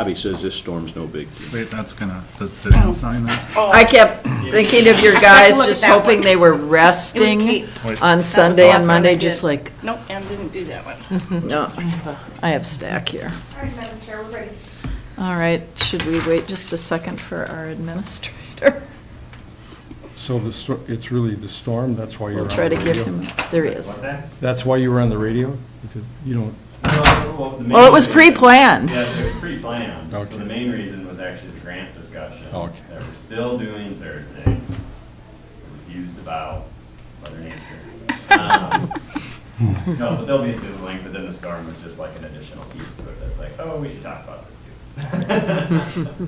Bobby says this storm's no big deal. Wait, that's gonna, did anyone sign that? I kept thinking of your guys, just hoping they were resting Kate's. on That Sunday was and the last Monday, one I just did. like, Nope, Ann didn't do that one. no, I have stack here. All right, Madam Chair, we're ready. All right, should we wait just a second for our administrator? So it's really the storm, that's why you're We'll on try the to give radio? him, there he is. That's why you were on the radio? Because you don't, Well, it was pre-planned. Yeah, it was pre-planned. Okay. So the main reason was actually the grant discussion Okay. that we're still doing Thursday. We refused to bow, Mother Nature. No, but there'll be a Zoom link, but then the storm was just like an additional piece to it. That's like, oh, we should talk about this too.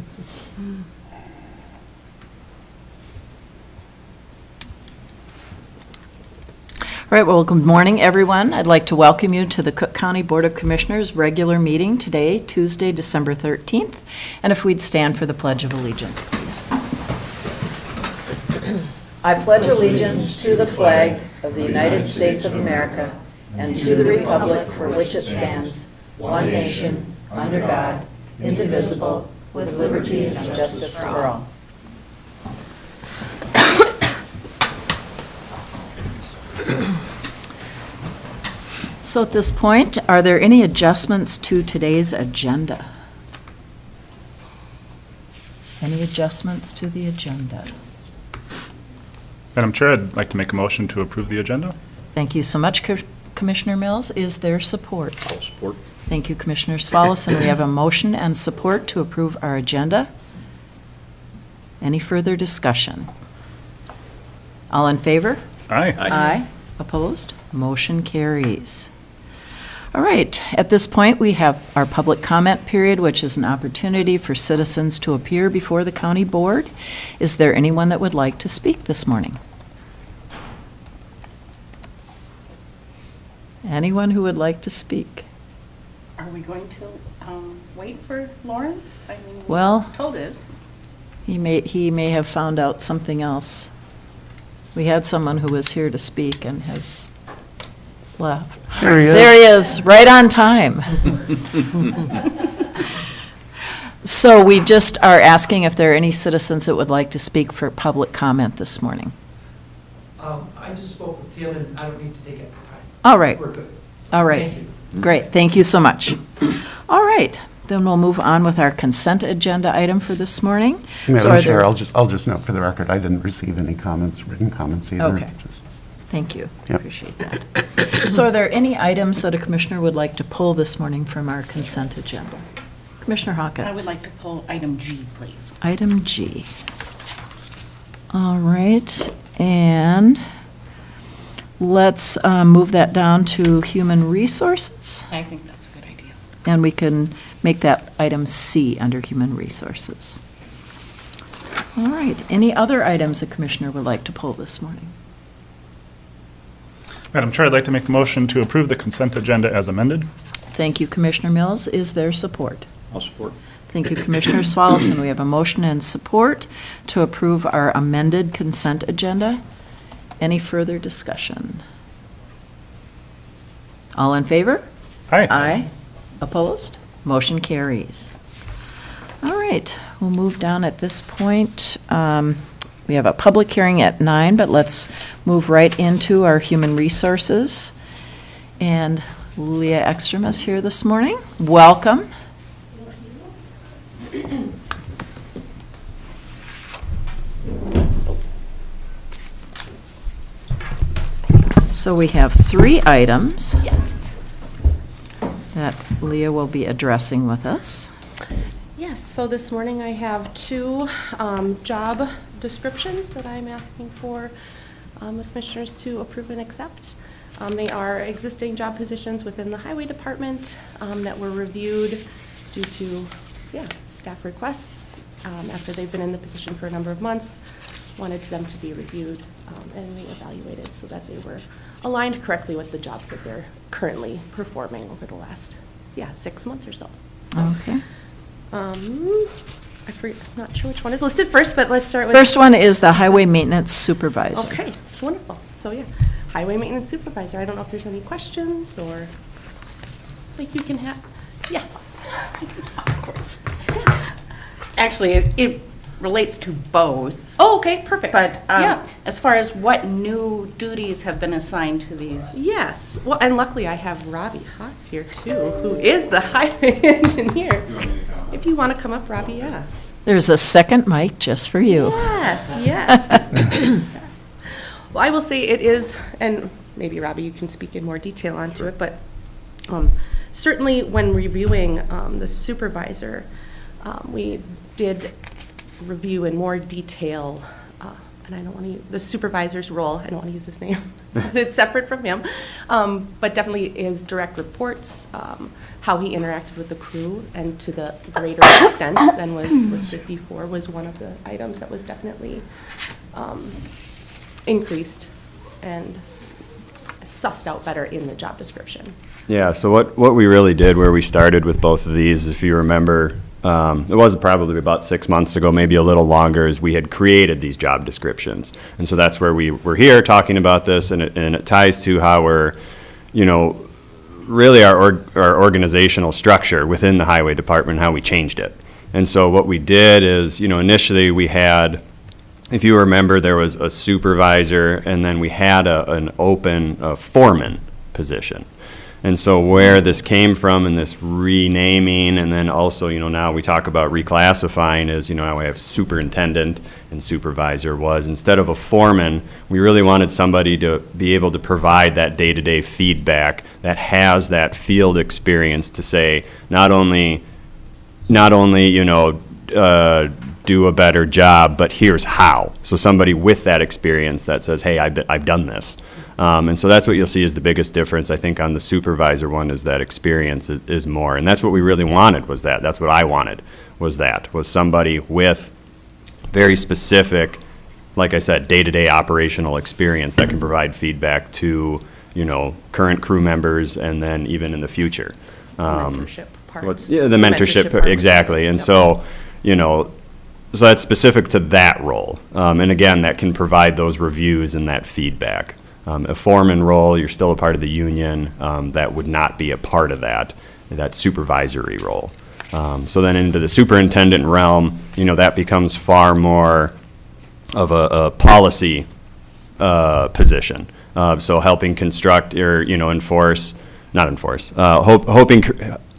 All right, well, good morning, everyone. I'd like to welcome you to the Cook County Board of Commissioners regular meeting today, Tuesday, December 13th. And if we'd stand for the Pledge of Allegiance, please. I pledge allegiance to the flag of the United States of America and to the republic for which it stands, one nation, under God, indivisible, with liberty and justice for all. So at this point, are there any adjustments to today's agenda? Any adjustments to the agenda? Madam Chair, I'd like to make a motion to approve the agenda. Thank you so much, Commissioner Mills. Is there support? I'll support. Thank you, Commissioner Svalas, and we have a motion and support to approve our agenda. Any further discussion? All in favor? Aye. Aye. Opposed? Motion carries. All right, at this point, we have our public comment period, which is an opportunity for citizens to appear before the county board. Is there anyone that would like to speak this morning? Anyone who would like to speak? Are we going to wait for Lawrence? I mean, Well- we told us. He may have found out something else. We had someone who was here to speak and has left. There he is. There he is, right on time. So we just are asking if there are any citizens that would like to speak for public comment this morning. I just spoke with Tim, and I don't need to take it. All right, We're good. all right. Thank you. Great, thank you so much. All right, then we'll move on with our consent agenda item for this morning. So Madam are Chair, there- I'll just note for the record, I didn't receive any comments, written comments either. Okay. Just- Thank you, Yep. appreciate that. So are there any items that a commissioner would like to pull this morning from our consent agenda? Commissioner Hawkins? I would like to pull item G, please. Item G. All right, and let's move that down to human resources, I think that's a good idea. and we can make that item C under human resources. All right, any other items a commissioner would like to pull this morning? Madam Chair, I'd like to make the motion to approve the consent agenda as amended. Thank you, Commissioner Mills. Is there support? I'll support. Thank you, Commissioner Swallowson. We have a motion and support to approve our amended consent agenda. Any further discussion? All in favor? Aye. Aye. Opposed? Motion carries. All right, we'll move down at this point. We have a public hearing at 9, but let's move right into our human resources. And Leah Ekstrom is here this morning. Welcome. So we have 3 items that Leah will be addressing with us. Yes, so this morning I have 2 job descriptions that I'm asking for the commissioners to approve and accept. They are existing job positions within the highway department that were reviewed due to, staff requests after they've been in the position for a number of months. Wanted them to be reviewed and reevaluated so that they were aligned correctly with the jobs that they're currently performing over the last, 6 months or so. Okay. I'm not sure which one is listed first, but let's start with. First one is the highway maintenance supervisor. Okay, wonderful. So, highway maintenance supervisor. I don't know if there's any questions or, like, you can have, yes, of course. Actually, it relates to both, Oh, okay, perfect. but Yeah. as far as what new duties have been assigned to these? Yes, well, and luckily I have Robbie Haas here too, who is the highway engineer. If you want to come up, Robbie, yeah. There's a second mic just for you. Yes, yes. Well, I will say it is, and maybe Robbie, you can speak in more detail onto it, but certainly when reviewing the supervisor, we did review in more detail, and I don't want to use the supervisor's role, I don't want to use his name, it's separate from him, but definitely his direct reports, how he interacted with the crew, and to the greater extent than was listed before was one of the items that was definitely increased and sussed out better in the job description. Yeah, so what we really did where we started with both of these, if you remember, it was probably about 6 months ago, maybe a little longer, is we had created these job descriptions. And so that's where we're here talking about this, and it ties to how we're, really our organizational structure within the highway department, how we changed it. And so what we did is, initially we had, if you remember, there was a supervisor, and then we had an open foreman position. And so where this came from and this renaming, and then also, now we talk about reclassifying is, now we have superintendent and supervisor was, instead of a foreman, we really wanted somebody to be able to provide that day-to-day feedback that has that field experience to say, not only, do a better job, but here's how. So somebody with that experience that says, hey, I've done this. And so that's what you'll see is the biggest difference, I think, on the supervisor one is that experience is more. And that's what we really wanted was that. That's what I wanted was somebody with very specific, like I said, day-to-day operational experience that can provide feedback to, current crew members and then even in the future. Mentorship part. Yeah, the mentorship, part. exactly. And Yep. so, so that's specific to that role. And again, that can provide those reviews and that feedback. A foreman role, you're still a part of the union, that would not be a part of that supervisory role. So then into the superintendent realm, that becomes far more of a policy position. So helping construct or,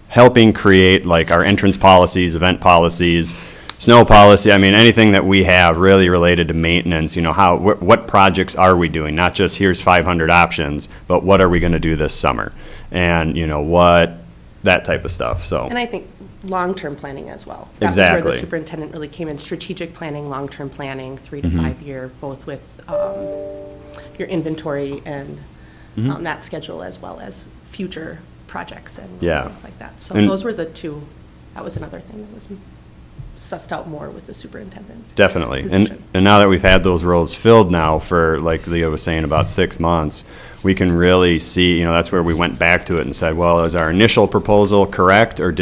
helping create like our entrance policies, event policies, snow policy, anything that we have really related to maintenance, what projects are we doing? Not just here's 500 options, but what are we going to do this summer? And, that type of stuff, so. And I think long-term planning as well. That was Exactly. where the superintendent really came in, strategic planning, long-term planning, 3 to 5 year, both with your inventory and that schedule as well as future projects and Yeah. things like that. So And- those were the two, that was another thing that was sussed out more with the superintendent. Definitely. Position. And now that we've had those roles filled now for, like Leah was saying, about 6 months, we can really see, that's where we went back to it and said, well, is our initial proposal correct, or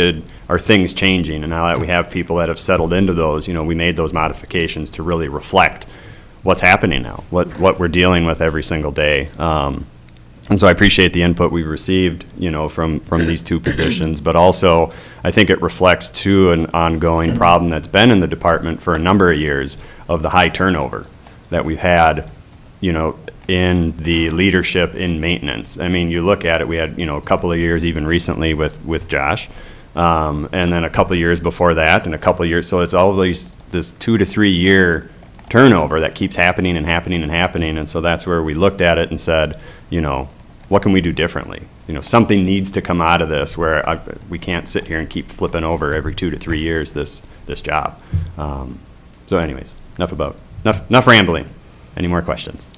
are things changing? And now that we have people that have settled into those, we made those modifications to really reflect what's happening now, what we're dealing with every single day. And so I appreciate the input we've received, from these two positions, but also I think it reflects to an ongoing problem that's been in the department for a number of years of the high turnover that we've had, in the leadership in maintenance. You look at it, we had, a couple of years even recently with Josh, and then a couple of years before that, and a couple of years, so it's always this 2 to 3 year turnover that keeps happening and happening and happening, and so that's where we looked at it and said, what can we do differently? Something needs to come out of this where we can't sit here and keep flipping over every 2 to 3 years this job. So anyways, enough rambling. Any more questions?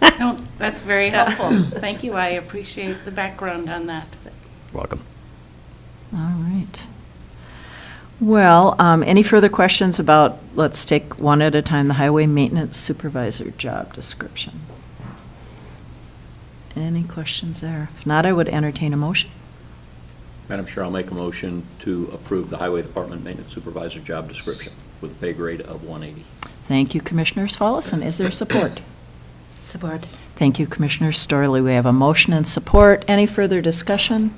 No, that's very helpful. Thank you. I appreciate the background on that. Welcome. All right. Well, any further questions about, let's take one at a time, the highway maintenance supervisor job description? Any questions there? If not, I would entertain a motion. Madam Chair, I'll make a motion to approve the Highway Department Maintenance Supervisor job description with a pay grade of 180. Thank you, Commissioners Follis, and is there support? Support. Thank you, Commissioner Storley. We have a motion and support. Any further discussion?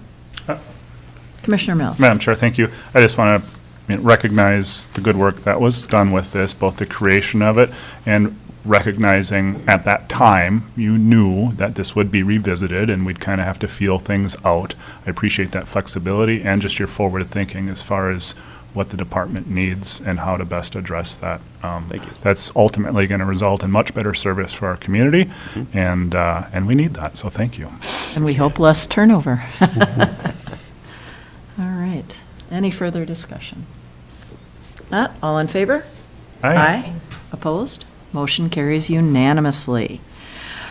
Commissioner Mills? Madam Chair, thank you. I just want to recognize the good work that was done with this, both the creation of it and recognizing at that time, you knew that this would be revisited and we'd kind of have to feel things out. I appreciate that flexibility and just your forward thinking as far as what the department needs and how to best address that. Thank you. That's ultimately going to result in much better service for our community, and we need that, so thank you. And we hope less turnover. All right. Any further discussion? Not? All in favor? Opposed? Motion carries unanimously.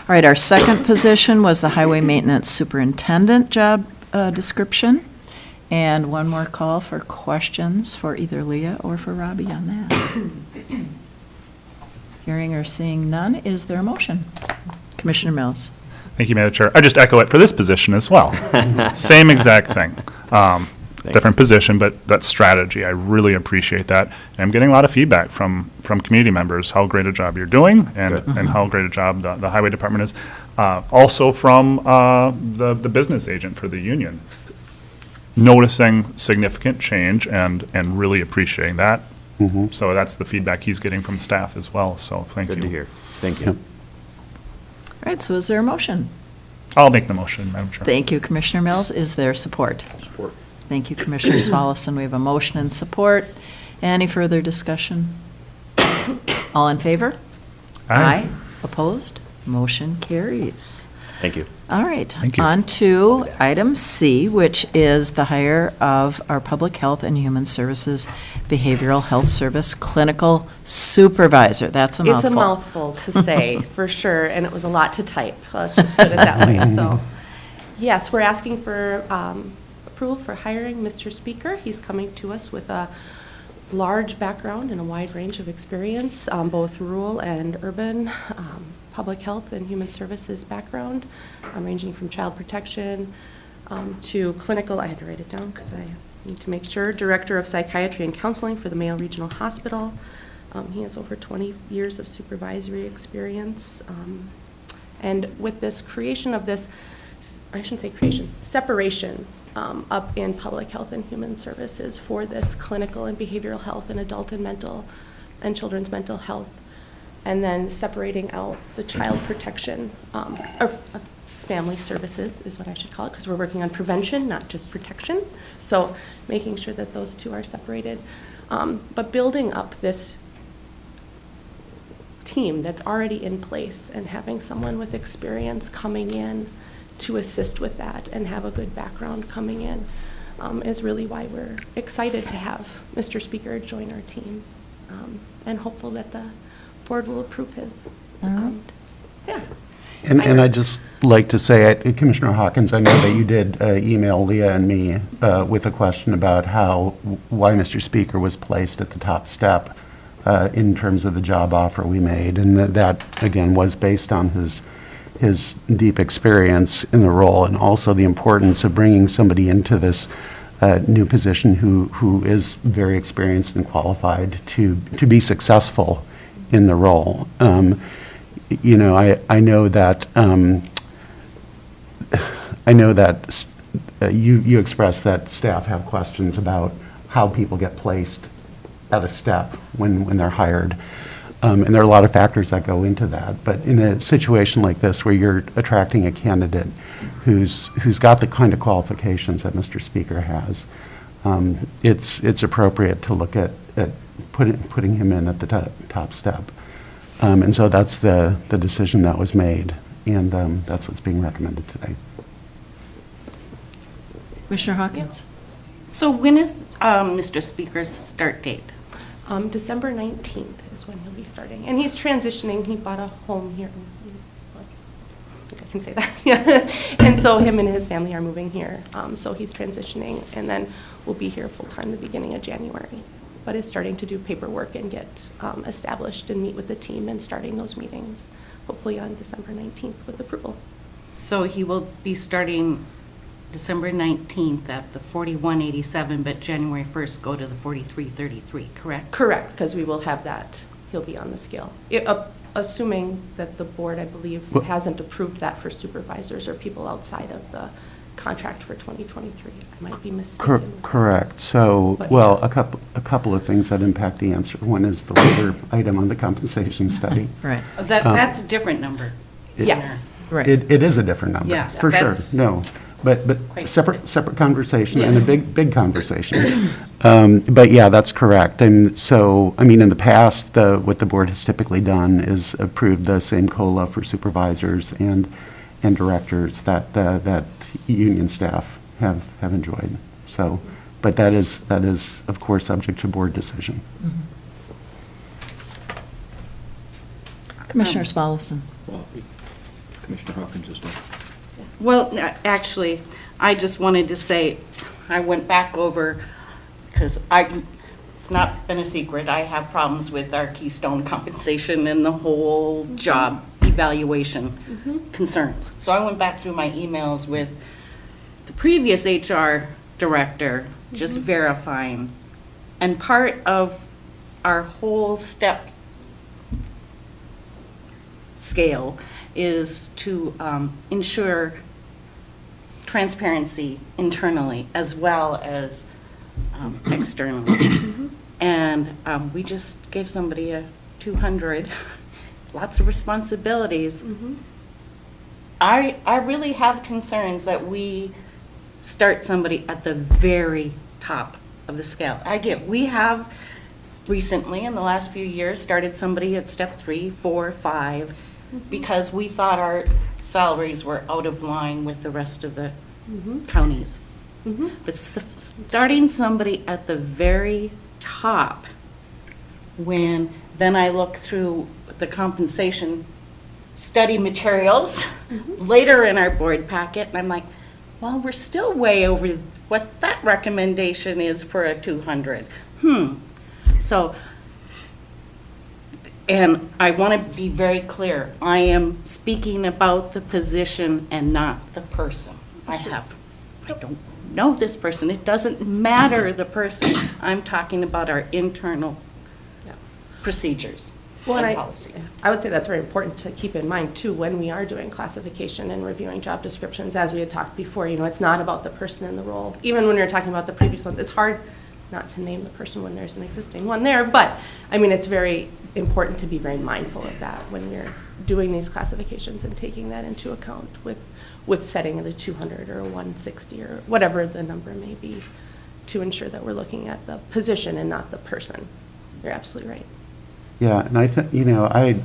All right, our second position was the Highway Maintenance Superintendent job description. And one more call for questions for either Leah or for Robbie on that. Hearing or seeing none, is there a motion? Commissioner Mills. Thank you, Madam Chair. I just echo it for this position as well. Same exact thing. Different position, but that strategy, I really appreciate that. And I'm getting a lot of feedback from community members, how great a job you're doing and how great a job the Highway Department is. Also from the business agent for the union, noticing significant change and really appreciating that. So that's the feedback he's getting from staff as well, so thank you. Good to hear. Thank you. All right, so is there a motion? I'll make the motion, Madam Chair. Thank you, Commissioner Mills. Is there support? Support. Thank you, Commissioner Smallison. We have a motion and support. Any further discussion? All in favor? Opposed? Motion carries. Thank you. All right. Thank you. On to item C, which is the hire of our Public Health and Human Services Behavioral Health Service Clinical Supervisor. That's a mouthful. It's a mouthful to say, for sure, and it was a lot to type. Let's just put it that way. So, yes, we're asking for approval for hiring Mr. Spieker. He's coming to us with a large background and a wide range of experience, both rural and urban, public health and human services background, ranging from child protection to clinical, I had to write it down because I need to make sure, Director of Psychiatry and Counseling for the Mayo Regional Hospital. He has over 20 years of supervisory experience. And with this creation of this, I shouldn't say creation, separation up in public health and human services for this clinical and behavioral health and adult and mental and children's mental health, and then separating out the child protection, or family services is what I should call it, because we're working on prevention, not just protection. So making sure that those two are separated. But building up this team that's already in place and having someone with experience coming in to assist with that and have a good background coming in is really why we're excited to have Mr. Spieker join our team, and hopeful that the board will approve his. Yeah. And I'd just like to say, Commissioner Hawkins, I know that you did email Leah and me with a question about why Mr. Spieker was placed at the top step in terms of the job offer we made. And that again, was based on his deep experience in the role, and also the importance of bringing somebody into this new position who is very experienced and qualified to be successful in the role. You know, I know that you expressed that staff have questions about how people get placed at a step when they're hired. And there are a lot of factors that go into that. But in a situation like this, where you're attracting a candidate who's got the kind of qualifications that Mr. Spieker has, it's appropriate to look at putting him in at the top step. And so that's the decision that was made, and that's what's being recommended today. Commissioner Hawkins? So when is Mr. Spieker's start date? December 19th is when he'll be starting. And he's transitioning. He bought a home here. I think I can say that. Yeah. And so him and his family are moving here. So he's transitioning, and then we'll be here full-time the beginning of January. But is starting to do paperwork and get established and meet with the team and starting those meetings, hopefully on December 19th with approval. So he will be starting December 19th at the 4187, but January 1st go to the 4333, correct? Correct, because we will have that. He'll be on the scale. Assuming that the board, I believe, hasn't approved that for supervisors or people outside of the contract for 2023. I might be mistaken. Correct. So, But, well, yeah. a couple of things that impact the answer. One is the labor item on the compensation study. Right, That's a different number. Yes. right. It is a different number. Yes, For sure, that's no. But quite separate conversation and a Yeah. big conversation. But yeah, that's correct. And so, I mean, in the past, what the board has typically done is approved the same COLA for supervisors and directors that union staff have enjoyed. So, but that is, of course, subject to board decision. Commissioner Spallison. Well, Commissioner Hawkins is done. Well, actually, I just wanted to say, I went back over, because it's not been a secret, I have problems with our Keystone compensation and the whole job evaluation concerns. So I went back through my emails with the previous HR director, just verifying. And part of our whole step scale is to ensure transparency internally as well as externally. And we just gave somebody a 200, lots of responsibilities. I really have concerns that we start somebody at the very top of the scale. We have recently, in the last few years, started somebody at step 3, 4, 5, because we thought our salaries were out of line with the rest of the counties. But starting somebody at the very top, when then I look through the compensation study materials later in our board packet, and I'm like, well, we're still way over what that recommendation is for a 200. So, and I want to be very clear, I am speaking about the position and not the person. I don't know this person, it doesn't matter the person. I'm talking about our internal procedures Well, and and policies. I would say that's very important to keep in mind too when we are doing classification and reviewing job descriptions. As we had talked before, it's not about the person in the role. Even when we were talking about the previous one, it's hard not to name the person when there's an existing one there. But I mean, it's very important to be very mindful of that when we're doing these classifications and taking that into account with setting the 200 or 160 or whatever the number may be, to ensure that we're looking at the position and not the person. You're absolutely right. Yeah, and I think,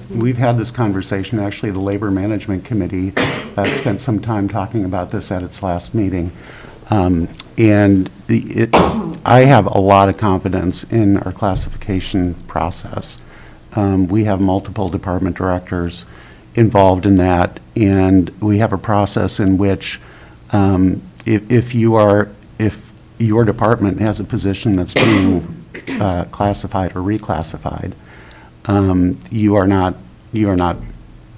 we've had this conversation, actually, the Labor Management Committee spent some time talking about this at its last meeting. And I have a lot of confidence in our classification process. We have multiple department directors involved in that, and we have a process in which if your department has a position that's being classified or reclassified, you are not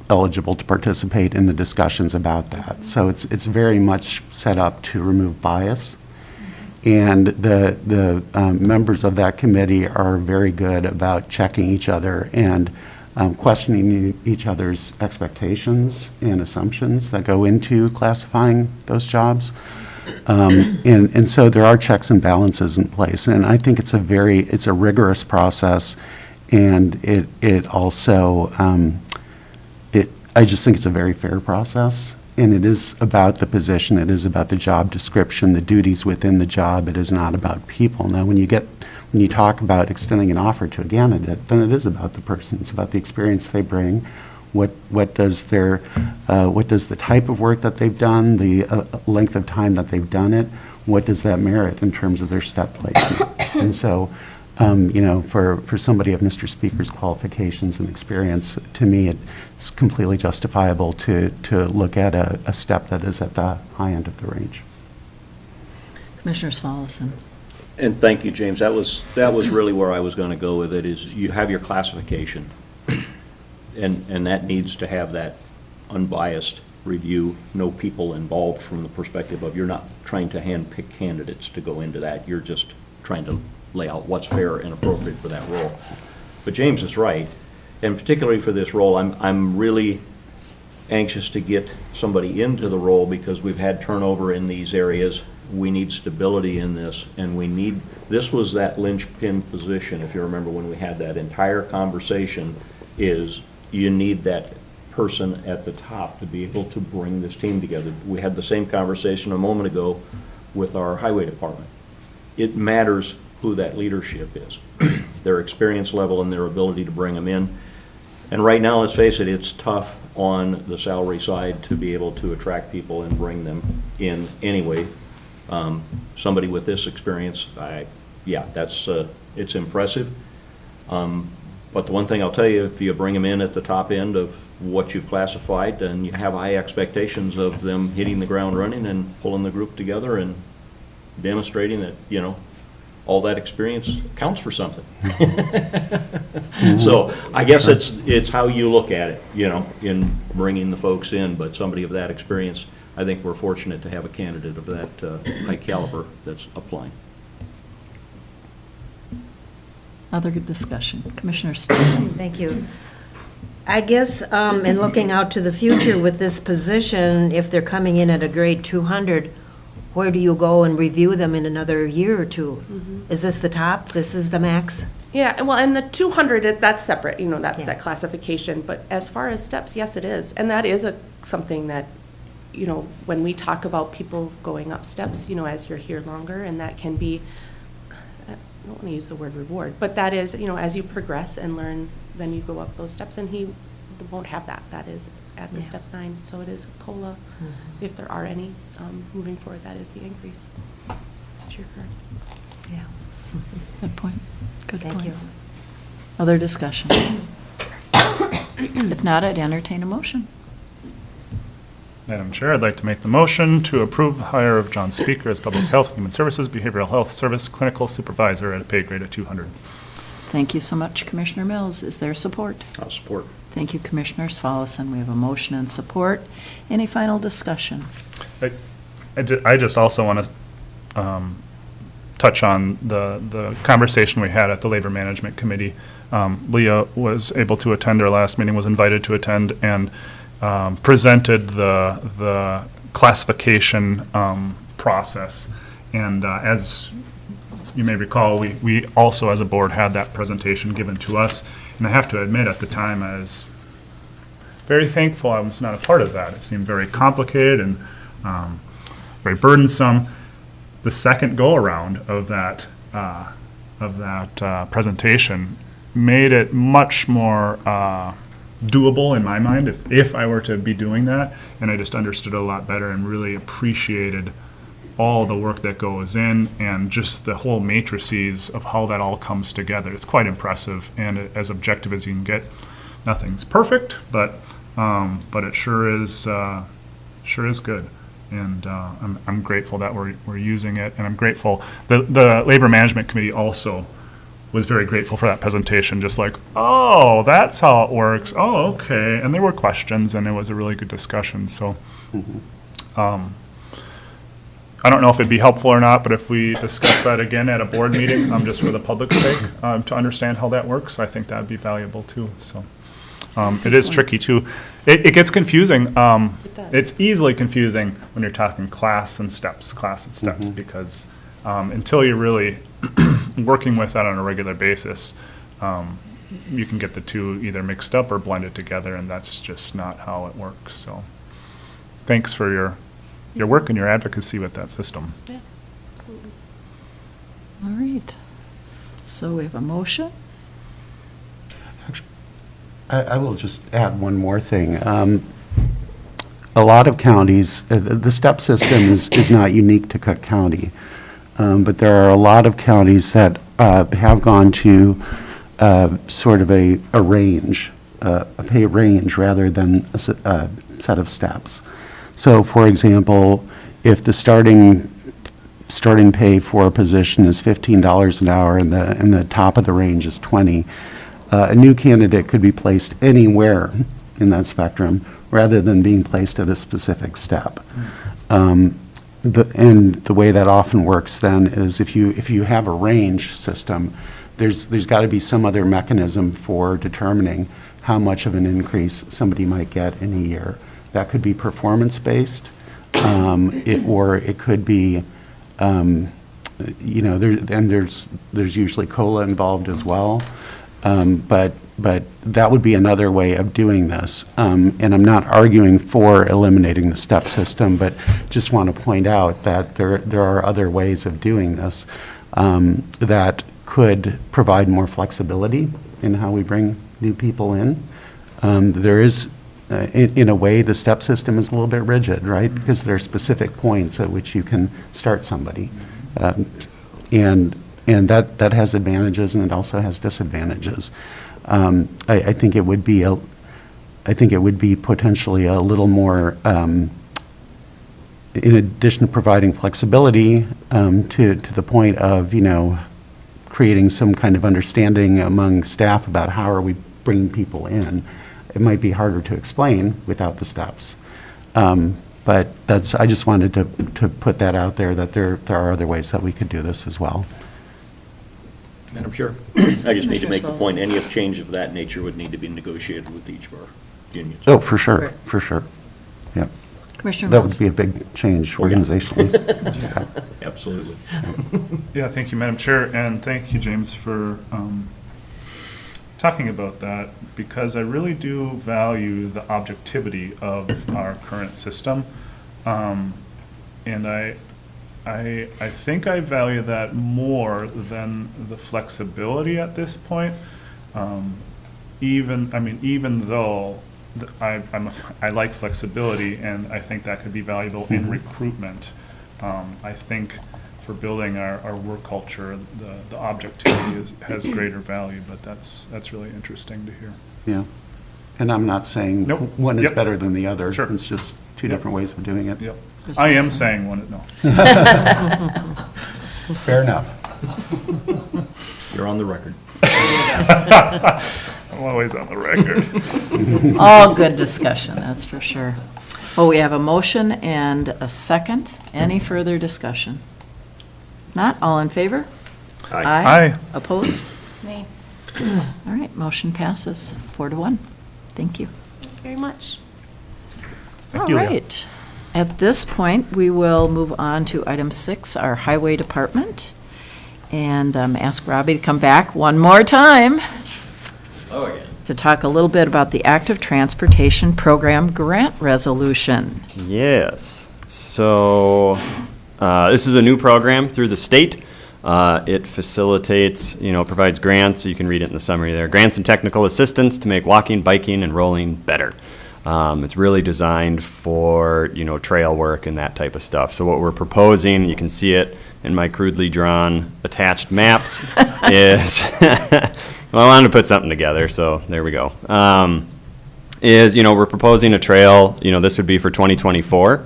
eligible to participate in the discussions about that. So it's very much set up to remove bias. And the members of that committee are very good about checking each other and questioning each other's expectations and assumptions that go into classifying those jobs. And so there are checks and balances in place. And I think it's a rigorous process. And it also, I just think it's a very fair process. And it is about the position, it is about the job description, the duties within the job. It is not about people. Now, when you talk about extending an offer to a candidate, then it is about the person. It's about the experience they bring. What does the type of work that they've done, the length of time that they've done it, what does that merit in terms of their step placement? And so, for somebody of Mr. Speaker's qualifications and experience, to me, it's completely justifiable to look at a step that is at the high end of the range. Commissioner Spallison. And thank you, James. That was really where I was going to go with it, is you have your classification, and that needs to have that unbiased review, no people involved from the perspective of, you're not trying to handpick candidates to go into that. You're just trying to lay out what's fair and appropriate for that role. But James is right, and particularly for this role, I'm really, anxious to get somebody into the role because we've had turnover in these areas. We need stability in this, and this was that linchpin position, if you remember when we had that entire conversation, is you need that person at the top to be able to bring this team together. We had the same conversation a moment ago with our highway department. It matters who that leadership is, their experience level and their ability to bring them in. And right now, let's face it, it's tough on the salary side to be able to attract people and bring them in anyway. Somebody with this experience, it's impressive. But the one thing I'll tell you, if you bring them in at the top end of what you've classified, then you have high expectations of them hitting the ground running and pulling the group together and demonstrating that, all that experience counts for something. So I guess it's how you look at it, in bringing the folks in, but somebody of that experience, I think we're fortunate to have a candidate of that high caliber that's applying. Other good discussion. Commissioner Stone. Thank you. I guess in looking out to the future with this position, if they're coming in at a grade 200, where do you go and review them in another year or two? Is this the top? This is the max? Yeah, well, and the 200, that's separate, that's Yeah. that classification. But as far as steps, yes, it is. And that is something that, when we talk about people going up steps, as you're here longer, and that can be, I don't want to use the word reward, but that is, as you progress and learn, then you go up those steps, and he won't have that. That is at the Yeah. step 9. So it is a COLA, if there are any, moving forward, that is the increase. That's your correct. Yeah. Good point. Good point. Thank you. Other discussion? If not, I'd entertain a motion. Madam Chair, I'd like to make the motion to approve the hire of John Spieker as Public Health and Human Services Behavioral Health Service Clinical Supervisor at a pay grade of 200. Thank you so much, Commissioner Mills. Is there support? I'll support. Thank you, Commissioner Svallesen. We have a motion and support. Any final discussion? I just also want to touch on the conversation we had at the Labor Management Committee. Leah was able to attend our last meeting, was invited to attend, and presented the classification process. And as you may recall, we also, as a board, had that presentation given to us. And I have to admit, at the time, I was very thankful I was not a part of that. It seemed very complicated and very burdensome. The second go-around of that presentation made it much more doable in my mind if I were to be doing that. And I just understood it a lot better and really appreciated all the work that goes in and just the whole matrices of how that all comes together. It's quite impressive and as objective as you can get. Nothing's perfect, but it sure is good. And I'm grateful that we're using it, and I'm grateful. The Labor Management Committee also was very grateful for that presentation, just like, oh, that's how it works. Oh, okay. And there were questions, and it was a really good discussion. So I don't know if it'd be helpful or not, but if we discuss that again at a board meeting, just for the public's sake, to understand how that works, I think that'd be valuable too. So it is tricky too. It gets confusing. It's easily confusing when you're talking class and steps, because until you're really working with that on a regular basis, you can get the two either mixed up or blended together, and that's just not how it works. So thanks for your work and your advocacy with that system. Yeah, absolutely. All right. So we have a motion. I will just add one more thing. A lot of counties, the step system is not unique to Cook County, but there are a lot of counties that have gone to sort of a range, a pay range rather than a set of steps. So, for example, if the starting pay for a position is $15 an hour and the top of the range is 20, a new candidate could be placed anywhere in that spectrum rather than being placed at a specific step. And the way that often works then is if you have a range system, there's got to be some other mechanism for determining how much of an increase somebody might get in a year. That could be performance-based, or it could be, there's usually COLA involved as well. But that would be another way of doing this. And I'm not arguing for eliminating the step system, but just want to point out that there are other ways of doing this that could provide more flexibility in how we bring new people in. There is, in a way, the step system is a little bit rigid, right? Because there are specific points at which you can start somebody. And that has advantages, and it also has disadvantages. I think it would be potentially a little more, in addition to providing flexibility, to the point of, creating some kind of understanding among staff about how are we bringing people in. It might be harder to explain without the steps. But I just wanted to put that out there, that there are other ways that we could do this as well. Madam Chair, I just need to make the point, any change of that nature would need to be negotiated with each of our unions. Oh, for sure, Right. for sure. Yeah. Commissioner That Mills? would be a big change organizationally. Yeah. Absolutely. Yeah, thank you, Madam Chair, and thank you, James, for talking about that, because I really do value the objectivity of our current system. And I think I value that more than the flexibility at this point. Even though I like flexibility, and I think that could be valuable in recruitment. I think for building our work culture, the objectivity has greater value, but that's really interesting to hear. Yeah. And I'm not saying Nope. one is Yep. better than the other. Sure. It's just two Yep. different ways of doing it. Yep. I am saying one, no. Fair enough. You're on the record. I'm always on the record. All good discussion, that's for sure. Well, we have a motion and a second. Any further discussion? Not, all in favor? Aye. Opposed? Nay. All right, motion passes 4-1. Thank you. Thank you very much. Thank All you, Leah. right. At this point, we will move on to item 6, our Highway Department, and ask Robbie to come back one more time Oh, again. to talk a little bit about the Active Transportation Program Grant Resolution. Yes. So this is a new program through the state. It facilitates, provides grants, so you can read it in the summary there, grants and technical assistance to make walking, biking, and rolling better. It's really designed for, trail work and that type of stuff. So what we're proposing, you can see it in my crudely drawn attached maps, is, well, I wanted to put something together, so there we go. We're proposing a trail, this would be for 2024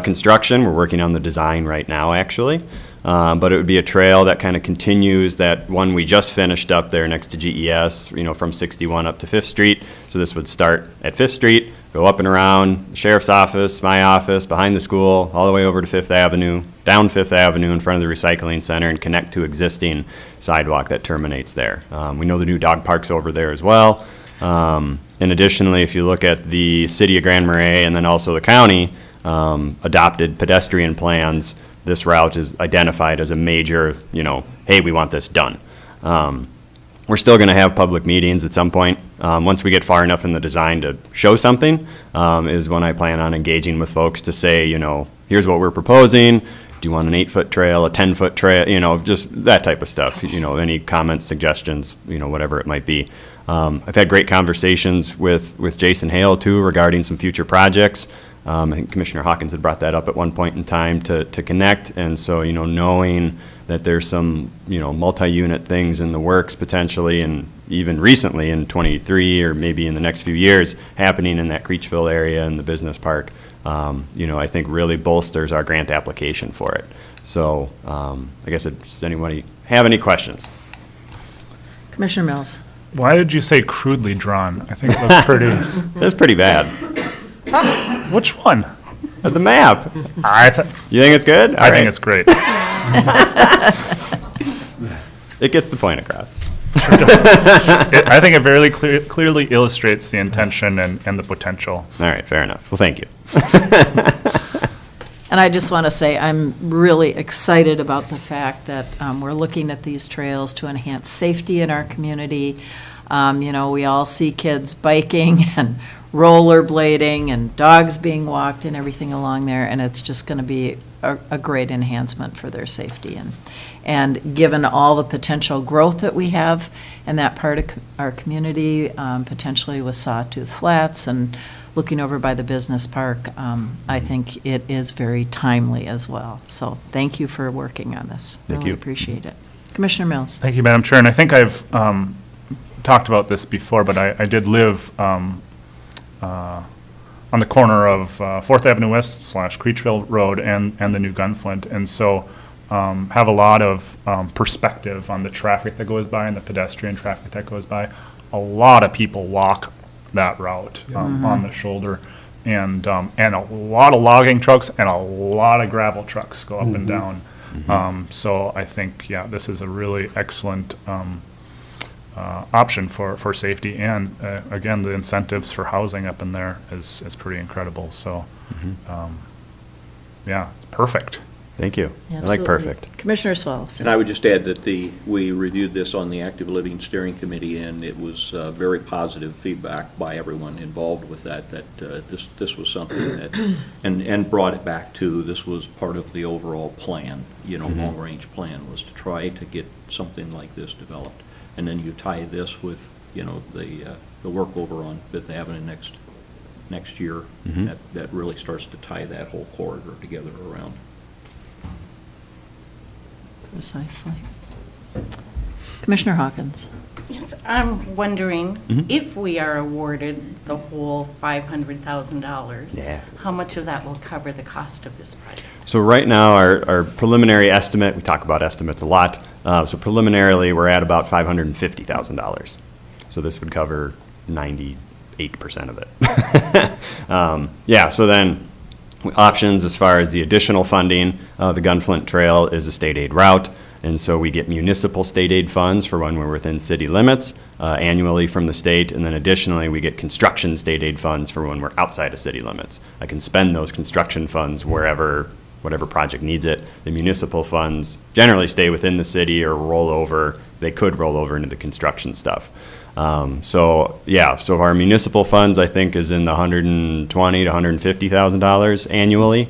construction. We're working on the design right now, actually. But it would be a trail that kind of continues that one we just finished up there next to GES, from 61 up to 5th Street. So this would start at 5th Street, go up and around the sheriff's office, my office, behind the school, all the way over to 5th Avenue, down 5th Avenue in front of the recycling center, and connect to existing sidewalk that terminates there. We know the new dog park's over there as well. And additionally, if you look at the city of Grand Marais and then also the county adopted pedestrian plans, this route is identified as a major, hey, we want this done. We're still going to have public meetings at some point. Once we get far enough in the design to show something, is when I plan on engaging with folks to say, here's what we're proposing. Do you want an 8-foot trail, a 10-foot trail, just that type of stuff. Any comments, suggestions, whatever it might be. I've had great conversations with Jason Hale, too, regarding some future projects. I think Commissioner Hawkins had brought that up at one point in time to connect, and so, knowing that there's some, multi-unit things in the works potentially, and even recently in 23 or maybe in the next few years happening in that Creechville area and the business park, I think really bolsters our grant application for it. So I guess, does anybody have any questions? Commissioner Mills? Why did you say crudely drawn? I think it looks pretty. That's pretty bad. Which one? The map. You think it's good? I think it's great. It gets the point across. I think it very clearly illustrates the intention and the potential. All right, fair enough. Well, thank you. And I just want to say, I'm really excited about the fact that we're looking at these trails to enhance safety in our community. You know, we all see kids biking and rollerblading and dogs being walked and everything along there, and it's just going to be a great enhancement for their safety. And given all the potential growth that we have in that part of our community, potentially with Sawtooth Flats and looking over by the business park, I think it is very timely as well. So thank you for working on this. Thank Really you. appreciate it. Commissioner Mills. Thank you, Madam Chair. And I think I've talked about this before, but I did live on the corner of 4th Avenue West / Creechville Road and the new Gunflint. And so have a lot of perspective on the traffic that goes by and the pedestrian traffic that goes by. A lot of people walk that route on the shoulder. And a lot of logging trucks and a lot of gravel trucks go up and down. So I think, yeah, this is a really excellent option for safety, and again, the incentives for housing up in there is pretty incredible. So, yeah, it's perfect. Thank you. I like Absolutely. perfect. Commissioner Swallows. And I would just add that we reviewed this on the Active Living Steering Committee, and it was very positive feedback by everyone involved with that this was something that, and brought it back to, this was part of the overall plan, long-range plan, was to try to get something like this developed. And then you tie this with, the work over on Fifth Avenue next year, that really starts to tie that whole corridor together around. Precisely. Commissioner Hawkins. Yes, I'm wondering, Mhm. if we are awarded the whole $500,000, Yeah. how much of that will cover the cost of this project? So right now, our preliminary estimate, we talk about estimates a lot, so preliminarily, we're at about $550,000. So this would cover 98% of it. Yeah, so then, options as far as the additional funding, the Gunflint Trail is a state aid route, and so we get municipal state aid funds for when we're within city limits annually from the state, and then additionally, we get construction state aid funds for when we're outside of city limits. I can spend those construction funds wherever, whatever project needs it. The municipal funds generally stay within the city or roll over. They could roll over into the construction stuff. So our municipal funds, I think, is in the $120,000 to $150,000 annually.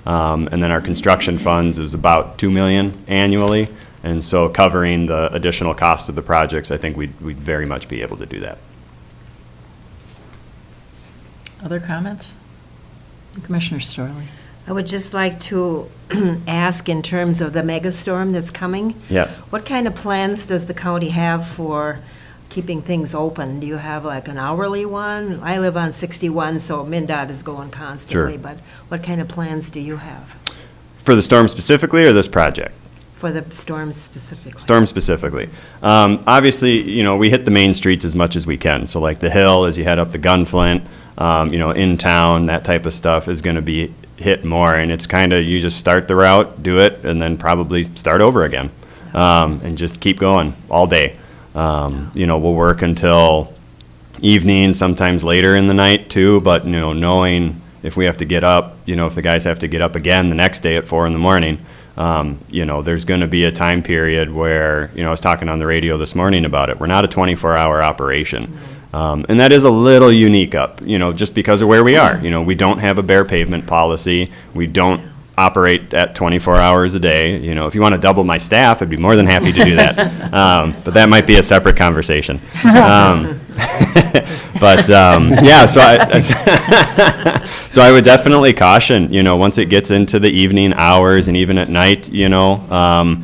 And then our construction funds is about $2 million annually. And so covering the additional cost of the projects, I think we'd very much be able to do that. Other comments? Commissioner Storley. I would just like to ask in terms of the megastorm that's coming. Yes. What kind of plans does the county have for keeping things open? Do you have like an hourly one? I live on 61, so MnDOT is going constantly. Sure. But what kind of plans do you have For the storm specifically or this project? for the storms specifically? Storm specifically. Obviously, we hit the main streets as much as we can. So like the hill, as you head up the Gunflint, in town, that type of stuff is going to be hit more. And it's kind of, you just start the route, do it, and then probably start over again. And just keep going all day. We'll work until evening, sometimes later in the night too, but, knowing if we have to get up, if the guys have to get up again the next day at 4 a.m, there's going to be a time period where, I was talking on the radio this morning about it. We're not a 24-hour operation. And that is a little unique up, just because of where we are. We don't have a bare pavement policy. We don't operate at 24 hours a day. If you want to double my staff, I'd be more than happy to do that. But that might be a separate conversation. So I would definitely caution, once it gets into the evening hours and even at night, the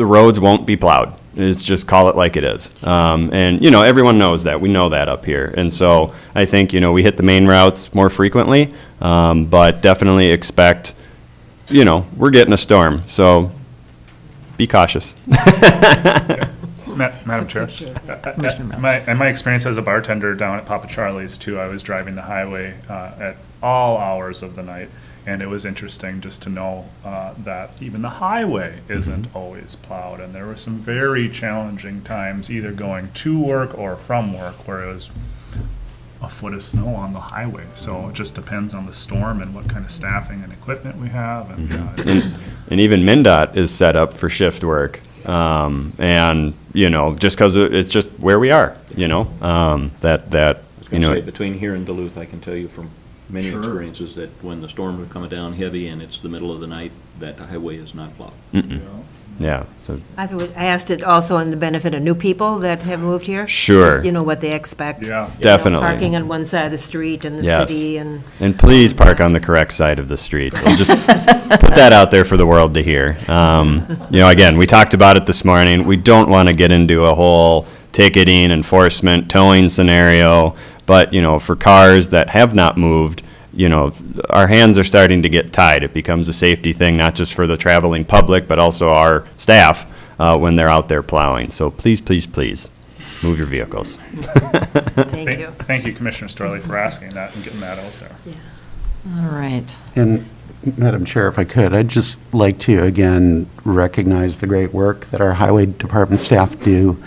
roads won't be plowed. It's just call it like it is. And, everyone knows that. We know that up here. And so I think, we hit the main routes more frequently, but definitely expect, we're getting a storm. So be cautious. Madam Chair, in my experience as a bartender down at Papa Charlie's too, I was driving the highway at all hours of the night, And it was interesting just to know that even the highway isn't always plowed. And there were some very challenging times either going to work or from work where it was a foot of snow on the highway. So it just depends on the storm and what kind of staffing and equipment we have. And yeah, it's, And even MnDOT is set up for shift work. And, you know, just because it's just where we are, you know, that, I was you going to know. say, between here and Duluth, I can tell you from many experiences that when the storms are coming down heavy and it's the middle of the night, that highway is not plowed. Yeah, so, I asked it also on the benefit of new people that have moved here. Sure. Just, you know, what they expect. yeah. You know, definitely. Parking on one side of the street in the Yes. city and. And please park on the correct side of the street. We'll just put that out there for the world to hear. You know, again, we talked about it this morning. We don't want to get into a whole ticketing, enforcement, towing scenario. But, you know, for cars that have not moved, you know, our hands are starting to get tied. It becomes a safety thing, not just for the traveling public, but also our staff when they're out there plowing. So please, please, please, move your vehicles. Thank you. Thank you, Commissioner Storley, for asking that and getting that out there. All right. And Madam Chair, if I could, I'd just like to again recognize the great work that our highway department staff do.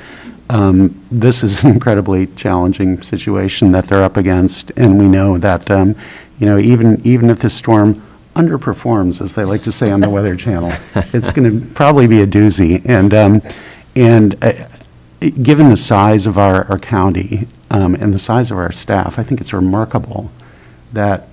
This is an incredibly challenging situation that they're up against, and we know that, you know, even if this storm underperforms, as they like to say on the Weather Channel, it's going to probably be a doozy. And given the size of our county and the size of our staff, I think it's remarkable that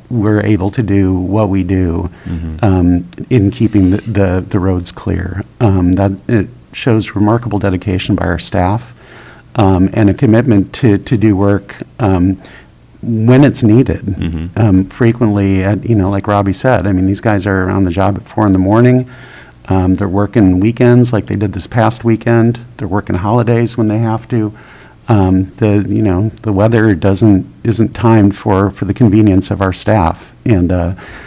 we're able to do what we do in keeping the roads clear. That it shows remarkable dedication by our staff and a commitment to do work when it's needed. Frequently, you know, like Robbie said, I mean, these guys are on the job at 4 a.m. They're working weekends like they did this past weekend. They're working holidays when they have to. The weather isn't timed for the convenience of our staff. And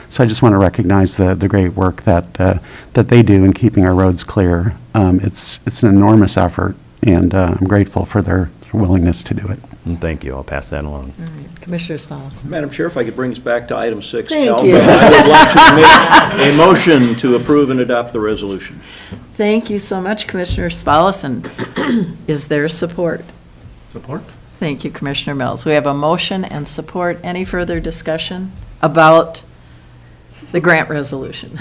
so I just want to recognize the great work that they do in keeping our roads clear. It's an enormous effort, and I'm grateful for their willingness to do it. And thank you. I'll pass that along. All right. Commissioner Spaulding. Madam Chair, if I could bring us back to item 6. Thank Alpha, you. I would like to make a motion to approve and adopt the resolution. Thank you so much, Commissioner Spaulding. Is there support? Support? Thank you, Commissioner Mills. We have a motion and support. Any further discussion about the grant resolution?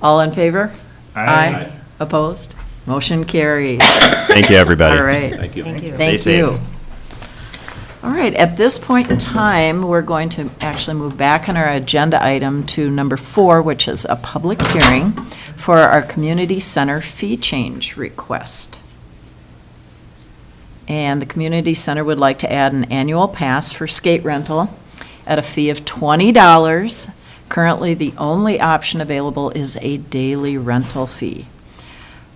All in favor? Aye. Opposed? Motion carries. Thank you, everybody. All right. Thank you. Thank you. Thank Stay you. safe. All right, at this point in time, we're going to actually move back on our agenda item to number 4, which is a public hearing for our community center fee change request. And the community center would like to add an annual pass for skate rental at a fee of $20. Currently, the only option available is a daily rental fee.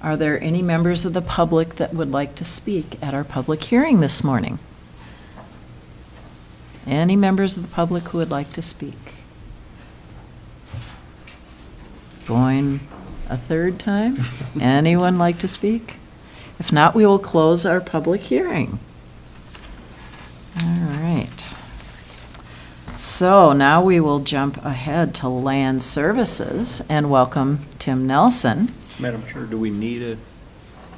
Are there any members of the public that would like to speak at our public hearing this morning? Any members of the public who would like to speak? Going a third time? Anyone like to speak? If not, we will close our public hearing. All right. So now we will jump ahead to Land Services and welcome Tim Nelson. Madam Chair, do we need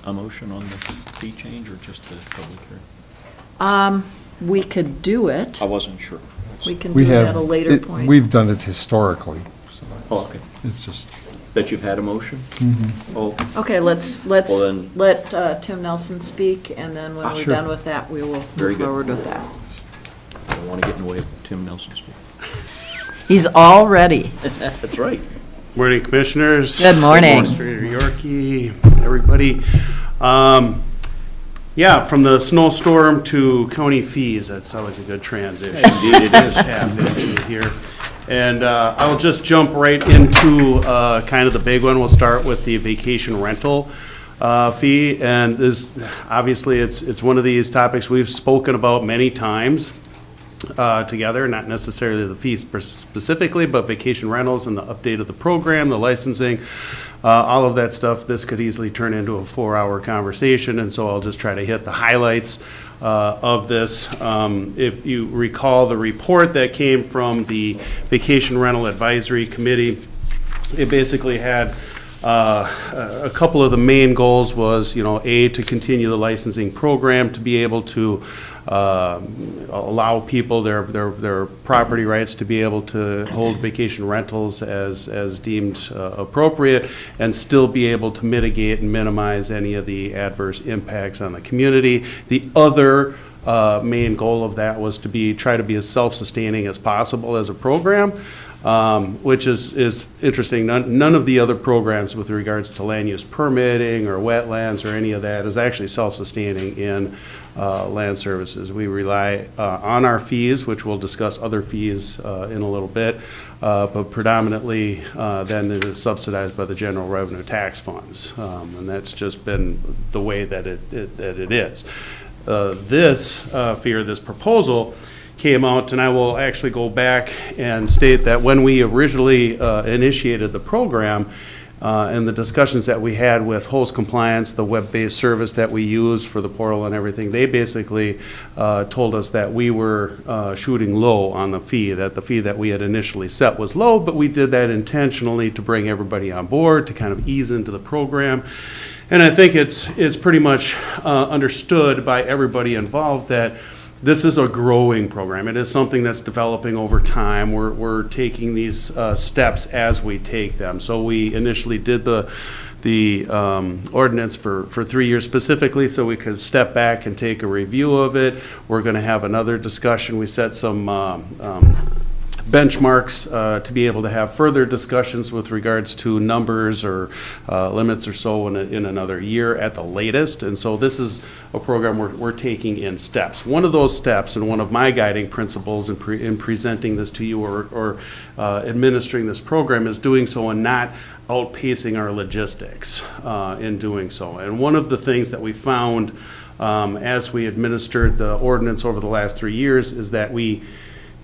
a motion on the fee change or just the public hearing? We could do it. I wasn't sure. We can We do it have at a later point. We've done it historically, so Oh, okay. it's just, That you've had a motion? Oh, Okay, let's Well, then- let Tim Nelson speak, and then when we're Sure. done with that, we will Very move good. forward with that. I don't want to get in the way of Tim Nelson's speech. He's all ready. That's right. Morning, Commissioners. Good morning. Administrator Yorkie, everybody. Yeah, from the snowstorm to county fees, that's always a good transition. Indeed it is. Tap into here. And I'll just jump right into kind of the big one. We'll start with the vacation rental fee. And this, obviously, it's one of these topics we've spoken about many times together, not necessarily the fees specifically, but vacation rentals and the update of the program, the licensing. all of that stuff, this could easily turn into a 4-hour conversation, and so I'll just try to hit the highlights of this. If you recall the report that came from the Vacation Rental Advisory Committee, it basically had a couple of the main goals was, A, to continue the licensing program, to be able to allow people their property rights to be able to hold vacation rentals as deemed appropriate, and still be able to mitigate and minimize any of the adverse impacts on the community. The other main goal of that was to try to be as self-sustaining as possible as a program. Which is interesting. None of the other programs with regards to land use permitting or wetlands or any of that is actually self-sustaining in land services. We rely on our fees, which we'll discuss other fees in a little bit, but predominantly then it is subsidized by the general revenue tax funds. And that's just been the way that it is. This proposal came out, and I will actually go back and state that when we originally initiated the program and the discussions that we had with host compliance, the web-based service that we use for the portal and everything, they basically told us that we were shooting low on the fee, that the fee that we had initially set was low, but we did that intentionally to bring everybody on board, to kind of ease into the program. And I think it's pretty much understood by everybody involved that this is a growing program. It is something that's developing over time. We're taking these steps as we take them. So we initially did the ordinance for 3 years specifically so we could step back and take a review of it. We're going to have another discussion. We set some benchmarks to be able to have further discussions with regards to numbers or limits or so in another year at the latest. And so this is a program we're taking in steps. One of those steps, and one of my guiding principles in presenting this to you or administering this program, is doing so and not outpacing our logistics in doing so. And one of the things that we found as we administered the ordinance over the last 3 years is that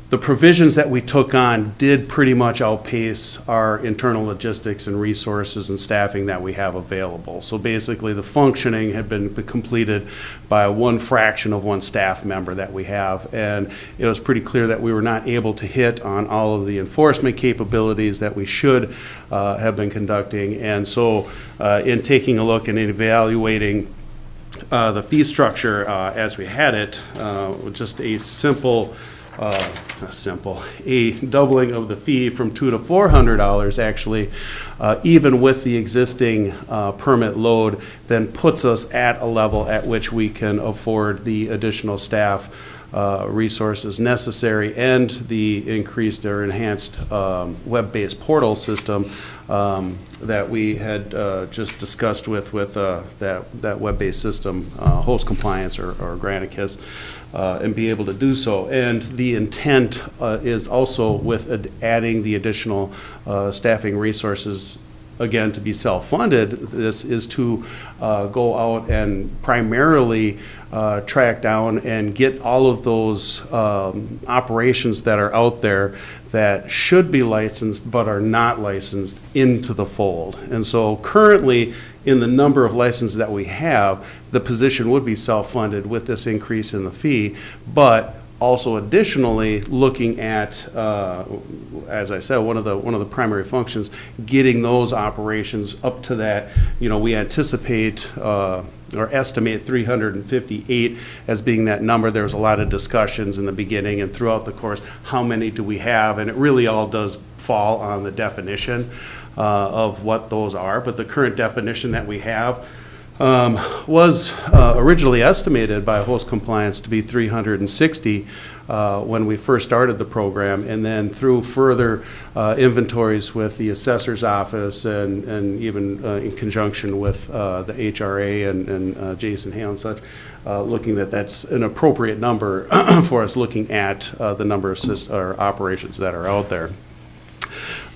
the provisions that we took on did pretty much outpace our internal logistics and resources and staffing that we have available. So basically the functioning had been completed by one fraction of one staff member that we have, and it was pretty clear that we were not able to hit on all of the enforcement capabilities that we should have been conducting. And so in taking a look and evaluating the fee structure as we had it, just a doubling of the fee from $200 to $400 actually, even with the existing permit load, then puts us at a level at which we can afford the additional staff resources necessary and the increased or enhanced web-based portal system that we had just discussed with that web-based system, host compliance or Granicus. And be able to do so. And the intent is also with adding the additional staffing resources, again, to be self-funded. This is to go out and primarily track down and get all of those operations that are out there that should be licensed but are not licensed into the fold. And so currently, in the number of licenses that we have, the position would be self-funded with this increase in the fee, but also additionally looking at, as I said, one of the primary functions, getting those operations up to that. We anticipate or estimate 358 as being that number. There was a lot of discussions in the beginning and throughout the course. How many do we have? And it really all does fall on the definition of what those are. But the current definition that we have was originally estimated by host compliance to be 360 when we first started the program, and then through further inventories with the assessor's office and even in conjunction with the HRA and Jason Hale and such, looking that's an appropriate number for us looking at the number of operations that are out there.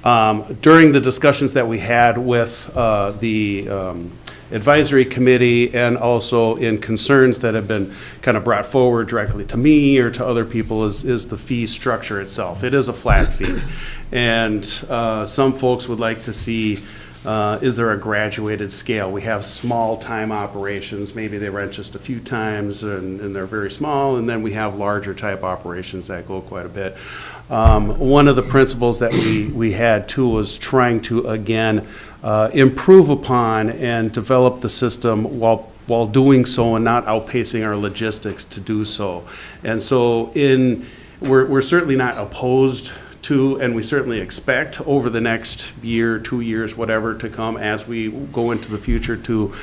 During the discussions that we had with the advisory committee and also in concerns that have been kind of brought forward directly to me or to other people is the fee structure itself. It is a flat fee. And some folks would like to see is there a graduated scale? We have small-time operations, maybe they rent just a few times and they're very small, and then we have larger type operations that go quite a bit. One of the principles that we had too was trying to, again, improve upon and develop the system while doing so and not outpacing our logistics to do so. And so we're certainly not opposed to, and we certainly expect over the next year, 2 years, whatever, to come as we go into the future to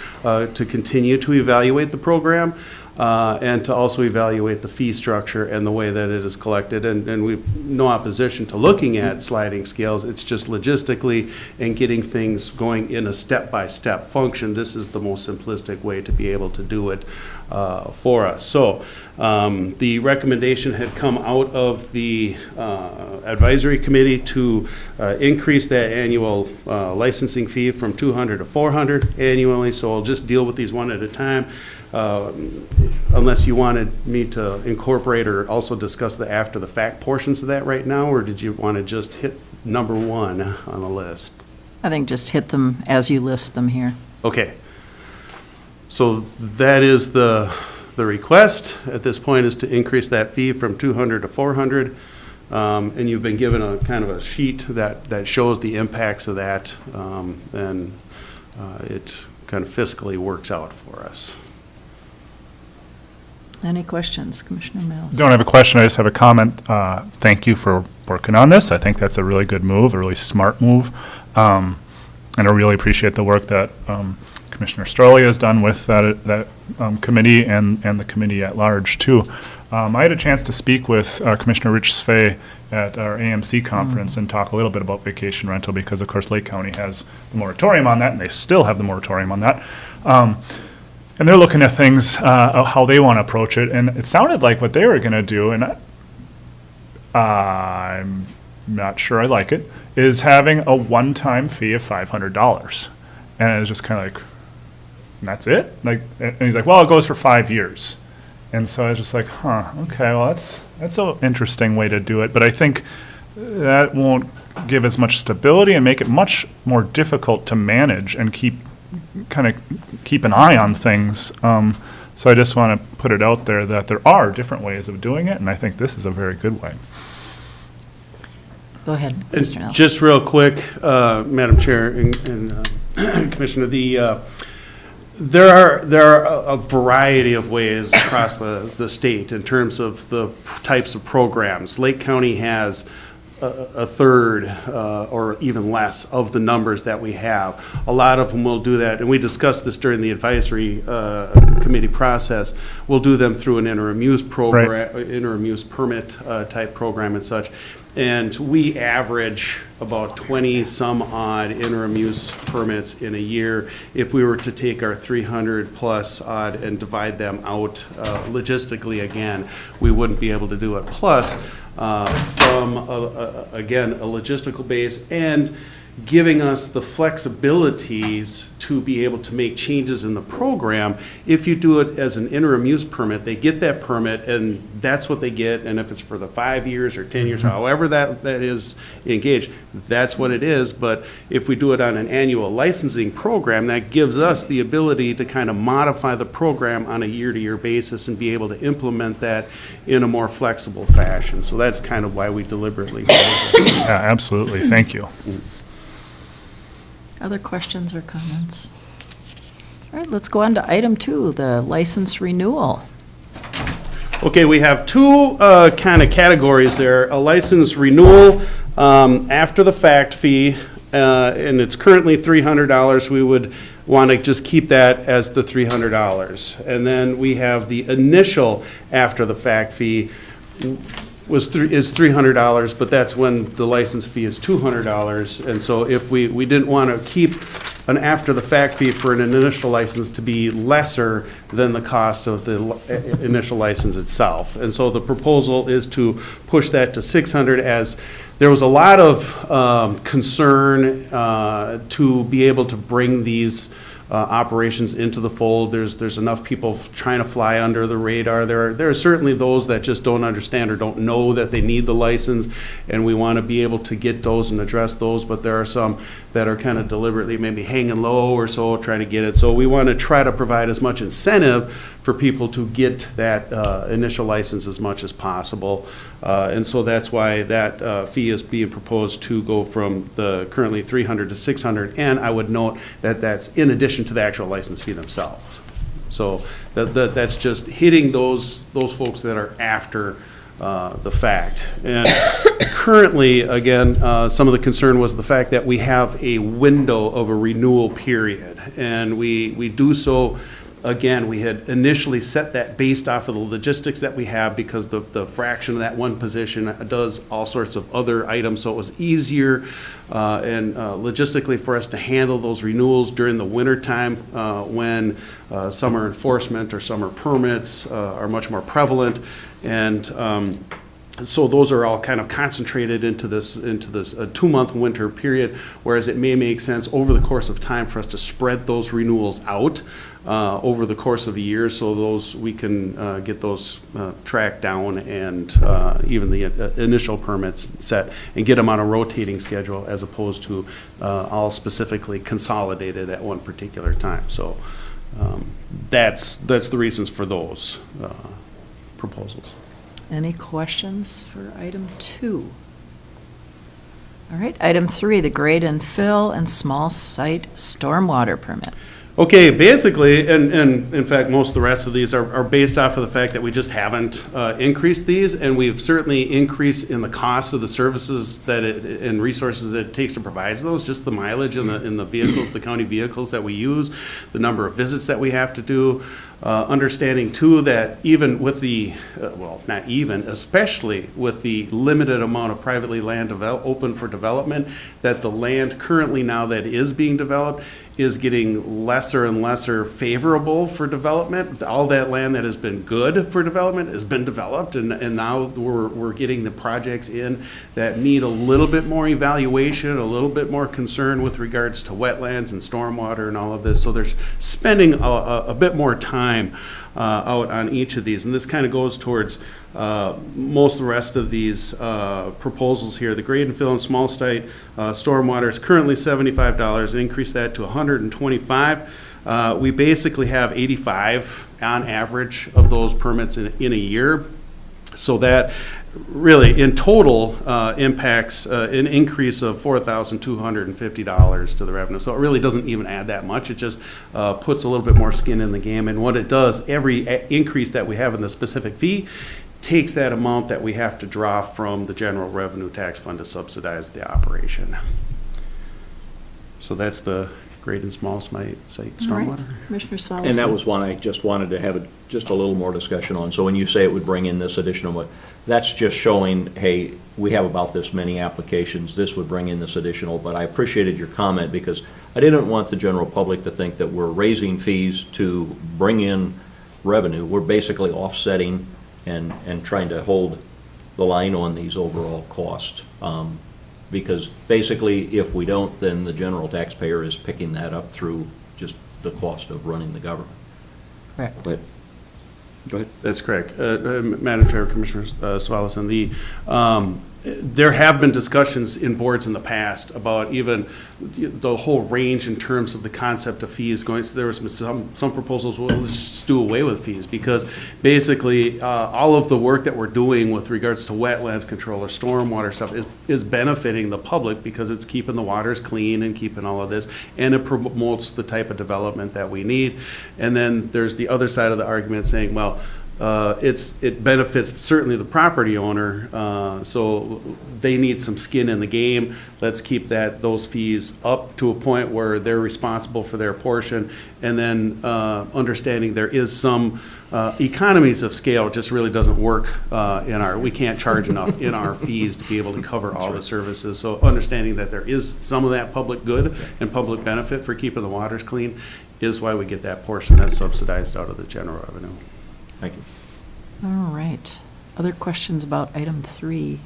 continue to evaluate the program and to also evaluate the fee structure and the way that it is collected. And we've no opposition to looking at sliding scales. It's just logistically and getting things going in a step-by-step function. This is the most simplistic way to be able to do it for us. So the recommendation had come out of the advisory committee to increase that annual licensing fee from $200 to $400 annually. So I'll just deal with these one at a time. Unless you wanted me to incorporate or also discuss the after-the-fact portions of that right now, or did you want to just hit number one on the list? I think just hit them as you list them here. Okay. So that is the request at this point, is to increase that fee from $200 to $400. And you've been given a kind of a sheet that shows the impacts of that, and it kind of fiscally works out for us. Any questions, Commissioner Mills? Don't have a question, I just have a comment. Thank you for working on this. I think that's a really good move, a really smart move. And I really appreciate the work that Commissioner Stroley has done with that committee and the committee at large, too. I had a chance to speak with Commissioner Rich Svay at our AMC conference and talk a little bit about vacation rental, because, of course, Lake County has the moratorium on that, and they still have the moratorium on that. And they're looking at things, how they want to approach it, and it sounded like what they were going to do, and I'm not sure I like it, is having a one-time fee of $500. And it was just kind of like, and that's it? Like, and he's like, well, it goes for 5 years. And so I was just like, okay, well, that's an interesting way to do it. But I think that won't give as much stability and make it much more difficult to manage and keep an eye on things. So I just want to put it out there that there are different ways of doing it, and I think this is a very good way. Go ahead, Mr. Nelson. Just real quick, Madam Chair and Commissioner, there are a variety of ways across the state in terms of the types of programs. Lake County has a third or even less of the numbers that we have. A lot of them will do that, and we discussed this during the advisory committee process. We'll do them through an interim use program, interim use permit type program and such. And we average about 20 some odd interim use permits in a year. If we were to take our 300 plus odd and divide them out logistically, again, we wouldn't be able to do it. Plus, from, again, a logistical base and giving us the flexibilities to be able to make changes in the program. If you do it as an interim use permit, they get that permit and that's what they get. And if it's for the 5 years or 10 years, however that is engaged, that's what it is. But if we do it on an annual licensing program, that gives us the ability to kind of modify the program on a year-to-year basis and be able to implement that in a more flexible fashion. So that's kind of why we deliberately do it. Yeah, absolutely. Thank you. Other questions or comments? All right, let's go on to item 2, the license renewal. Okay, we have two kind of categories there. A license renewal after the fact fee, and it's currently $300. We would want to just keep that as the $300. And then we have the initial after the fact fee is $300, but that's when the license fee is $200. And so if we didn't want to keep an after-the-fact fee for an initial license to be lesser than the cost of the initial license itself. And so the proposal is to push that to $600, as there was a lot of concern to be able to bring these operations into the fold. There's enough people trying to fly under the radar. There are certainly those that just don't understand or don't know that they need the license, and we want to be able to get those and address those. But there are some that are kind of deliberately maybe hanging low or so, trying to get it. So we want to try to provide as much incentive for people to get that initial license as much as possible. And so that's why that fee is being proposed to go from the currently $300 to $600. And I would note that that's in addition to the actual license fee themselves. So that's just hitting those folks that are after the fact. And currently, again, some of the concern was the fact that we have a window of a renewal period. And we do so, again, we had initially set that based off of the logistics that we have because the fraction of that one position does all sorts of other items. So it was easier and logistically for us to handle those renewals during the winter time when summer enforcement or summer permits are much more prevalent. And so those are all kind of concentrated into this 2-month winter period, whereas it may make sense over the course of time for us to spread those renewals out over the course of a year, so those we can get those tracked down and even the initial permits set and get them on a rotating schedule as opposed to all specifically consolidated at one particular time. So that's the reasons for those proposals. Any questions for item 2? All right, item 3, the grade and fill and small site stormwater permit. Okay, basically, and in fact, most of the rest of these are based off of the fact that we just haven't increased these, and we've certainly increased in the cost of the services and resources that it takes to provide those, just the mileage in the vehicles, the county vehicles that we use, the number of visits that we have to do. Understanding too that even with the, especially with the limited amount of privately land open for development, that the land currently now that is being developed is getting lesser and lesser favorable for development. All that land that has been good for development has been developed, and now we're getting the projects in that need a little bit more evaluation, a little bit more concern with regards to wetlands and stormwater and all of this. So they're spending a bit more time out on each of these, and this kind of goes towards most of the rest of these proposals here. The grade and fill and small site stormwater is currently $75, and increase that to $125. We basically have 85 on average of those permits in a year. So that really, in total, impacts an increase of $4,250 to the revenue. So it really doesn't even add that much. It just puts a little bit more skin in the game. And what it does, every increase that we have in the specific fee takes that amount that we have to draw from the general revenue tax fund to subsidize the operation. So that's the grade and small site stormwater. Commissioner Swallow. And that was one I just wanted to have just a little more discussion on. So when you say it would bring in this additional, that's just showing, hey, we have about this many applications, this would bring in this additional, but I appreciated your comment because I didn't want the general public to think that we're raising fees to bring in revenue. We're basically offsetting and trying to hold the line on these overall costs. Because basically, if we don't, then the general taxpayer is picking that up through just the cost of running the government. Correct. But, go ahead. That's correct. Madam Chair, Commissioner Swallowson, there have been discussions in boards in the past about even the whole range in terms of the concept of fees going. So there was some proposals, well, let's just do away with fees because basically all of the work that we're doing with regards to wetlands control or stormwater stuff is benefiting the public because it's keeping the waters clean and keeping all of this, and it promotes the type of development that we need. And then there's the other side of the argument saying, well, it benefits certainly the property owner, so they need some skin in the game. Let's keep those fees up to a point where they're responsible for their portion, and then understanding there is some economies of scale. Just really doesn't work we can't charge enough in our fees to be able to cover all the services. So understanding that there is some of that public good and public benefit for keeping the waters clean is why we get that portion that's subsidized out of the general revenue. Thank you. All right. Other questions about item 3?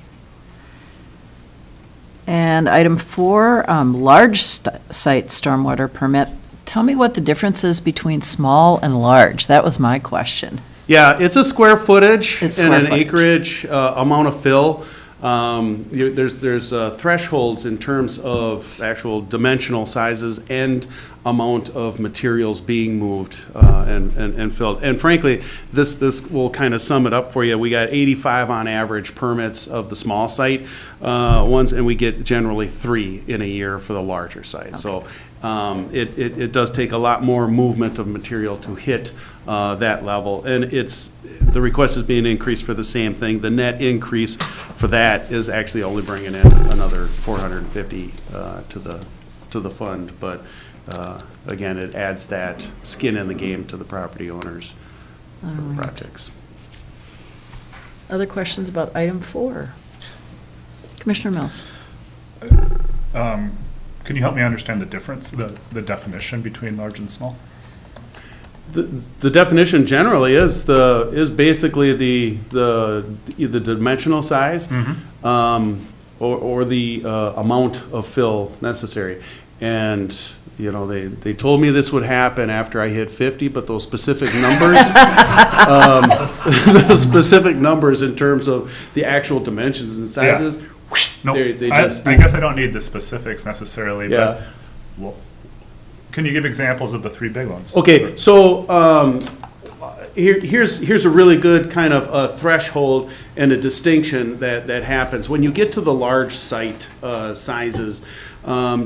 And item 4, large site stormwater permit. Tell me what the difference is between small and large. That was my question. Yeah, it's a square footage and an acreage amount of fill. There's thresholds in terms of actual dimensional sizes and amount of materials being moved and filled. And frankly, this will kind of sum it up for you. We got 85 on average permits of the small site ones, and we get generally 3 in a year for the larger site. So it does take a lot more movement of material to hit that level. And the request is being increased for the same thing. The net increase for that is actually only bringing in another $450 to the fund. But again, it adds that skin in the game to the property owners for the projects. Other questions about item 4? Commissioner Mills? Can you help me understand the difference, the definition between large and small? The definition generally is basically the dimensional size or the amount of fill necessary. And they told me this would happen after I hit 50, but those specific numbers, the specific numbers in terms of the actual dimensions and sizes. Yeah. No, they I just guess I don't need the specifics necessarily, Yeah. but can you give examples of the 3 big ones? Okay, so here's a really good kind of a threshold and a distinction that happens. When you get to the large site sizes,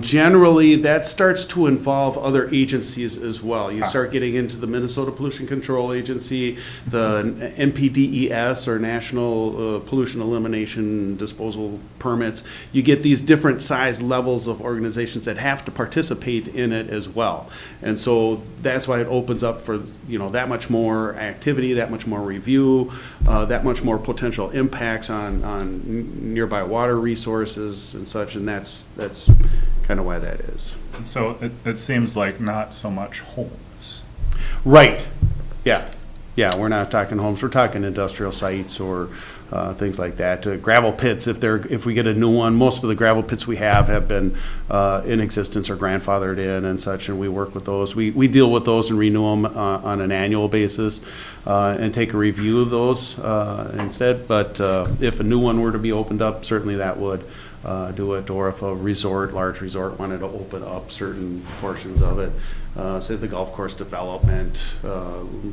generally that starts to involve other agencies as well. You start getting into the Minnesota Pollution Control Agency, the NPDES or National Pollution Elimination Disposal Permits. You get these different size levels of organizations that have to participate in it as well. And so that's why it opens up for that much more activity, that much more review, that much more potential impacts on nearby water resources and such, and that's kind of why that is. And so it seems like not so much homes. Right, yeah, we're not talking homes, we're talking industrial sites or things like that. Gravel pits, if we get a new one, most of the gravel pits we have been in existence or grandfathered in and such, and we work with those. We deal with those and renew them on an annual basis and take a review of those instead. But if a new one were to be opened up, certainly that would do it. Or if a large resort wanted to open up certain portions of it, say the golf course development,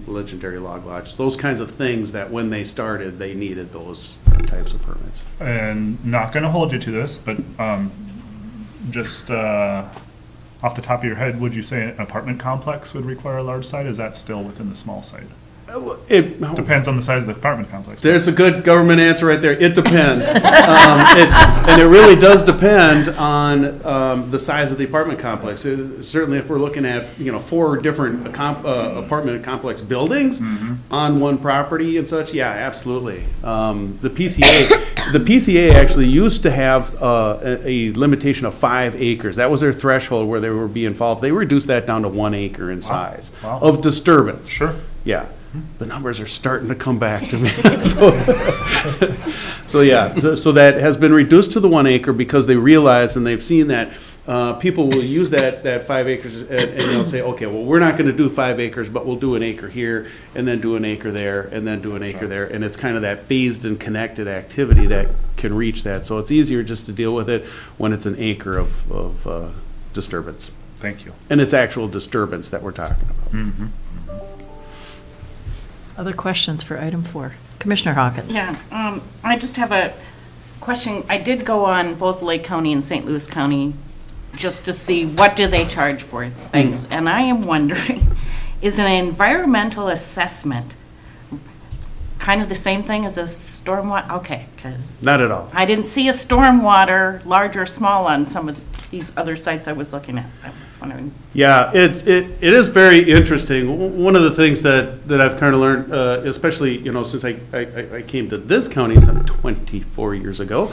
legendary log lodge, those kinds of things that when they started, they needed those types of permits. And not going to hold you to this, but just off the top of your head, would you say an apartment complex would require a large site? Is that still within the small site? It Depends on the size of the apartment complex. There's a good government answer right there. It depends. And it really does depend on the size of the apartment complex. Certainly if we're looking at 4 different apartment complex buildings on one property and such, yeah, absolutely. The PCA actually used to have a limitation of 5 acres. That was their threshold where they were being involved. They reduced that down to 1 acre in size of disturbance. Sure. Yeah. The numbers are starting to come back to me. So that has been reduced to the 1 acre because they realize and they've seen that people will use that 5 acres and they'll say, okay, well, we're not going to do 5 acres, but we'll do an acre here and then do an acre there and then do an acre there. And it's kind of that phased and connected activity that can reach that. So it's easier just to deal with it when it's an acre of disturbance. Thank you. And it's actual disturbance that we're talking about. Other questions for item 4? Commissioner Hawkins? Yeah, I just have a question. I did go on both Lake County and St. Louis County just to see what do they charge for things. And I am wondering, is an environmental assessment kind of the same thing as a stormwater? Okay, because Not at all. I didn't see a stormwater, large or small, on some of these other sites I was looking at. I was wondering. Yeah, it is very interesting. One of the things that I've kind of learned, especially since I came to this county some 24 years ago,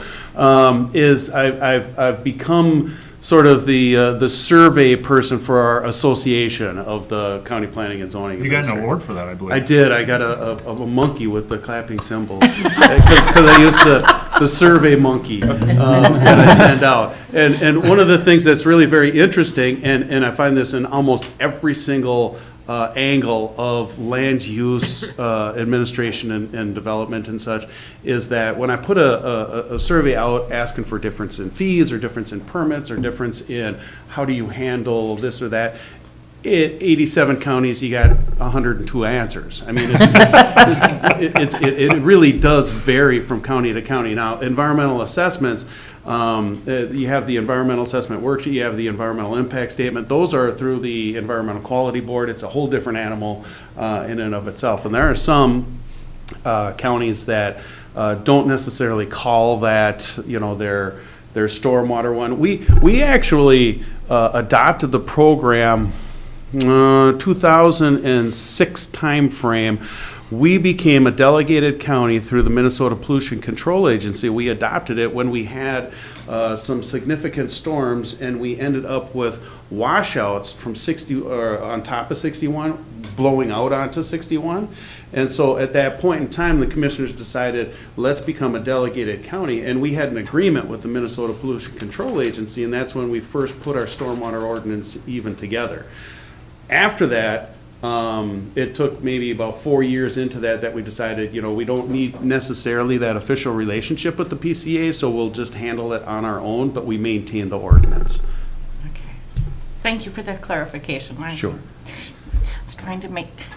is I've become sort of the survey person for our association of the county planning and zoning. You got an award for that, I believe. I did. I got a monkey with the clapping symbol because I used the survey monkey that I send out. And one of the things that's really very interesting, and I find this in almost every single angle of land use administration and development and such, is that when I put a survey out asking for difference in fees or difference in permits or difference in how do you handle this or that, 87 counties, you got 102 answers. I mean, it really does vary from county to county. Now, environmental assessments, you have the environmental assessment worksheet, you have the environmental impact statement. Those are through the Environmental Quality Board. It's a whole different animal in and of itself. And there are some counties that don't necessarily call that, their stormwater one. We actually adopted the program 2006 timeframe. We became a delegated county through the Minnesota Pollution Control Agency. We adopted it when we had some significant storms, and we ended up with washouts from 60 or on top of 61 blowing out onto 61. And so at that point in time, the commissioners decided, let's become a delegated county. And we had an agreement with the Minnesota Pollution Control Agency, and that's when we first put our stormwater ordinance even together. After that, it took maybe about 4 years into that we decided, we don't need necessarily that official relationship with the PCA, so we'll just handle it on our own, but we maintain the ordinance. Okay. Thank you for that clarification. Sure. I was trying to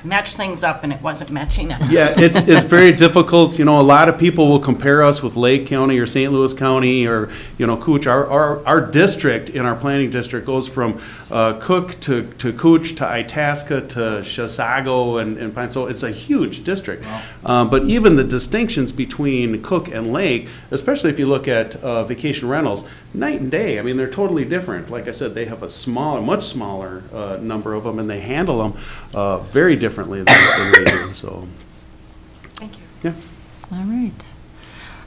match things up, and it wasn't matching up. Yeah, it's very difficult. A lot of people will compare us with Lake County or St. Louis County or, Cooch. Our district in our planning district goes from Cook to Cooch to Itasca to Chisago and Pine. So it's a huge district. Wow. But even the distinctions between Cook and Lake, especially if you look at vacation rentals, night and day. I mean, they're totally different. Like I said, they have a much smaller number of them, and they handle them very differently than we do. So, Thank you. yeah. All right.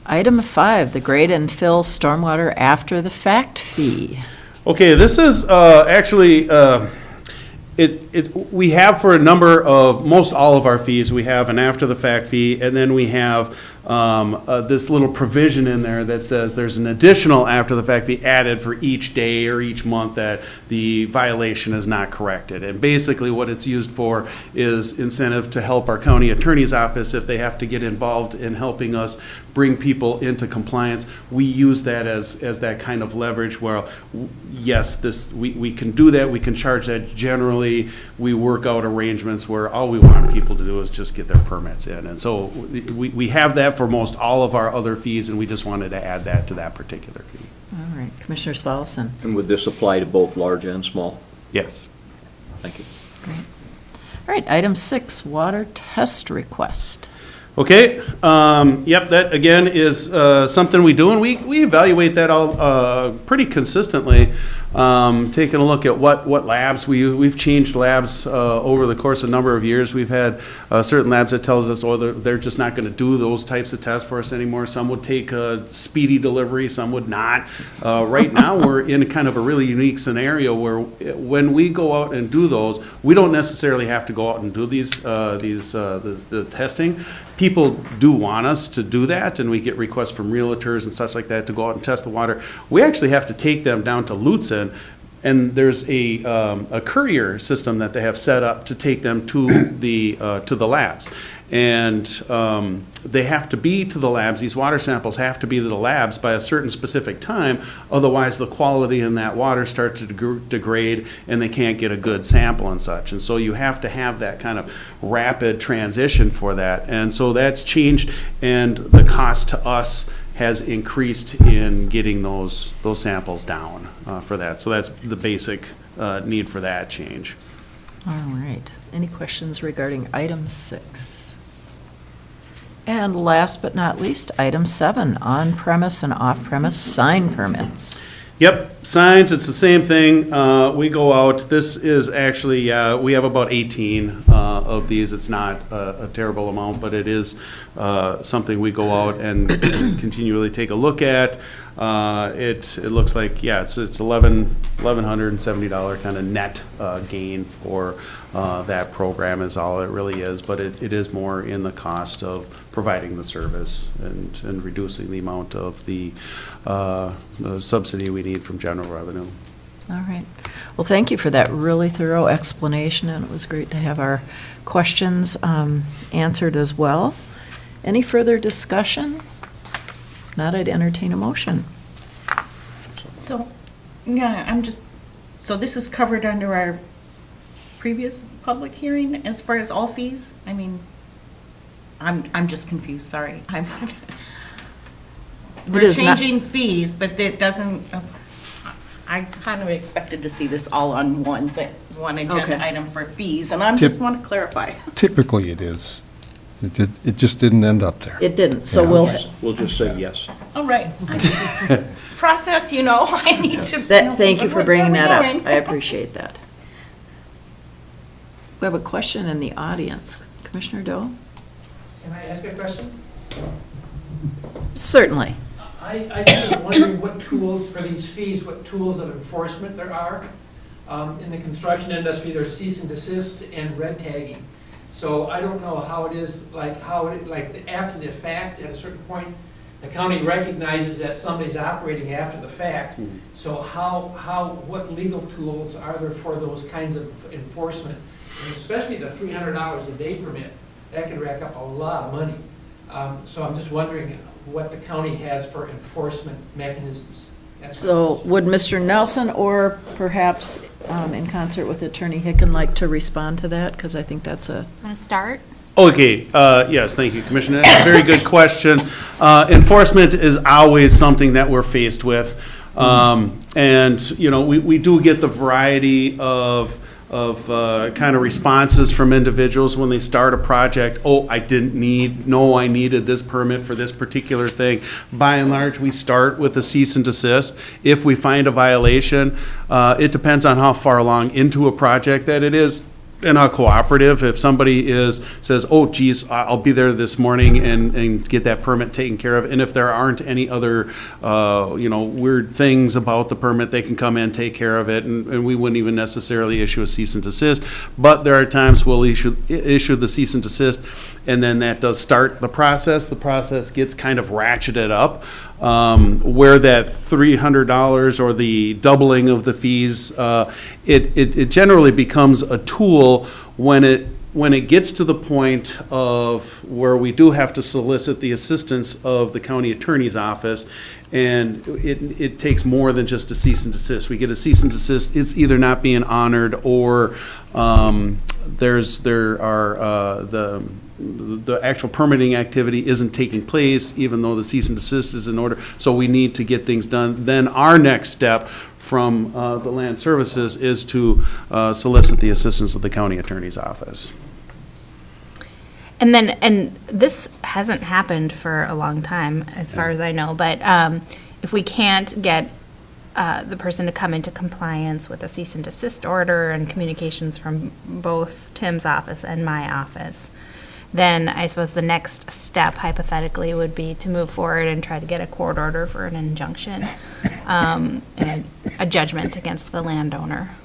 Item 5, the grade and fill stormwater after the fact fee. Okay, this is actually, we have for a number of, most all of our fees, we have an after-the-fact fee, and then we have this little provision in there that says there's an additional after-the-fact fee added for each day or each month that the violation is not corrected. And basically what it's used for is incentive to help our county attorney's office if they have to get involved in helping us bring people into compliance. We use that as that kind of leverage where, yes, we can do that, we can charge that. Generally, we work out arrangements where all we want people to do is just get their permits in. And so we have that for most all of our other fees, and we just wanted to add that to that particular fee. All right, Commissioner Svallesen. And would this apply to both large and small? Yes. Thank you. Great. All right, item 6, water test request. Okay, yep, that again is something we do, and we evaluate that all pretty consistently. Taking a look at what labs we've changed labs over the course of a number of years. We've had certain labs that tells us, they're just not going to do those types of tests for us anymore. Some would take a speedy delivery, some would not. Right now, we're in kind of a really unique scenario where when we go out and do those, we don't necessarily have to go out and do the testing. People do want us to do that, and we get requests from realtors and such like that to go out and test the water. We actually have to take them down to Lutzen, and there's a courier system that they have set up to take them to the labs. And they have to be to the labs, these water samples have to be to the labs by a certain specific time, otherwise the quality in that water starts to degrade and they can't get a good sample and such. And so you have to have that kind of rapid transition for that. And so that's changed, and the cost to us has increased in getting those samples down for that. So that's the basic need for that change. All right. Any questions regarding item 6? And last but not least, item 7, on-premise and off-premise sign permits. Yep, signs, it's the same thing. We go out, this is actually, we have about 18 of these. It's not a terrible amount, but it is something we go out and continually take a look at. It looks like, yeah, it's $1,170 kind of net gain for that program is all it really is, but it is more in the cost of providing the service and reducing the amount of the subsidy we need from general revenue. All right. Well, thank you for that really thorough explanation, and it was great to have our questions answered as well. Any further discussion? If not, I'd entertain a motion. So, yeah, so this is covered under our previous public hearing as far as all fees? I mean, I'm just confused, sorry. We're is not- changing fees, but it doesn't, I kind of expected to see this all on one Okay. agenda item for fees, and I just want to clarify. Typically it is. It just didn't end up there. It didn't, so Yeah. We'll just say yes. All right. Process, I need to. Thank you for bringing that up. Going. I appreciate that. We have a question in the audience. Commissioner Doe? Can I ask a question? Certainly. I just was wondering what tools for these fees, what tools of enforcement there are. In the construction industry, there's cease and desist and red tagging. So I don't know how it is, like after the fact, at a certain point, the county recognizes that somebody's operating after the fact. So what legal tools are there for those kinds of enforcement? And especially the $300 a day permit, that can rack up a lot of money. So I'm just wondering what the county has for enforcement mechanisms. That's my So question. would Mr. Nelson or perhaps in concert with Attorney Hicken like to respond to that? Because I think that's a, Okay, yes, thank you, Commissioner. That's a very good question. Enforcement is always something that we're faced with. And, we do get the variety of kind of responses from individuals when they start a project. Oh, I needed this permit for this particular thing. By and large, we start with a cease and desist. If we find a violation, it depends on how far along into a project that it is. In a cooperative, if somebody says, oh geez, I'll be there this morning and get that permit taken care of, and if there aren't any other, weird things about the permit, they can come in, take care of it, and we wouldn't even necessarily issue a cease and desist. But there are times we'll issue the cease and desist, and then that does start the process. The process gets kind of ratcheted up, where that $300 or the doubling of the fees, it generally becomes a tool when it gets to the point of where we do have to solicit the assistance of the county attorney's office, and it takes more than just a cease and desist. We get a cease and desist, it's either not being honored or the actual permitting activity isn't taking place, even though the cease and desist is in order. So we need to get things done. Then our next step from the land services is to solicit the assistance of the county attorney's office. And this hasn't happened for a long time, as far as I know, but if we can't get the person to come into compliance with a cease and desist order and communications from both Tim's office and my office, then I suppose the next step hypothetically would be to move forward and try to get a court order for an injunction and a judgment against the landowner.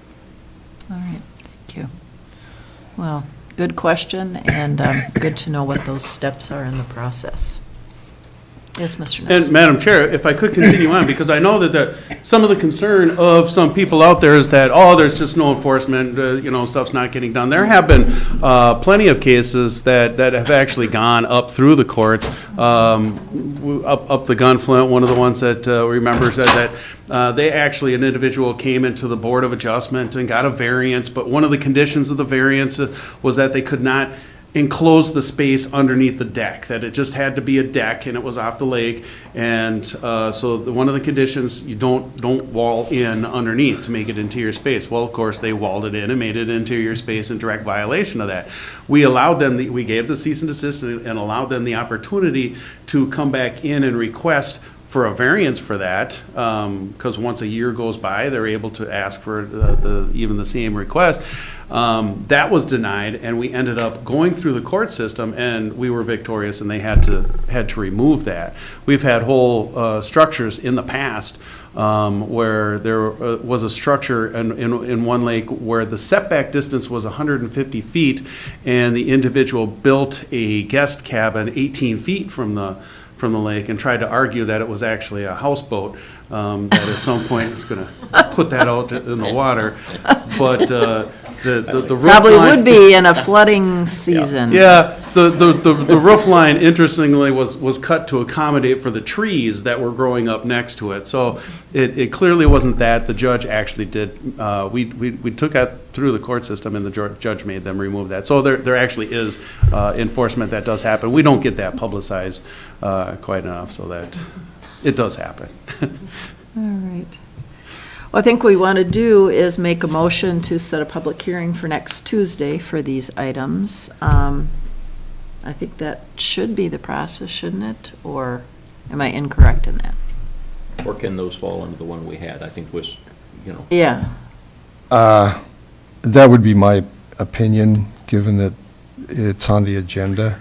all right, thank you. Well, good question, and good to know what those steps are in the process. Yes, Mr. And Nelson? Madam Chair, if I could continue on, because I know that some of the concern of some people out there is that, oh, there's just no enforcement, stuff's not getting done. There have been plenty of cases that have actually gone up through the courts, up the Gunflint. One of the ones that remember said that an individual came into the Board of Adjustment and got a variance, but one of the conditions of the variance was that they could not enclose the space underneath the deck, that it just had to be a deck and it was off the lake. And so one of the conditions, you don't wall in underneath to make it interior space. Well, of course, they walled it in and made it interior space in direct violation of that. We allowed them, we gave the cease and desist and allowed them the opportunity to come back in and request for a variance for that, because once a year goes by, they're able to ask for even the same request. That was denied, and we ended up going through the court system, and we were victorious, and they had to remove that. We've had whole structures in the past where there was a structure in one lake where the setback distance was 150 feet, and the individual built a guest cabin 18 feet from the lake and tried to argue that it was actually a houseboat that at some point was going to put that out in the water. But the roof Probably line- would be in a flooding season. Yeah, the roof line, interestingly, was cut to accommodate for the trees that were growing up next to it. So it clearly wasn't that. The judge actually did, we took that through the court system, and the judge made them remove that. So there actually is enforcement that does happen. We don't get that publicized quite enough, so that it does happen. All right. Well, I think what we want to do is make a motion to set a public hearing for next Tuesday for these items. I think that should be the process, shouldn't it? Or am I incorrect in that? Or can those fall under the one we had? I think was, Yeah. That would be my opinion, given that it's on the agenda.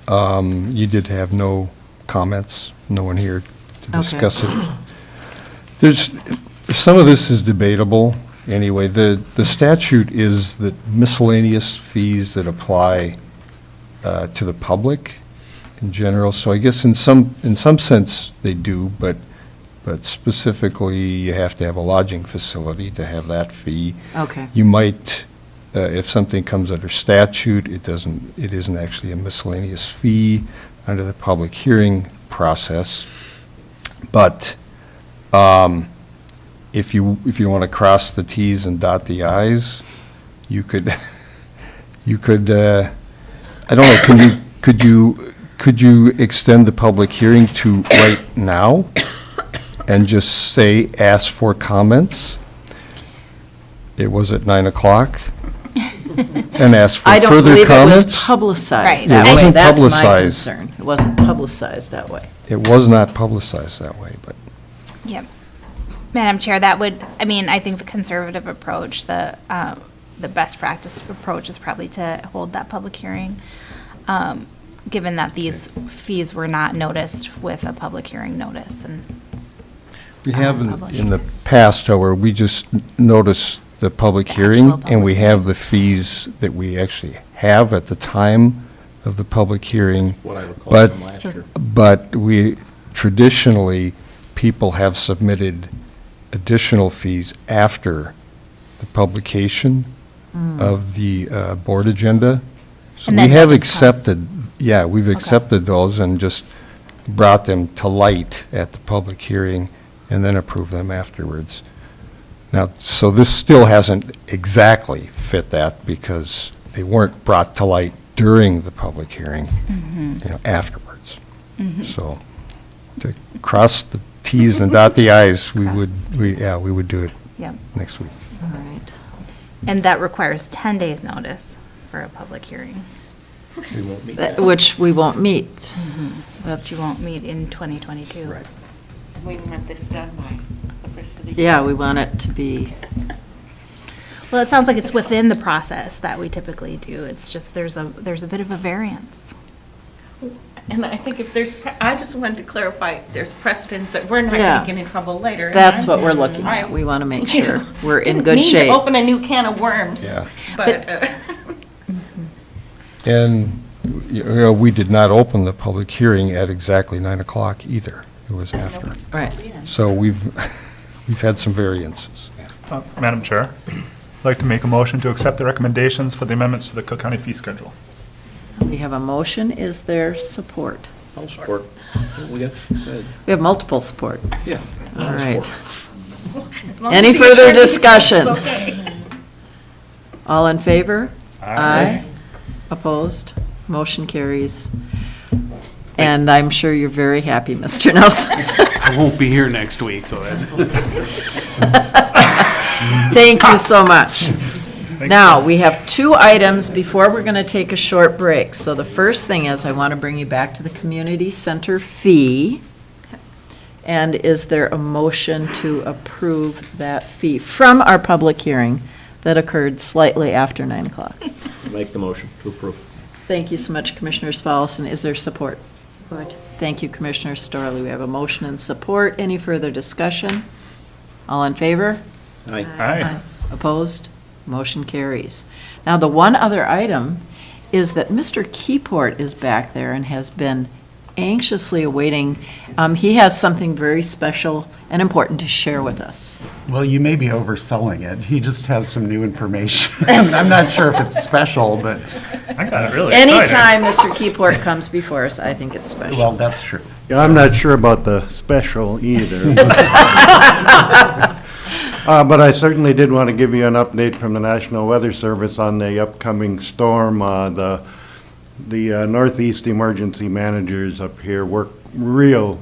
You did have no comments, no one here to discuss it. Some of this is debatable. Anyway, the statute is that miscellaneous fees that apply to the public in general. So I guess in some sense they do, but specifically you have to have a lodging facility to have that fee. Okay. You might, if something comes under statute, it isn't actually a miscellaneous fee under the public hearing process. But if you want to cross the Ts and dot the Is, you could, I don't know, could you extend the public hearing to right now and just say, ask for comments? It was at 9 o'clock, and ask for I don't further believe it was comments? publicized Right. that It way. wasn't That's my publicized. concern. It wasn't publicized that way. It was not publicized that way, but. Yep. Madam Chair, that would, I mean, I think the conservative approach, the best practice approach is probably to hold that public hearing, given that these fees were not noticed with a public hearing notice and. We have published. in the past, however, we just noticed the public hearing, and we have the fees that we actually have at the time of the public hearing. what I recall But- from last year. But we, traditionally, people have submitted additional fees after the publication of the board agenda. So And we then have notice comes. accepted, yeah, we've accepted those and just brought them to light at the public hearing and then approved them afterwards. Now, so this still hasn't exactly fit that because they weren't brought to light during the public hearing, afterwards. So to cross the Ts and dot the Is, we would do it Yep. next week. All right. And that requires 10 days' notice for a public hearing, We won't meet that. Which we won't meet. which you won't meet in 2022. Right. We want this done by the first of the year. Yeah, we want it to be, Well, it sounds like it's within the process that we typically do. It's just there's a bit of a variance. And I think if there's, I just wanted to clarify, there's precedence that we're not Yeah. going to get in trouble later. and that's I- what we're looking I- at. We want to make you sure know, we're in didn't good mean to shape. open a new can of worms, Yeah. but. And, we did not open the public hearing at exactly 9 o'clock either. It was after. Right. So we've had some variances. Madam Chair, I'd like to make a motion to accept the recommendations for the amendments to the Cook County fee schedule. We have a motion. Is there support? I'll support. We got, good. We have multiple support. Yeah. All right. As long Any as the further attorney says discussion? it's okay. All in favor? Aye. Opposed? Motion carries. And I'm sure you're very happy, Mr. Nelson. I won't be here next week, so that's. Thank you so much. Now, we have 2 items before we're going to take a short break. So the first thing is, I want to bring you back to the community center fee. And is there a motion to approve that fee from our public hearing that occurred slightly after 9 o'clock? Make the motion to approve. Thank you so much, Commissioner Spallison. Is there support? Support. Thank you, Commissioner Storley. We have a motion and support. Any further discussion? All in favor? Aye. Aye. Opposed? Motion carries. Now, the one other item is that Mr. Keyport is back there and has been anxiously awaiting. He has something very special and important to share with us. Well, you may be overselling it. He just has some new information. I'm not sure if it's special, but, I got really excited. Anytime Mr. Keyport comes before us, I think it's special. well, that's true. Yeah, I'm not sure about the special either. But I certainly did want to give you an update from the National Weather Service on the upcoming storm. The Northeast emergency managers up here work real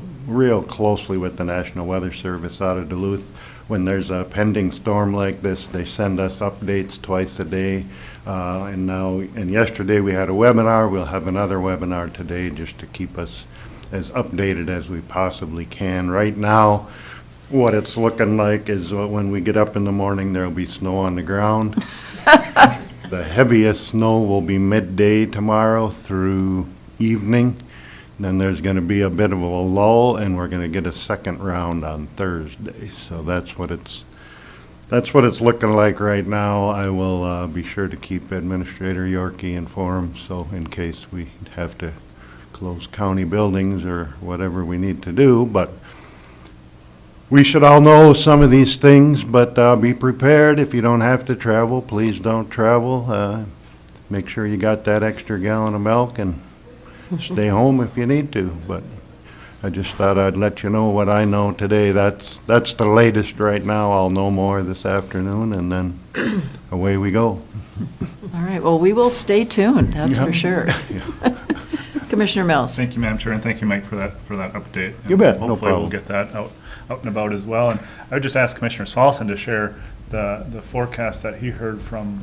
closely with the National Weather Service out of Duluth. When there's a pending storm like this, they send us updates twice a day. And yesterday we had a webinar. We'll have another webinar today just to keep us as updated as we possibly can. Right now, what it's looking like is when we get up in the morning, there'll be snow on the ground. The heaviest snow will be midday tomorrow through evening. Then there's going to be a bit of a lull, and we're going to get a second round on Thursday. So that's what it's looking like right now. I will be sure to keep Administrator Yorkie informed, so in case we have to close county buildings or whatever we need to do. But we should all know some of these things, but be prepared. If you don't have to travel, please don't travel. Make sure you got that extra gallon of milk and stay home if you need to. But I just thought I'd let you know what I know today. That's the latest right now. I'll know more this afternoon, and then away we go. All right, well, we will stay tuned, that's for sure. Commissioner Mills. Thank you, Madam Chair, and thank you, Mike, for that update. You bet, no Hopefully we'll problem. get that out and about as well. And I would just ask Commissioner Svalson to share the forecast that he heard from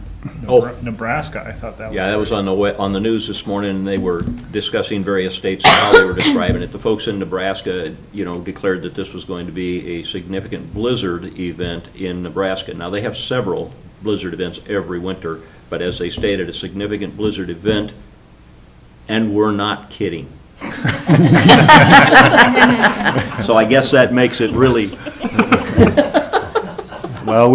Nebraska. I thought that was. Yeah, that was on the news this morning, and they were discussing various states and how they were describing it. The folks in Nebraska, declared that this was going to be a significant blizzard event in Nebraska. Now, they have several blizzard events every winter, but as they stated, a significant blizzard event, and we're not kidding. So I guess that makes it really. Well,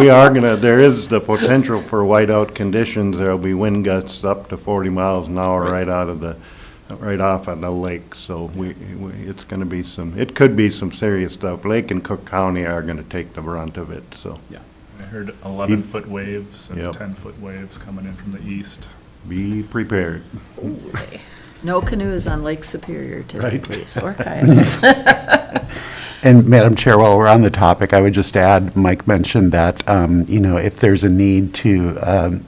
there is the potential for whiteout conditions. There'll be wind gusts up to 40 miles an hour right off of the lake. So it's going to be it could be some serious stuff. Lake and Cook County are going to take the brunt of it, so. Yeah. I heard 11-foot waves and Yep. 10-foot waves coming in from the east. Be prepared. No canoes on Lake Superior today, Right. please, or kayaks. And Madam Chair, while we're on the topic, I would just add, Mike mentioned that, if there's a need to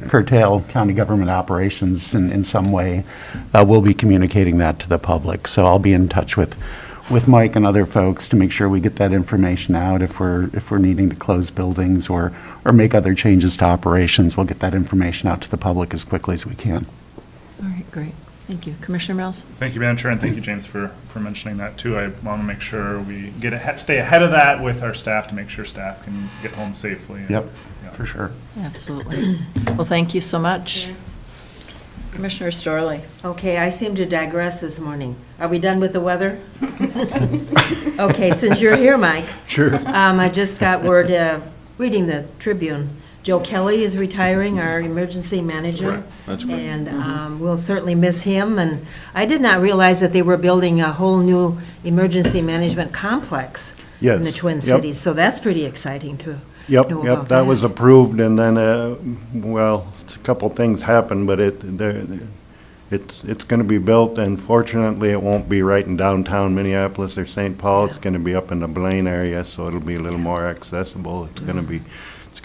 curtail county government operations in some way, we'll be communicating that to the public. So I'll be in touch with Mike and other folks to make sure we get that information out. If we're needing to close buildings or make other changes to operations, we'll get that information out to the public as quickly as we can. All right, great. Thank you. Commissioner Mills? Thank you, Madam Chair, and thank you, James, for mentioning that, too. I want to make sure we stay ahead of that with our staff to make sure staff can get home safely. Yep, Yeah. for sure. Absolutely. Well, thank you so much. Commissioner Storley? Okay, I seem to digress this morning. Are we done with the weather? Okay, since you're here, Mike. Sure. I just got word, reading the Tribune, Joe Kelly is retiring, our emergency manager. Correct. That's great. And we'll certainly miss him. And I did not realize that they were building a whole new emergency management complex in the Yes, Twin yep. Cities. So that's pretty exciting to Yep, know yep, about that was approved, and then, a couple things happened, but it's going to be built, and fortunately, it won't be right in downtown Minneapolis or St. Paul. It's going to be up in the Blaine area, so it'll be a little more accessible. It's going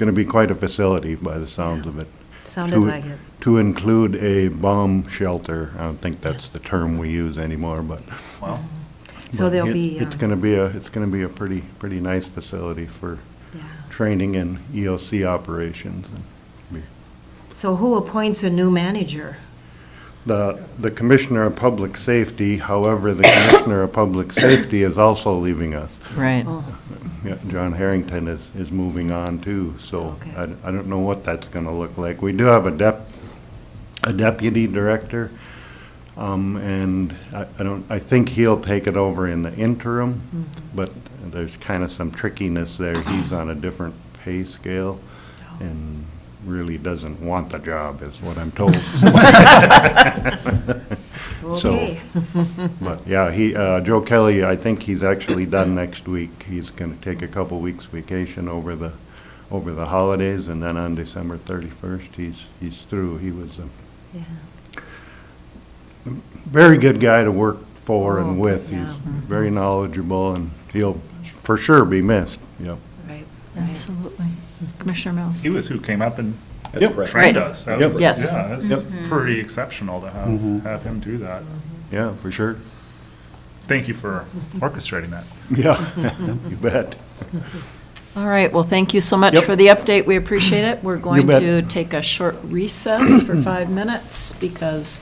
to be quite a facility by the sounds of it. Sounded like it. To include a bomb shelter. I don't think that's the term we use anymore, but. Wow. So there'll be. It's going to be a pretty nice facility for Yeah. training and EOC operations. So who appoints a new manager? The Commissioner of Public Safety, however, the Commissioner of Public Safety is also leaving us. Right. Oh, Yeah, John Harrington is moving on too, so Okay. I don't know what that's gonna look like. We do have a deputy director, and I think he'll take it over in the interim, but there's kind of some trickiness there. He's on a different pay scale and really doesn't want the job, is what I'm told. Okay. But, yeah, Joe Kelly, I think he's actually done next week. He's going to take a couple weeks vacation over the holidays, and then on December 31st, he's through. He was a Yeah. very good guy to work for and Oh, with. yeah. He's very knowledgeable, and he'll for sure be missed. Yep. Right. Absolutely. Commissioner Mills? He was who came up and That's correct. trained Right. us. That Yep. was, Yes. yeah, that's pretty exceptional to have him do that. Yeah, for sure. Thank you for orchestrating that. Yeah, you bet. All right, well, thank you so much Yep. for the update. We appreciate it. We're going bet. to take a short recess for 5 minutes because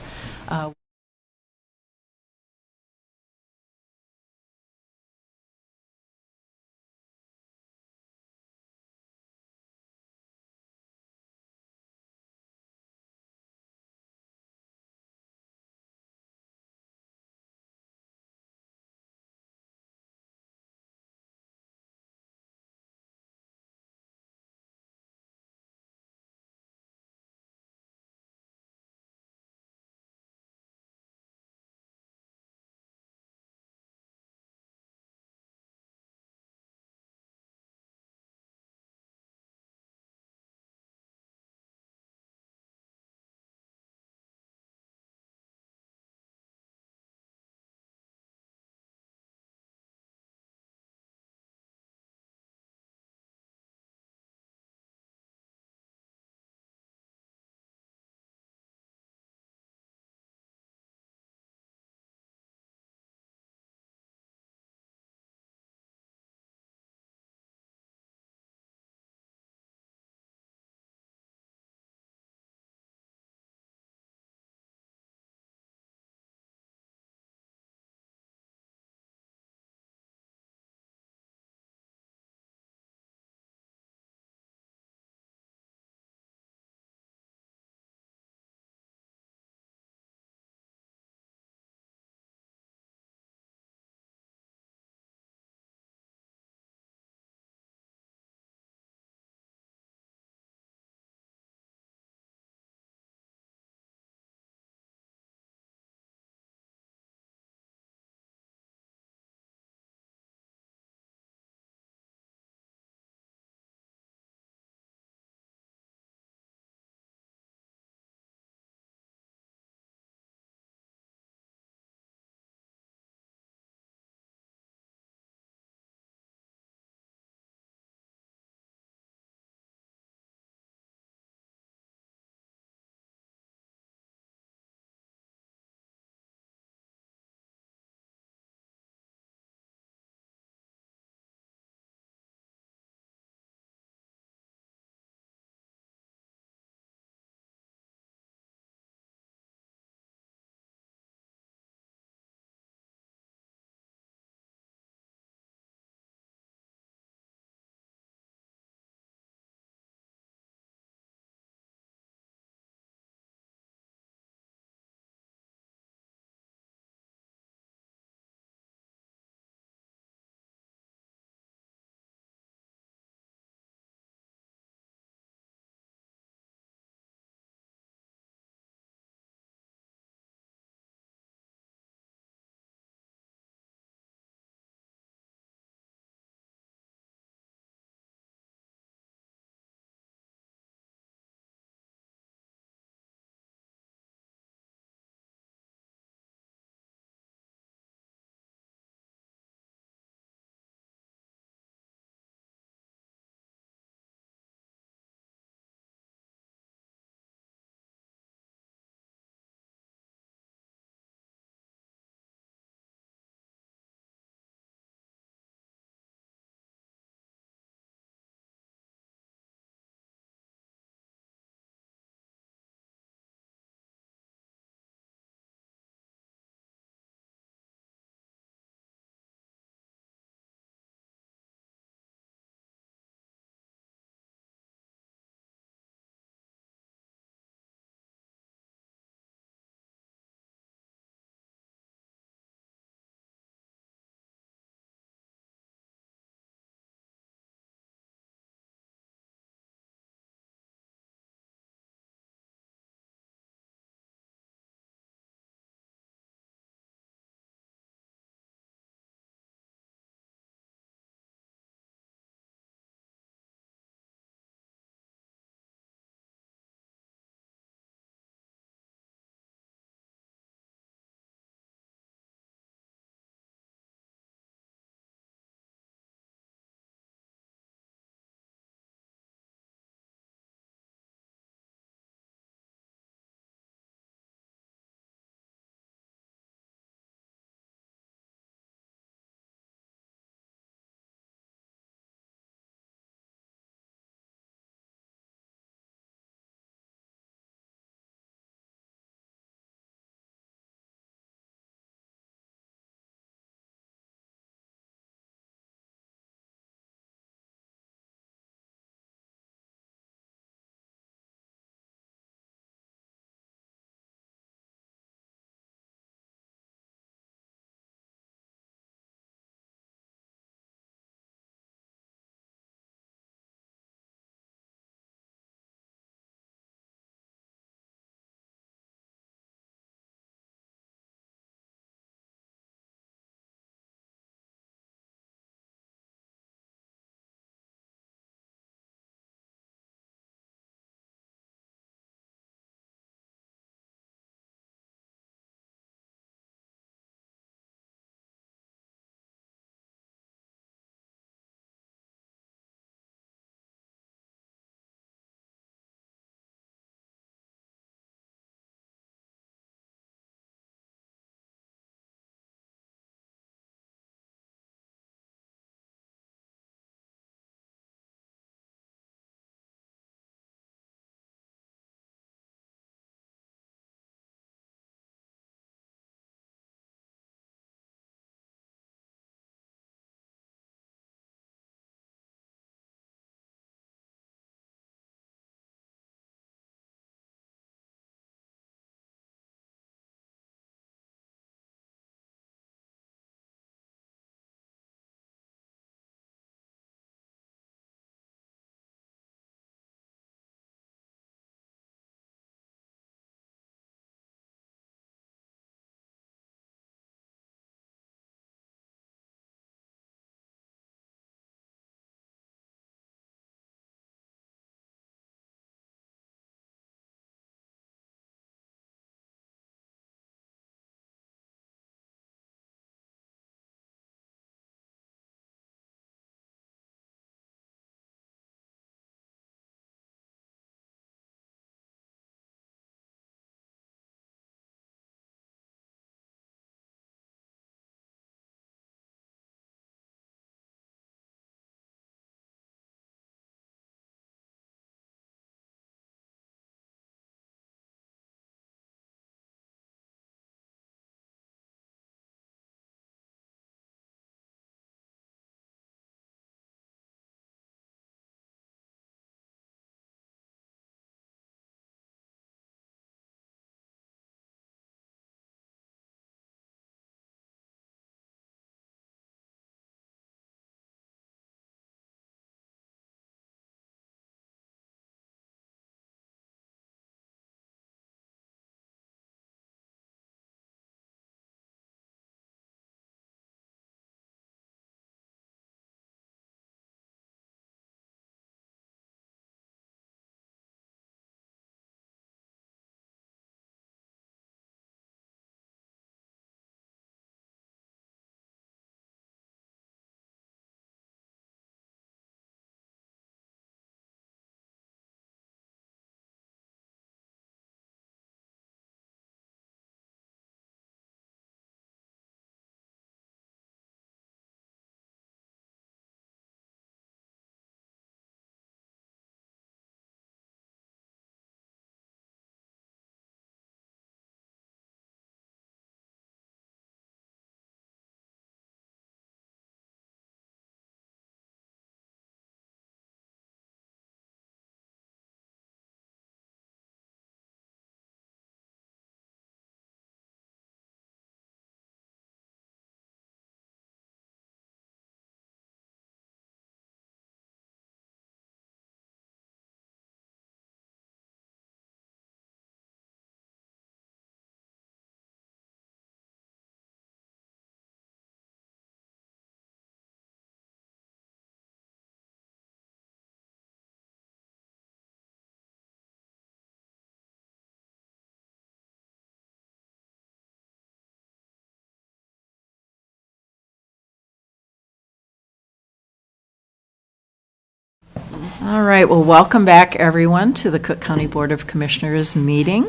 All right, well, welcome back, everyone, to the Cook County Board of Commissioners meeting.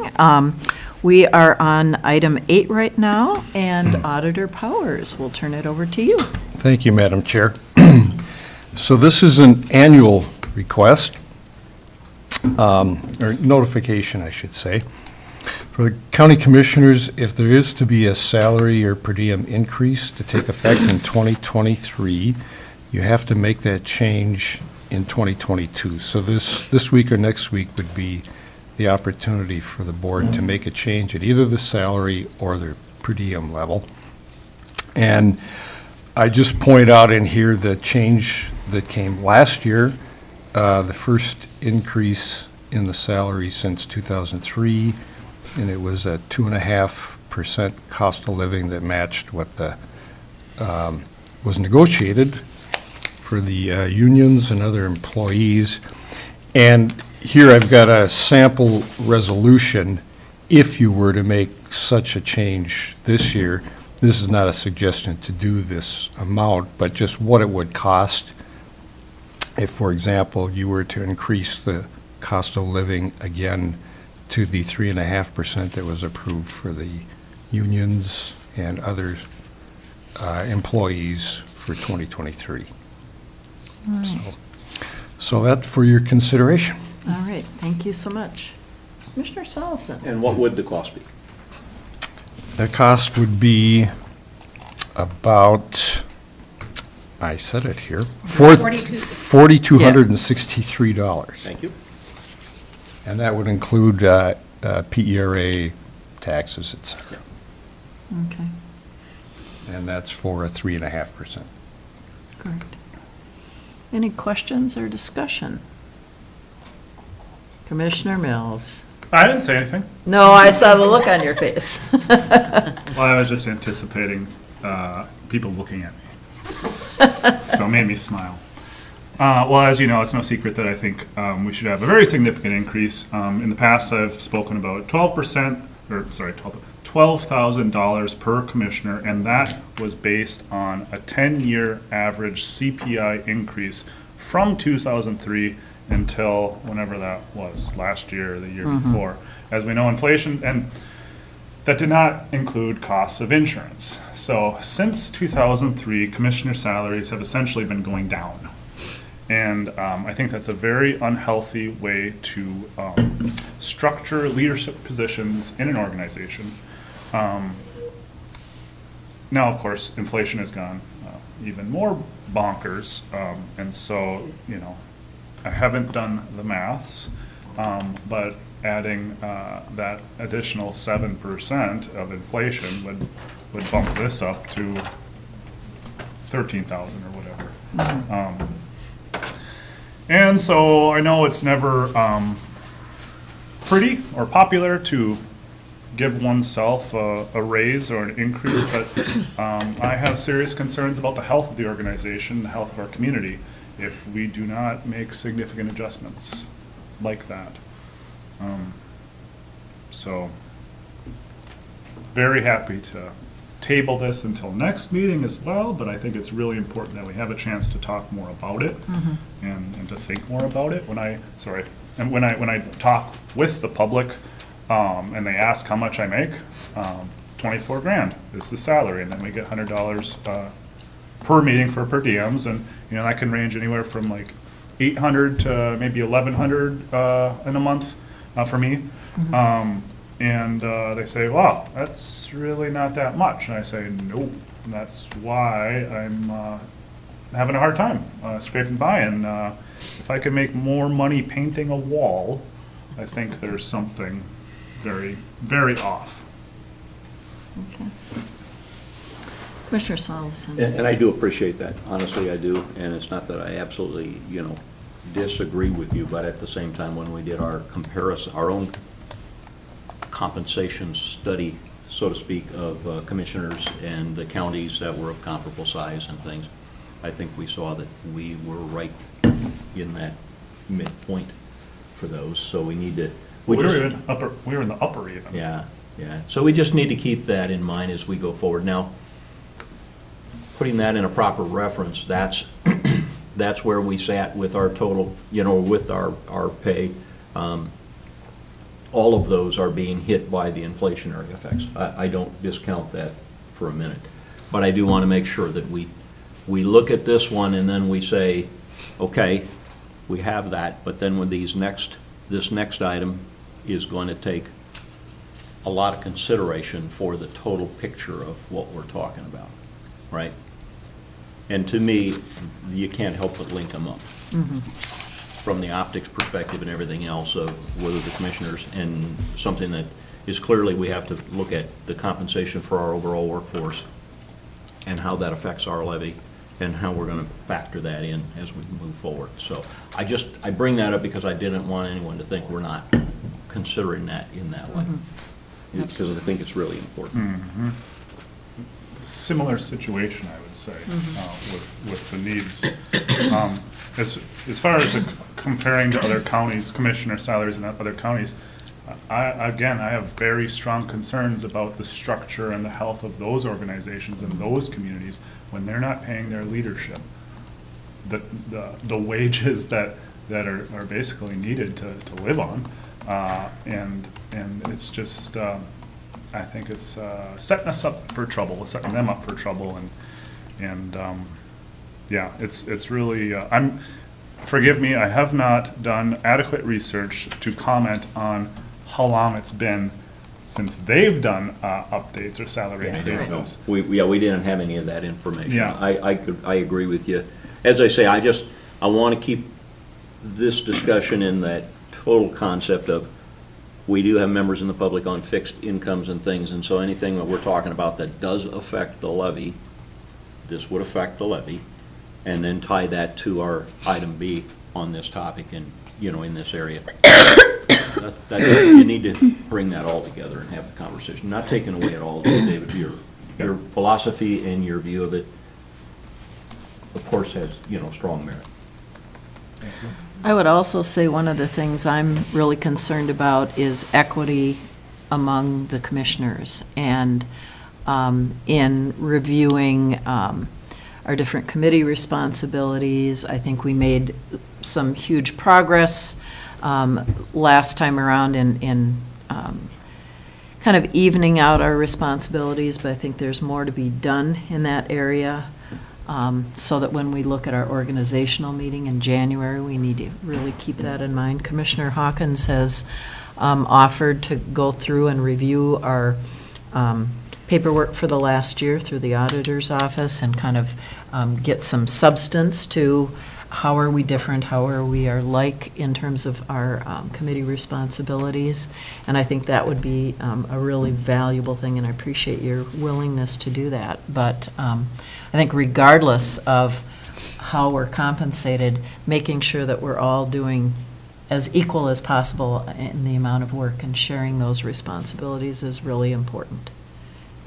We are on item 8 right now, and Auditor Powers, we'll turn it over to you. Thank you, Madam Chair. So this is an annual request, or notification, I should say, for the county commissioners, if there is to be a salary or per diem increase to take effect in 2023, you have to make that change in 2022. So this week or next week would be the opportunity for the board to make a change at either the salary or the per diem level. And I just point out in here the change that came last year, the first increase in the salary since 2003, and it was a 2.5% cost of living that matched what the was negotiated for the unions and other employees. And here I've got a sample resolution. If you were to make such a change this year, this is not a suggestion to do this amount, but just what it would cost if, for example, you were to increase the cost of living again to the 3.5% that was approved for the unions and other employees for 2023. So that for your consideration. All right, thank you so much. Commissioner Svalson. And what would the cost be? The cost would be about, I said it here, $4,263. Thank you. And that would include PERA taxes, et cetera. Okay, And that's for a 3.5%. correct. Any questions or discussion? Commissioner Mills. I didn't say anything. No, I saw the look on your face. Well, I was just anticipating people looking at me. So it made me smile. Well, as you know, it's no secret that I think we should have a very significant increase. In the past, I've spoken about $12,000 per commissioner, and that was based on a 10-year average CPI increase from 2003 until whenever that was, last year or the year before. As we know, inflation, and that did not include costs of insurance. So since 2003, commissioner salaries have essentially been going down. And I think that's a very unhealthy way to structure leadership positions in an organization. Now, of course, inflation has gone even more bonkers. And so, you know, I haven't done the maths, but adding that additional 7% of inflation would bump this up to 13,000 or whatever. And so I know it's never pretty or popular to give oneself a raise or an increase, but I have serious concerns about the health of the organization, the health of our community, if we do not make significant adjustments like that. So, very happy to table this until next meeting as well, but I think it's really important that we have a chance to talk more about it and to think more about it. When I talk with the public and they ask how much I make, 24 grand is the salary, and then we get $100 per meeting for per diems, and you know that can range anywhere from like 800 to maybe 1,100 in a month for me. And they say, wow, that's really not that much. And I say, nope. And that's why I'm having a hard time scraping by. And if I can make more money painting a wall, I think there's something very, very off. Okay. Commissioner Svalson. And I do appreciate that, honestly, I do, and it's not that I absolutely, you know, disagree with you, but at the same time, when we did our comparison, our own compensation study, so to speak, of commissioners and the counties that were of comparable size and things, I think we saw that we were right in that midpoint for those, so we need to. We were in the upper even. Yeah, yeah. So we just need to keep that in mind as we go forward. Now, putting that in a proper reference, that's that's where we sat with our total, with our pay. All of those are being hit by the inflationary effects. I don't discount that for a minute. But I do want to make sure that we look at this one and then we say, okay, we have that, but then with this next item is going to take a lot of consideration for the total picture of what we're talking about, right? And to me, you can't help but link them up. From the optics perspective and everything else of whether the commissioners, and something that is clearly, we have to look at the compensation for our overall workforce and how that affects our levy and how we're going to factor that in as we move forward. So I bring that up because I didn't want anyone to think we're not considering that in that way. Because I think it's really important. Similar situation, I would say, with the needs. As far as comparing to other counties, commissioner salaries in other counties, I have very strong concerns about the structure and the health of those organizations and those communities when they're not paying their leadership the wages that are basically needed to live on, and it's just I think it's setting us up for trouble, setting them up for trouble, and yeah, it's really forgive me, I have not done adequate research to comment on how long it's been since they've done updates or salary increases. We didn't have any of that information. Yeah. I agree with you. As I say, I want to keep this discussion in that total concept of, we do have members in the public on fixed incomes and things, and so anything that we're talking about that does affect the levy, this would affect the levy, and then tie that to our item B on this topic and, in this area. You need to bring that all together and have the conversation. Not taking away at all, David, your philosophy and your view of it, of course, has, strong merit. I would also say one of the things I'm really concerned about is equity among the commissioners. And in reviewing our different committee responsibilities, I think we made some huge progress last time around in kind of evening out our responsibilities, but I think there's more to be done in that area. So that when we look at our organizational meeting in January, we need to really keep that in mind. Commissioner Hawkins has offered to go through and review our paperwork for the last year through the auditor's office and kind of get some substance to how are we different, how are we like in terms of our committee responsibilities. And I think that would be a really valuable thing, and I appreciate your willingness to do that. But I think regardless of how we're compensated, making sure that we're all doing as equal as possible in the amount of work and sharing those responsibilities is really important.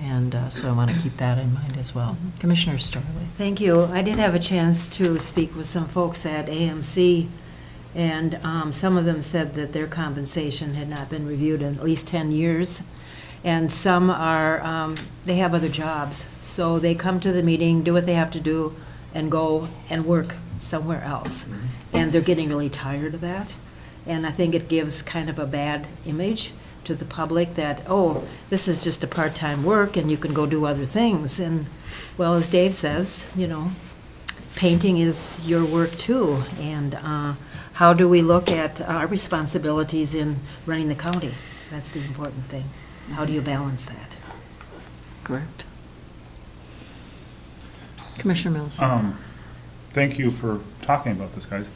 And so I want to keep that in mind as well. Commissioner Storley. Thank you. I did have a chance to speak with some folks at AMC, and some of them said that their compensation had not been reviewed in at least 10 years. And some are, they have other jobs. So they come to the meeting, do what they have to do, and go and work somewhere else. And they're getting really tired of that. And I think it gives kind of a bad image to the public that, oh, this is just a part-time work and you can go do other things. And, well, as Dave says, painting is your work too. And how do we look at our responsibilities in running the county? That's the important thing. How do you balance that? Correct. Commissioner Mills. Thank you for talking about this, guys.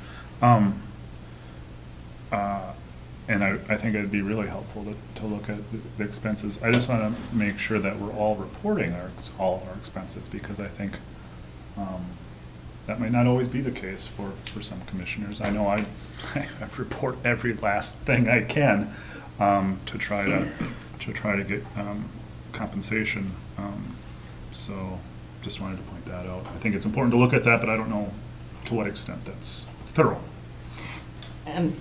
And I think it'd be really helpful to look at the expenses. I just want to make sure that we're all reporting all of our expenses, because I think that might not always be the case for some commissioners. I know I report every last thing I can to try to get compensation. So just wanted to point that out. I think it's important to look at that, but I don't know to what extent that's thorough.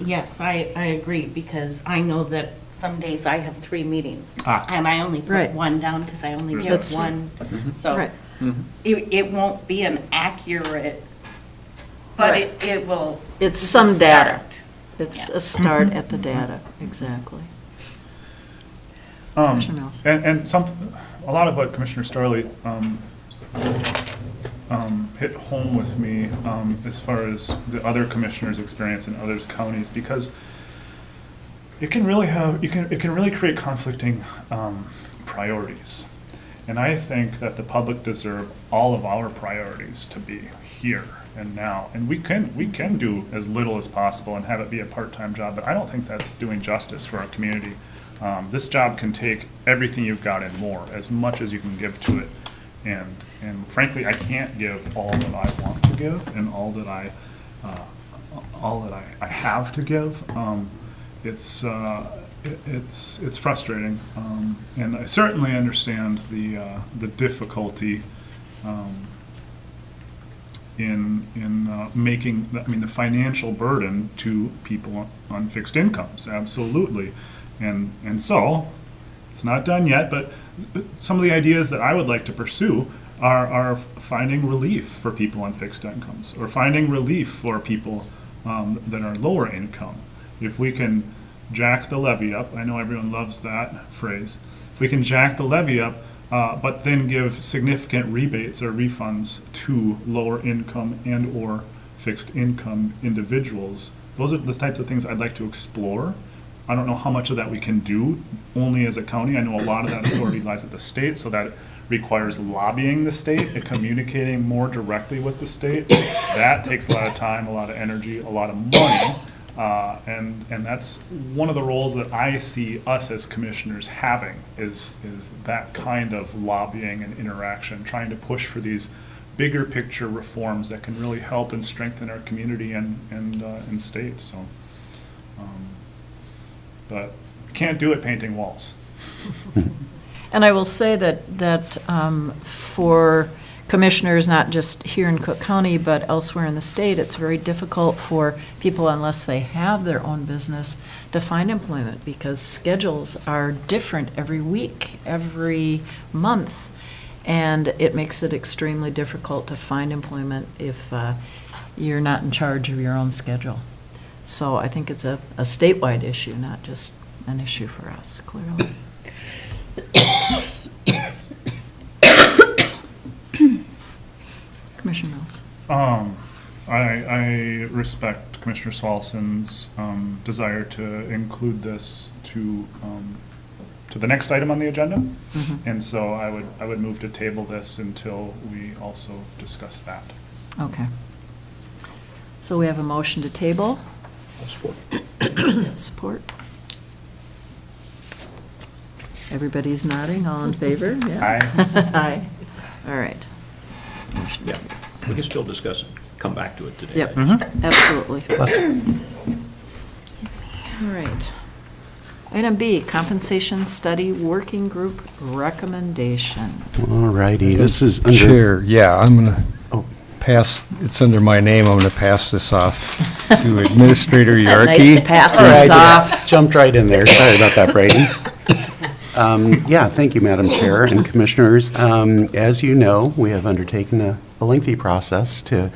Yes, I agree, because I know that some days I have 3 meetings. And I only put Right. one down because I only get That's- one. So Right. it won't be an accurate But Right. it will. It's a some data. start. It's Yeah. a start at the data, exactly. Commissioner Mills. And a lot of what Commissioner Starley hit home with me as far as the other commissioners' experience in others counties, because it can really it can really create conflicting priorities. And I think that the public deserve all of our priorities to be here and now. And we can do as little as possible and have it be a part-time job, but I don't think that's doing justice for our community. This job can take everything you've got and more, as much as you can give to it. And frankly, I can't give all that I want to give and all that I have to give. It's frustrating, and I certainly understand the difficulty in making, the financial burden to people on fixed incomes, absolutely. And so, it's not done yet, but some of the ideas that I would like to pursue are finding relief for people on fixed incomes, or finding relief for people that are lower income. If we can jack the levy up, I know everyone loves that phrase, if we can jack the levy up, but then give significant rebates or refunds to lower income and or fixed income individuals, those are the types of things I'd like to explore. I don't know how much of that we can do only as a county. I know a lot of that authority lies at the state, so that requires lobbying the state and communicating more directly with the state. That takes a lot of time, a lot of energy, a lot of money. And that's one of the roles that I see us as commissioners having is that kind of lobbying and interaction, trying to push for these bigger picture reforms that can really help and strengthen our community and state. So, but can't do it painting walls. And I will say that for commissioners, not just here in Cook County, but elsewhere in the state, it's very difficult for people, unless they have their own business, to find employment, because schedules are different every week, every month, and it makes it extremely difficult to find employment if you're not in charge of your own schedule. So I think it's a statewide issue, not just an issue for us, clearly. Commissioner Mills. I respect Commissioner Swalson's desire to include this to the next item on the agenda. Mhm. And so I would move to table this until we also discuss that. Okay. So we have a motion to table. Support. Support. Everybody's nodding, all in favor? Yeah. Aye. Aye. All right. Motion Yeah, carries. we can still discuss it, come back to it today. Yep, Mhm. absolutely. All right. Item B, compensation study working group recommendation. All righty, this is under... Chair, yeah, I'm going to Oh. pass, it's under my name, I'm going to pass this off to Administrator Isn't that Yarkey. nice to pass All right, things just off? jumped right in there. Sorry about that, Brady. Yeah, thank you, Madam Chair and Commissioners. As you know, we have undertaken a lengthy process to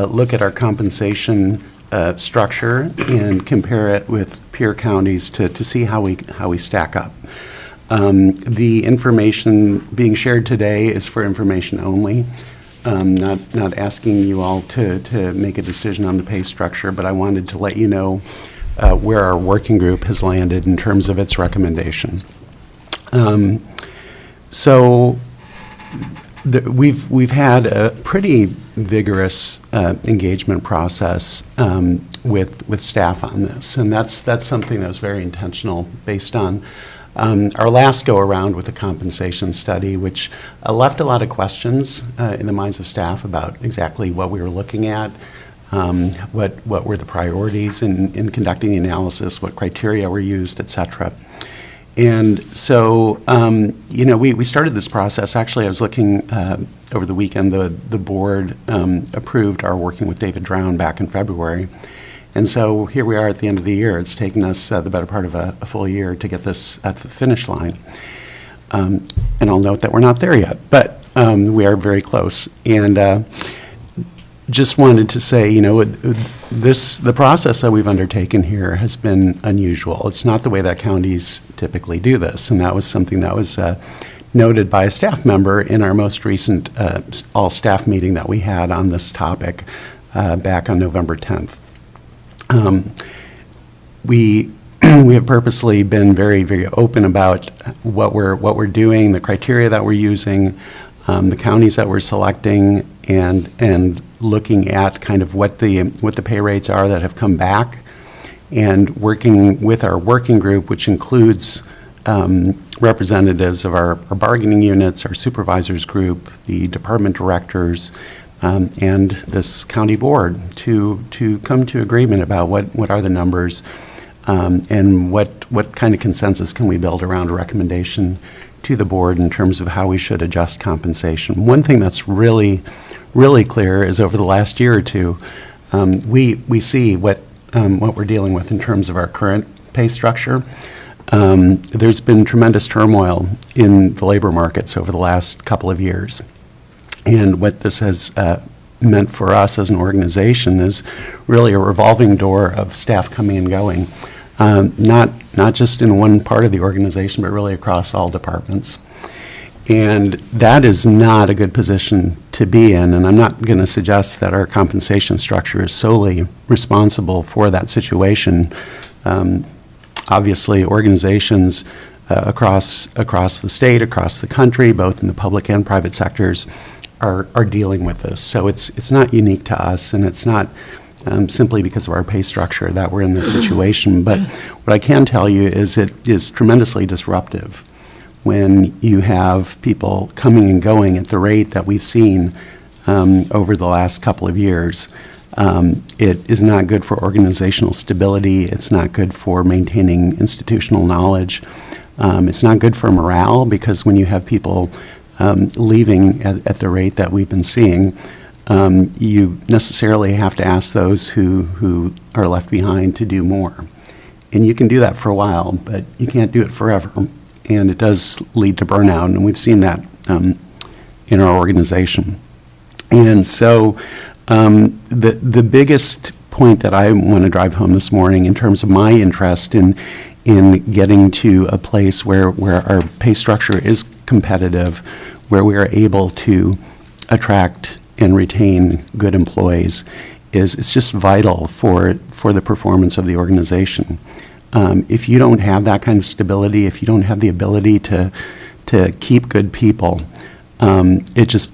look at our compensation structure and compare it with peer counties to see how we stack up. The information being shared today is for information only. Not asking you all to make a decision on the pay structure, but I wanted to let you know where our working group has landed in terms of its recommendation. So we've had a pretty vigorous engagement process with staff on this, and that's something that was very intentional based on our last go-around with the compensation study, which left a lot of questions in the minds of staff about exactly what we were looking at, what were the priorities in conducting the analysis, what criteria were used, et cetera. And so, we started this process. Actually, I was looking over the weekend, the board approved our working with David Drown back in February. And so here we are at the end of the year. It's taken us the better part of a full year to get this at the finish line. And I'll note that we're not there yet, but we are very close. And just wanted to say, the process that we've undertaken here has been unusual. It's not the way that counties typically do this, and that was something that was noted by a staff member in our most recent all-staff meeting that we had on this topic back on November 10th. We have purposely been very, very open about what we're doing, the criteria that we're using, the counties that we're selecting, and looking at kind of what the pay rates are that have come back, and working with our working group, which includes representatives of our bargaining units, our supervisors group, the department directors, and this county board to come to agreement about what are the numbers, and what kind of consensus can we build around a recommendation to the board in terms of how we should adjust compensation. One thing that's really, really clear is over the last year or two, we see what we're dealing with in terms of our current pay structure. There's been tremendous turmoil in the labor markets over the last couple of years. And what this has meant for us as an organization is really a revolving door of staff coming and going, not just in one part of the organization, but really across all departments. And that is not a good position to be in, and I'm not going to suggest that our compensation structure is solely responsible for that situation. Obviously, organizations across the state, across the country, both in the public and private sectors, are dealing with this. So it's not unique to us, and it's not simply because of our pay structure that we're in this situation. But what I can tell you is it is tremendously disruptive when you have people coming and going at the rate that we've seen over the last couple of years. It is not good for organizational stability. It's not good for maintaining institutional knowledge. It's not good for morale, because when you have people leaving at the rate that we've been seeing, you necessarily have to ask those who are left behind to do more. And you can do that for a while, but you can't do it forever. And it does lead to burnout, and we've seen that in our organization. And so the biggest point that I want to drive home this morning in terms of my interest in getting to a place where our pay structure is competitive, where we are able to attract and retain good employees, is it's just vital for the performance of the organization. If you don't have that kind of stability, if you don't have the ability to keep good people, it just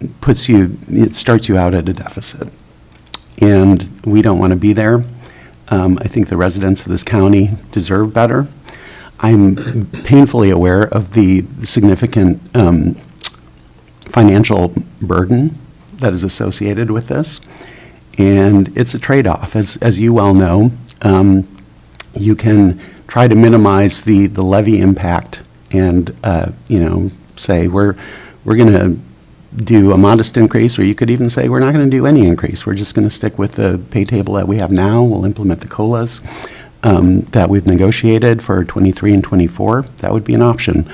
it starts you out at a deficit. And we don't want to be there. I think the residents of this county deserve better. I'm painfully aware of the significant financial burden that is associated with this. And it's a trade-off. As you well know, you can try to minimize the levy impact and, say we're going to do a modest increase, or you could even say we're not going to do any increase. We're just going to stick with the pay table that we have now. We'll implement the COLAs that we've negotiated for 23 and 24. That would be an option.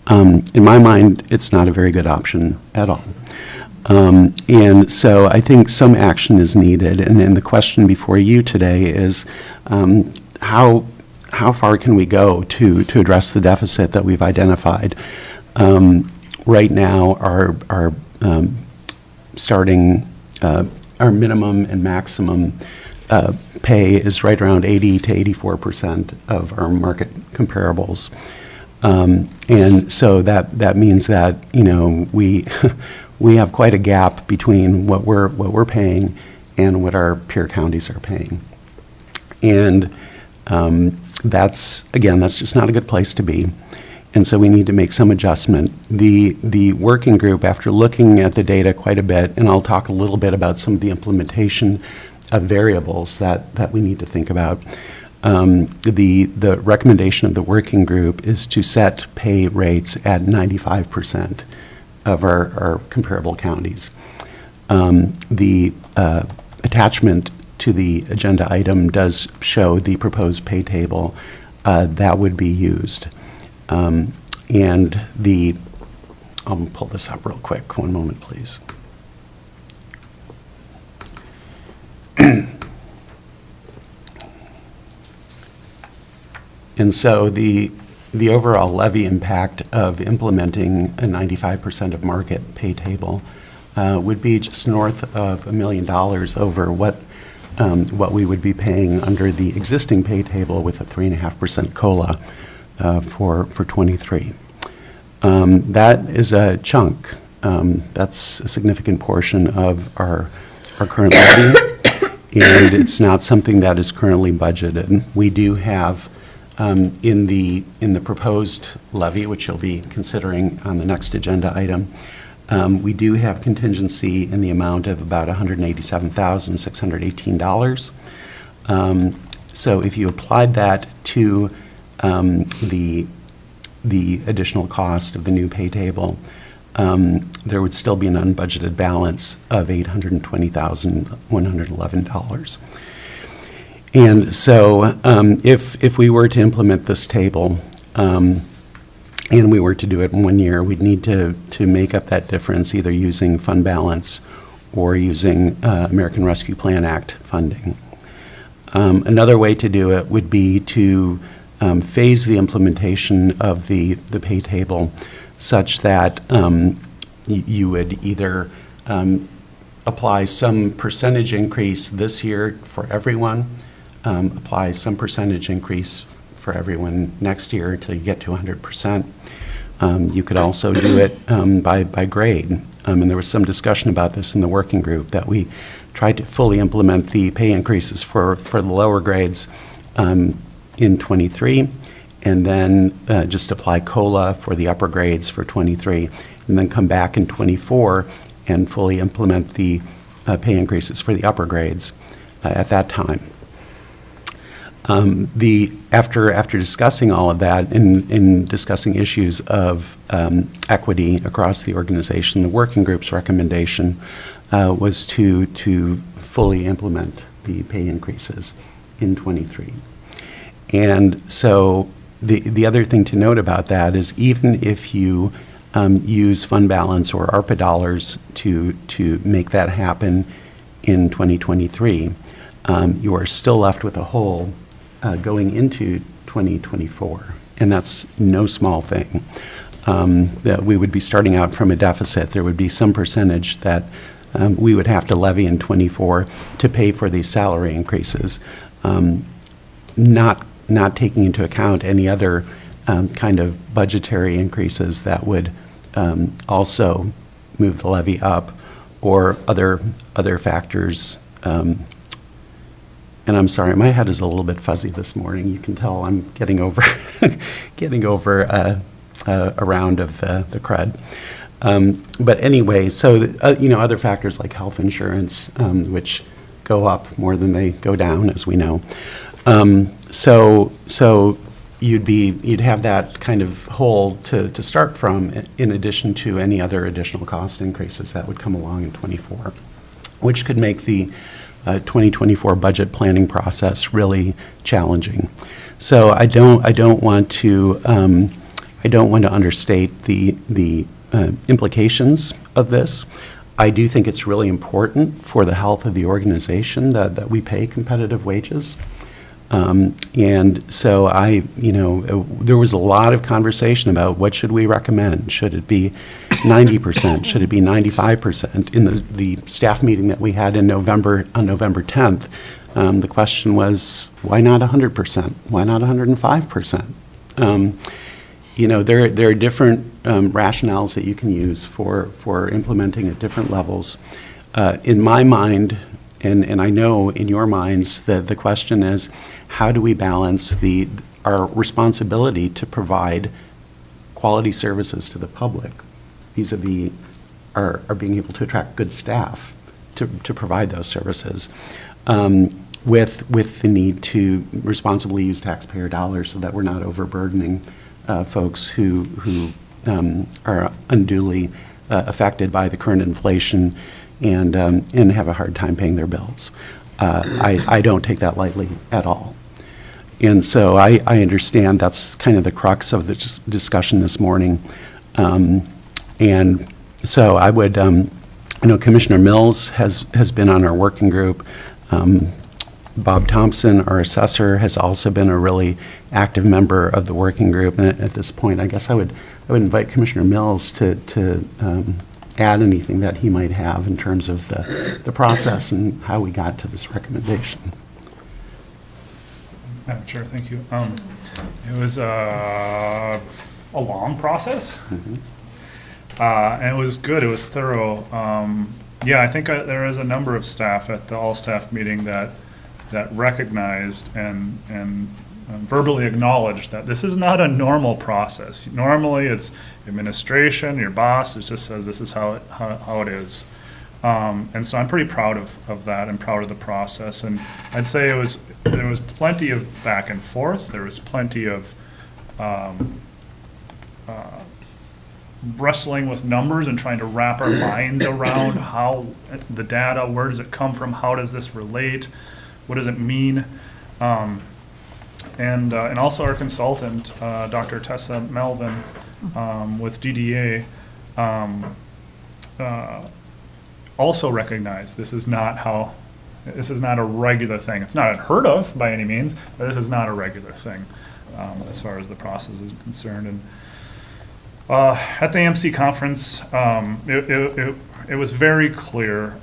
In my mind, it's not a very good option at all. And so I think some action is needed. And then the question before you today is how far can we go to address the deficit that we've identified? Right now, our starting, our minimum and maximum pay is right around 80 to 84% of our market comparables. And so that means that, we have quite a gap between what we're paying and what our peer counties are paying. And that's just not a good place to be. And so we need to make some adjustment. The working group, after looking at the data quite a bit, and I'll talk a little bit about some of the implementation of variables that we need to think about, the recommendation of the working group is to set pay rates at 95% of our comparable counties. The attachment to the agenda item does show the proposed pay table that would be used. And I'll pull this up real quick. One moment, please. And so the overall levy impact of implementing a 95% of market pay table would be just north of $1 million over what we would be paying under the existing pay table with a 3.5% COLA for 23. That is a chunk. That's a significant portion of our current levy, and it's not something that is currently budgeted. We do have in the proposed levy, which you'll be considering on the next agenda item, we do have contingency in the amount of about $187,618. So if you applied that to the additional cost of the new pay table, there would still be an unbudgeted balance of $820,111. And so if we were to implement this table, and we were to do it in 1 year, we'd need to make up that difference either using fund balance or using American Rescue Plan Act funding. Another way to do it would be to phase the implementation of the pay table such that you would either apply some percentage increase this year for everyone, apply some percentage increase for everyone next year until you get to 100%. You could also do it by grade. And there was some discussion about this in the working group, that we tried to fully implement the pay increases for the lower grades in 23, and then just apply COLA for the upper grades for 23, and then come back in 24 and fully implement the pay increases for the upper grades at that time. After discussing all of that, in discussing issues of equity across the organization, the working group's recommendation was to fully implement the pay increases in 23. And so the other thing to note about that is, even if you use fund balance or ARPA dollars to make that happen in 2023, you are still left with a hole going into 2024, and that's no small thing. That we would be starting out from a deficit. There would be some percentage that we would have to levy in 24 to pay for these salary increases, not taking into account any other kind of budgetary increases that would also move the levy up, or other factors. And I'm sorry, my head is a little bit fuzzy this morning. You can tell I'm getting over a round of the crud. But anyway, so other factors like health insurance, which go up more than they go down, as we know. So you'd have that kind of hole to start from, in addition to any other additional cost increases that would come along in 24, which could make the 2024 budget planning process really challenging. So I don't want to understate the implications of this. I do think it's really important for the health of the organization that we pay competitive wages. And so there was a lot of conversation about what should we recommend. Should it be 90%? Should it be 95%? In the staff meeting that we had on November 10th, the question was, why not 100%? Why not 105%? There are different rationales that you can use for implementing at different levels. In my mind, and I know in your minds, that the question is, how do we balance our responsibility to provide quality services to the public, vis-a-vis our being able to attract good staff to provide those services, with the need to responsibly use taxpayer dollars so that we're not overburdening folks who are unduly affected by the current inflation and have a hard time paying their bills. I don't take that lightly at all. And so I understand that's kind of the crux of the discussion this morning. And so I would, Commissioner Mills has been on our working group. Bob Thompson, our assessor, has also been a really active member of the working group. And at this point, I guess I would invite Commissioner Mills to add anything that he might have in terms of the process and how we got to this recommendation. Madam Chair, thank you. It was a long process, and it was good. It was thorough. Yeah, I think there is a number of staff at the all-staff meeting that recognized and verbally acknowledged that this is not a normal process. Normally, it's administration, your boss, it just says this is how it is. And so I'm pretty proud of that and proud of the process. And I'd say there was plenty of back and forth. There was plenty of wrestling with numbers and trying to wrap our minds around how the data, where does it come from, how does this relate, what does it mean? And also our consultant, Dr. Tessa Melvin, with DDA, also recognized this is not a regular thing. It's not unheard of by any means, but this is not a regular thing as far as the process is concerned. And at the AMC conference, it was very clear.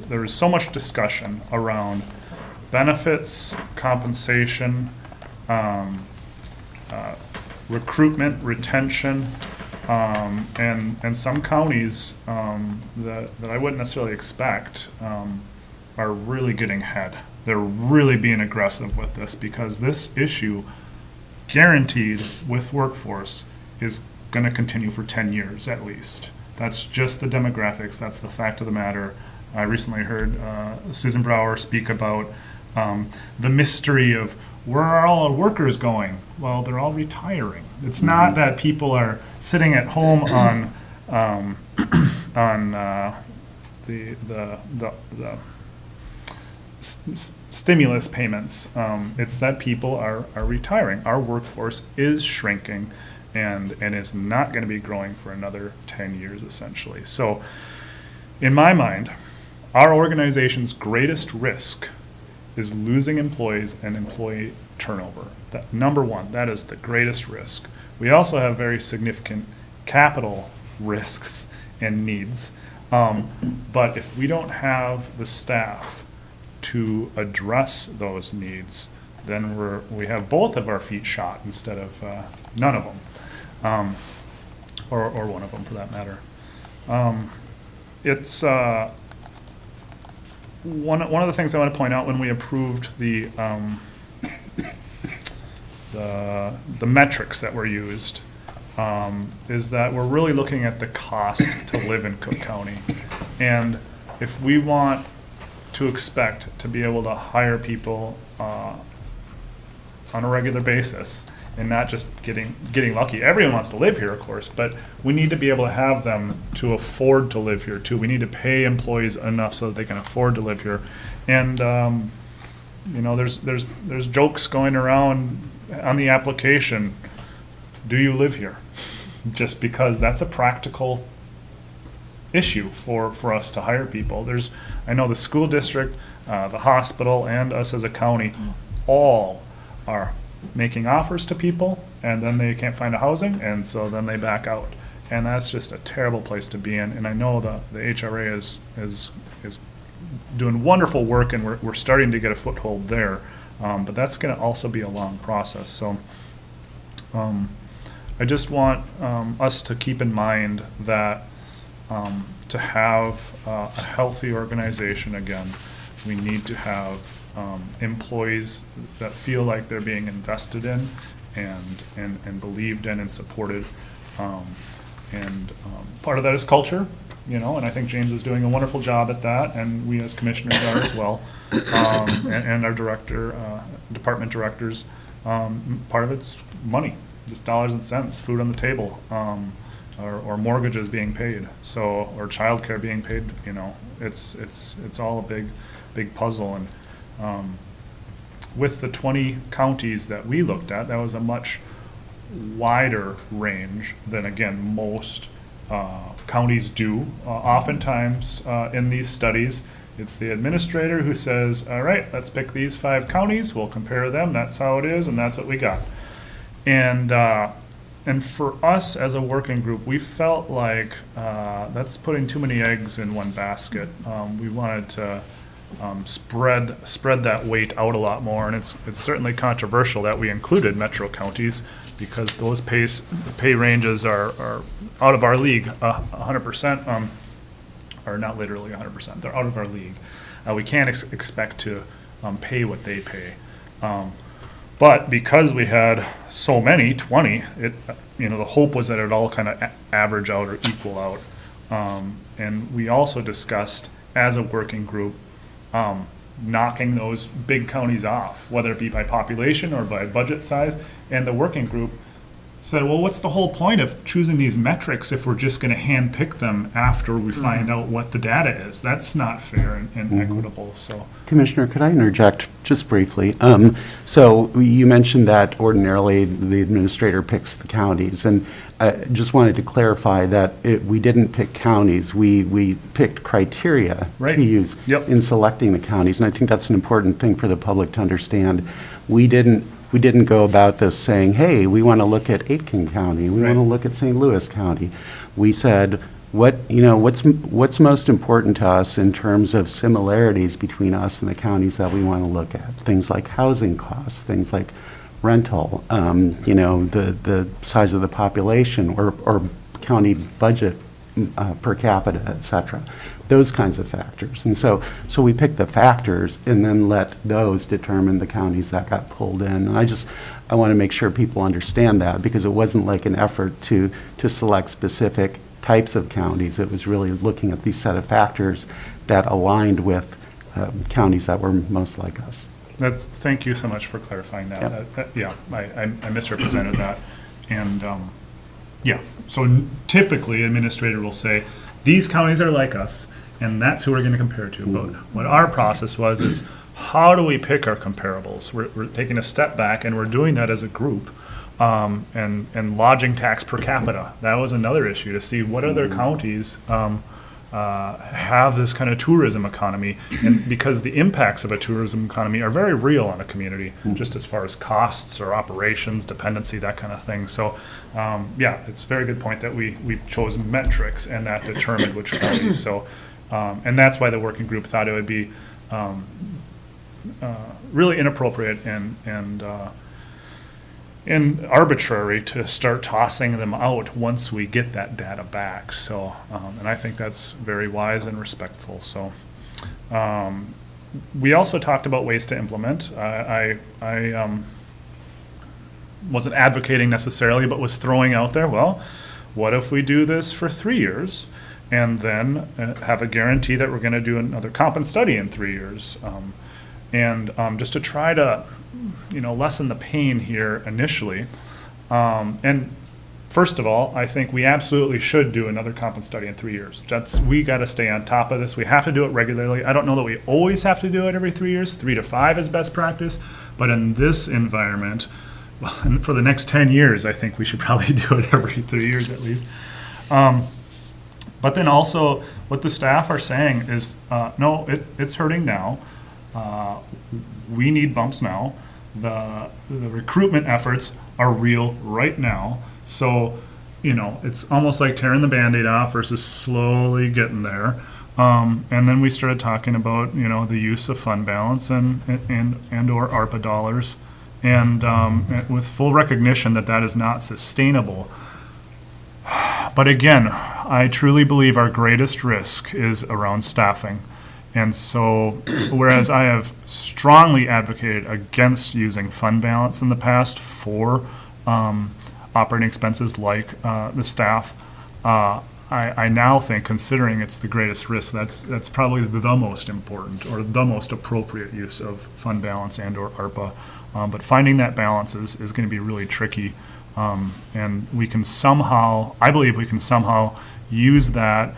There was so much discussion around benefits, compensation, recruitment, retention, and some counties that I wouldn't necessarily expect are really getting ahead. They're really being aggressive with this because this issue, guaranteed with workforce, is going to continue for 10 years at least. That's just the demographics. That's the fact of the matter. I recently heard Susan Brower speak about the mystery of where are all our workers going? Well, they're all retiring. It's not that people are sitting at home on the stimulus payments. It's that people are retiring. Our workforce is shrinking and is not going to be growing for another 10 years essentially. So in my mind, our organization's greatest risk is losing employees and employee turnover. That, number one, that is the greatest risk. We also have very significant capital risks and needs. But if we don't have the staff to address those needs, then we have both of our feet shot instead of none of them, or one of them for that matter. It's one of the things I want to point out when we approved the metrics that were used is that we're really looking at the cost to live in Cook County. And if we want to expect to be able to hire people on a regular basis and not just getting lucky. Everyone wants to live here, of course, but we need to be able to have them to afford to live here too. We need to pay employees enough so that they can afford to live here. And there's jokes going around on the application. Do you live here? Just because that's a practical issue for us to hire people. I know the school district, the hospital, and us as a county all are making offers to people, and then they can't find a housing, and so then they back out. And that's just a terrible place to be in. And I know the HRA is doing wonderful work, and we're starting to get a foothold there. But that's going to also be a long process. So I just want us to keep in mind that to have a healthy organization, again, we need to have employees that feel like they're being invested in and believed in and supported. Part of that is culture, and I think James is doing a wonderful job at that, and we as commissioners are as well, and our department directors. Part of it's money, just dollars and cents, food on the table, or mortgages being paid, or childcare being paid. It's all a big puzzle. And with the 20 counties that we looked at, that was a much wider range than, again, most counties do. Oftentimes in these studies, It's the administrator who says, all right, let's pick these 5 counties, we'll compare them, that's how it is, and that's what we got. And for us as a working group, we felt like that's putting too many eggs in one basket. We wanted to spread that weight out a lot more, and it's certainly controversial that we included metro counties because those pay ranges are out of our league 100%, or not literally 100%. They're out of our league. We can't expect to pay what they pay. But because we had so many, 20, the hope was that it all kind of average out or equal out. And we also discussed, as a working group, knocking those big counties off, whether it be by population or by budget size. And the working group said, well, what's the whole point of choosing these metrics if we're just going to hand pick them after we find out what the data is? That's not fair and equitable. So, Commissioner, could I interject just briefly? So you mentioned that ordinarily the administrator picks the counties, and I just wanted to clarify that we didn't pick counties. We picked criteria to use in selecting the counties, and I think that's an important thing for the public to understand. We didn't go about this saying, hey, we want to look at Aitkin County, we want to look at St. Louis County. We said, what's most important to us in terms of similarities between us and the counties that we want to look at? Things like housing costs, things like rental, the size of the population or county budget per capita, et cetera. Those kinds of factors. And so we picked the factors and then let those determine the counties that got pulled in. And I want to make sure people understand that, because it wasn't like an effort to select specific types of counties. It was really looking at these set of factors that aligned with counties that were most like us. Thank you so much for clarifying that. I misrepresented that. And so typically administrator will say, these counties are like us, and that's who we're going to compare to. But what our process was is, how do we pick our comparables? We're taking a step back, and we're doing that as a group. And lodging tax per capita, that was another issue, to see what other counties have this kind of tourism economy. And because the impacts of a tourism economy are very real on a community, just as far as costs or operations, dependency, that kind of thing. So, it's a very good point that we chose metrics, and that determined which counties. So, and that's why the working group thought it would be really inappropriate and arbitrary to start tossing them out once we get that data back. So, and I think that's very wise and respectful. So, we also talked about ways to implement. I wasn't advocating necessarily, but was throwing out there, well, what if we do this for 3 years and then have a guarantee that we're going to do another comp and study in 3 years? Just to try to lessen the pain here initially. And first of all, I think we absolutely should do another comp and study in 3 years. We got to stay on top of this. We have to do it regularly. I don't know that we always have to do it every 3 years. 3 to 5 is best practice. But in this environment, and for the next 10 years, I think we should probably do it every 3 years at least. But then also, what the staff are saying is, no, it's hurting now. We need bumps now. The recruitment efforts are real right now. So, it's almost like tearing the Band-Aid off versus slowly getting there. And then we started talking about, the use of fund balance and or ARPA dollars, and with full recognition that that is not sustainable. But again, I truly believe our greatest risk is around staffing. And so, whereas I have strongly advocated against using fund balance in the past for operating expenses like the staff, I now think, considering it's the greatest risk, that's probably the most important or the most appropriate use of fund balance and or ARPA. But finding that balance is going to be really tricky. And we can I believe we can somehow use that,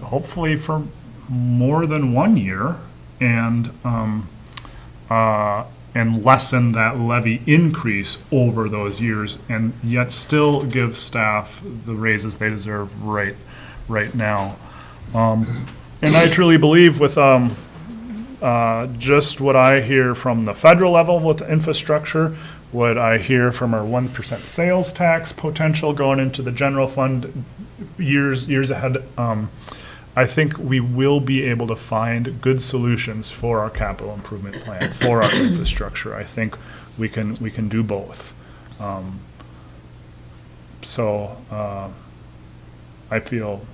hopefully for more than 1 year, and lessen that levy increase over those years, and yet still give staff the raises they deserve right now. And And I truly believe with just what I hear from the federal level with infrastructure, what I hear from our 1% sales tax potential going into the general fund years ahead, I think we will be able to find good solutions for our capital improvement plan, for our infrastructure. I think we can do both. So I feel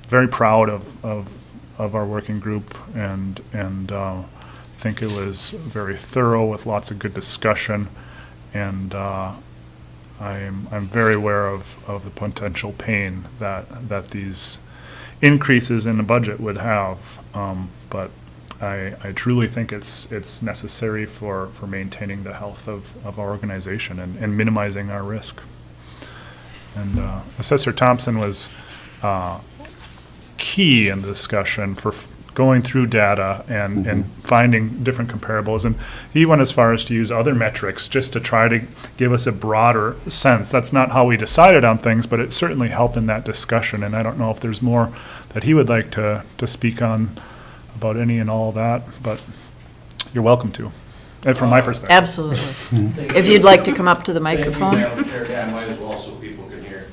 very proud of our working group and think it was very thorough with lots of good discussion. And I'm very aware of the potential pain that these increases in the budget would have. But I truly think it's necessary for maintaining the health of our organization and minimizing our risk. And Assessor Thompson was key in the discussion for going through data and finding different comparables. And he went as far as to use other metrics just to try to give us a broader sense. That's not how we decided on things, but it certainly helped in that discussion. And I don't know if there's more that he would like to speak on about any and all that, but you're welcome to, and from my perspective. Absolutely. If you'd like to come up to the microphone. Thank you, Madam Chair. Yeah, I might as well so people can hear.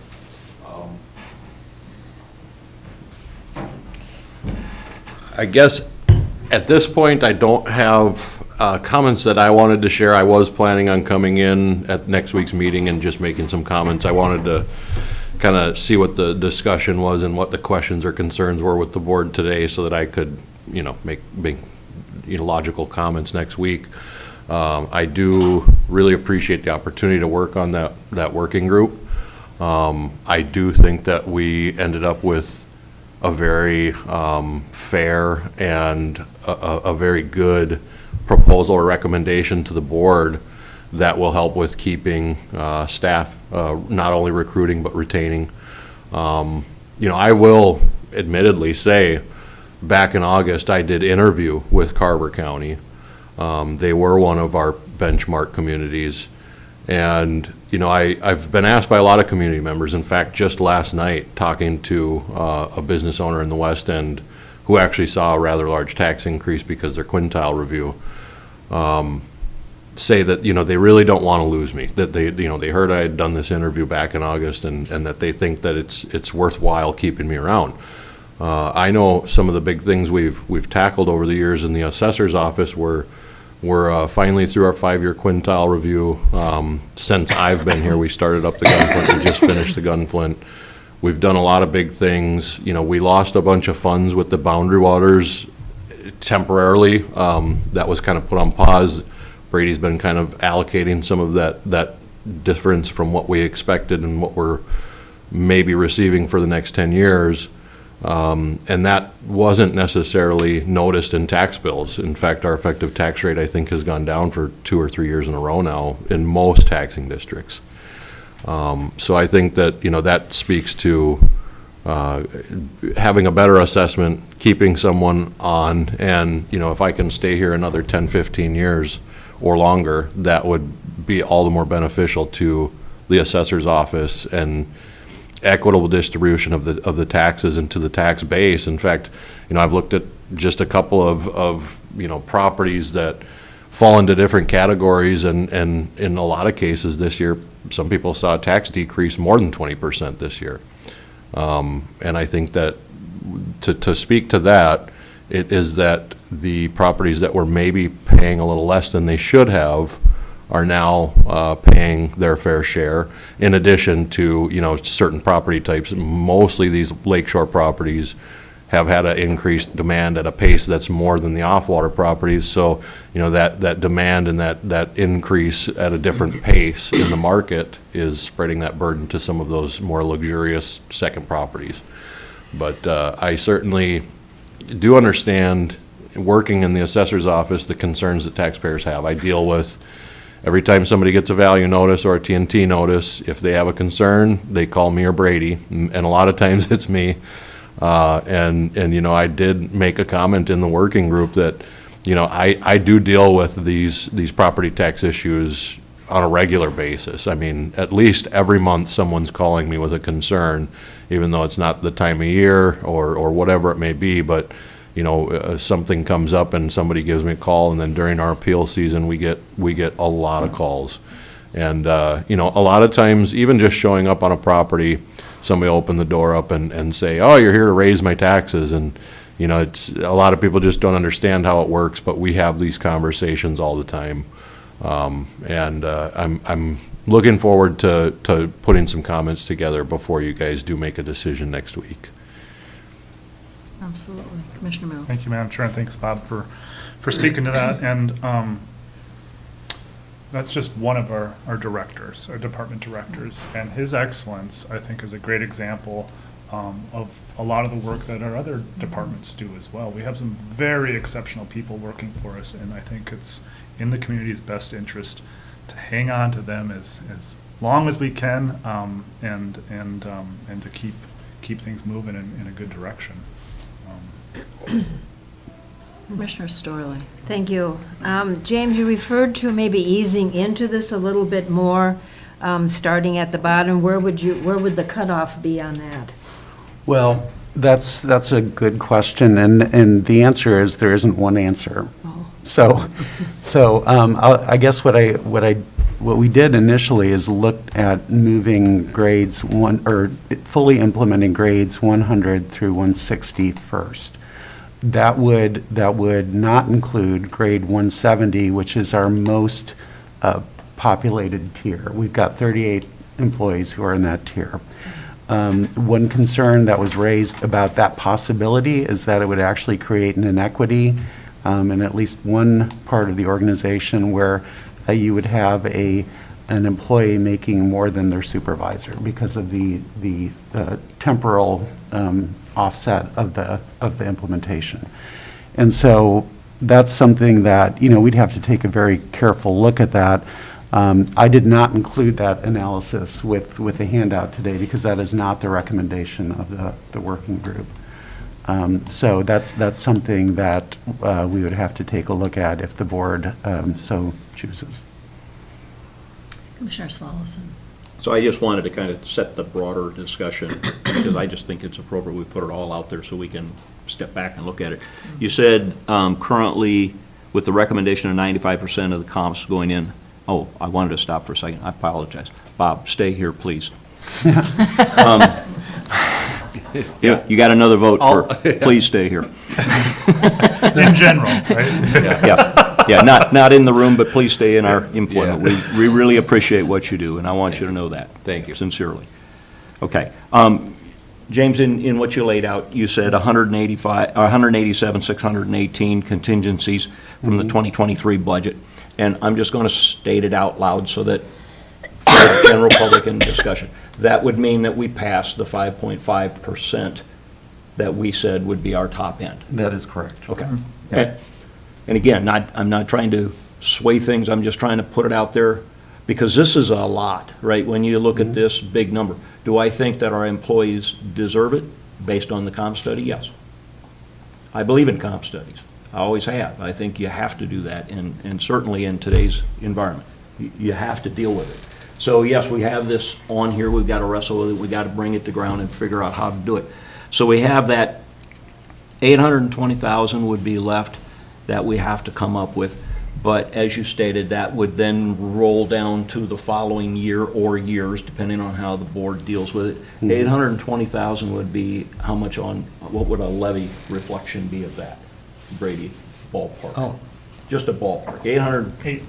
I guess at this point, I don't have comments that I wanted to share. I was planning on coming in at next week's meeting and just making some comments. I wanted to kind of see what the discussion was and what the questions or concerns were with the board today so that I could, make logical comments next week. I do really appreciate the opportunity to work on that working group. I do think that we ended up with a very fair and a very good proposal or recommendation to the board that will help with keeping staff, not only recruiting but retaining. I will admittedly say, back in August, I did interview with Carver County. They were one of our benchmark communities. And, I've been asked by a lot of community members, in fact, just last night, talking to a business owner in the West End who actually saw a rather large tax increase because their quintile review, say that, they really don't want to lose me, that they heard I had done this interview back in August and that they think that it's worthwhile keeping me around. I know some of the big things we've tackled over the years in the assessor's office we're finally through our 5-year quintile review. Since I've been here, we started up the Gunflint. We just finished the Gunflint. We've done a lot of big things. We lost a bunch of funds with the boundary waters temporarily. That was kind of put on pause. Brady's been kind of allocating some of that difference from what we expected and what we're maybe receiving for the next 10 years. And that wasn't necessarily noticed in tax bills. In fact, our effective tax rate, I think, has gone down for 2 or 3 years in a row now in most taxing districts. So I think that, that speaks to having a better assessment, keeping someone on, and, if I can stay here another 10, 15 years or longer, that would be all the more beneficial to the assessor's office and equitable distribution of the taxes into the tax base. In fact, I've looked at just a couple of properties that fall into different categories, and in a lot of cases this year, some people saw a tax decrease more than 20% this year. And I think that to speak to that, it is that the properties that were maybe paying a little less than they should have are now paying their fair share, in addition to, certain property types. Mostly these lakeshore properties have had an increased demand at a pace that's more than the off-water properties. So, that demand and that increase at a different pace in the market is spreading that burden to some of those more luxurious second properties. But I certainly do understand, working in the assessor's office, the concerns that taxpayers have. I deal with, every time somebody gets a value notice or a TNT notice, if they have a concern, they call me or Brady, and a lot of times it's me. And I did make a comment in the working group that, I do deal with these property tax issues on a regular basis. I mean, at least every month, someone's calling me with a concern, even though it's not the time of year or whatever it may be, but, you know, something comes up and somebody gives me a call, and then during our appeal season, we get a lot of calls. And, you know, a lot of times, even just showing up on a property, somebody will open the door up and say, oh, you're here to raise my taxes, and, you know, it's, a lot of people just don't understand how it works, but we have these conversations all the time. I'm looking forward to putting some comments together before you guys do make a decision next week. Absolutely. Commissioner Mills. Thank you, Madam Chair, and thanks, Bob, for speaking to that. And that's just one of our directors, our department directors. And his excellence, I think, is a great example of a lot of the work that our other departments do as well. We have some very exceptional people working for us, and I think it's in the community's best interest to hang on to them as long as we can, and to keep things moving in a good direction. Commissioner Storley. Thank you. James, you referred to maybe easing into this a little bit more, starting at the bottom. Where would the cutoff be on that? Well, that's a good question, and the answer is there isn't one answer. Oh. So I guess what we did initially is look at moving grades fully implementing grades 100 through 160 first. That would not include grade 170, which is our most populated tier. We've got 38 employees who are in that tier. One concern that was raised about that possibility is that it would actually create an inequity in at least one part of the organization where you would have an employee making more than their supervisor because of the temporal offset of the implementation. And so that's something that, you know, we'd have to take a very careful look at that. I did not include that analysis with the handout today because that is not the recommendation of the working group. So that's something that we would have to take a look at if the board so chooses. Commissioner Swallowson. So I just wanted to kind of set the broader discussion, because I just think it's appropriate we put it all out there so we can step back and look at it. You said currently, with the recommendation of 95% of the comps going in, oh, I wanted to stop for a second. I apologize. Bob, stay here, please. You got another vote for, please stay here. In general, right? Yeah, not in the room, but please stay in our employment. We really appreciate what you do, and I want you to know that. Thank you. Sincerely. Okay. James, in what you laid out, you said 187, 618 contingencies from the 2023 budget. And I'm just going to state it out loud so that for the general public in discussion. That would mean that we passed the 5.5% that we said would be our top end. That is correct. Okay. And again, I'm not trying to sway things, I'm just trying to put it out there, because this is a lot, right? When you look at this big number. Do I think that our employees deserve it based on the comp study? Yes. I believe in comp studies. I always have. I think you have to do that, and certainly in today's environment. You have to deal with it. So yes, we have this on here, we've got to wrestle with it, we've got to bring it to ground and figure out how to do it. So we have that 820,000 would be left that we have to come up with, but as you stated, that would then roll down to the following year or years, depending on how the board deals with it. 820,000 would be how much on, what would a levy reflection be of that? Brady, ballpark. Oh. Just a ballpark. 800.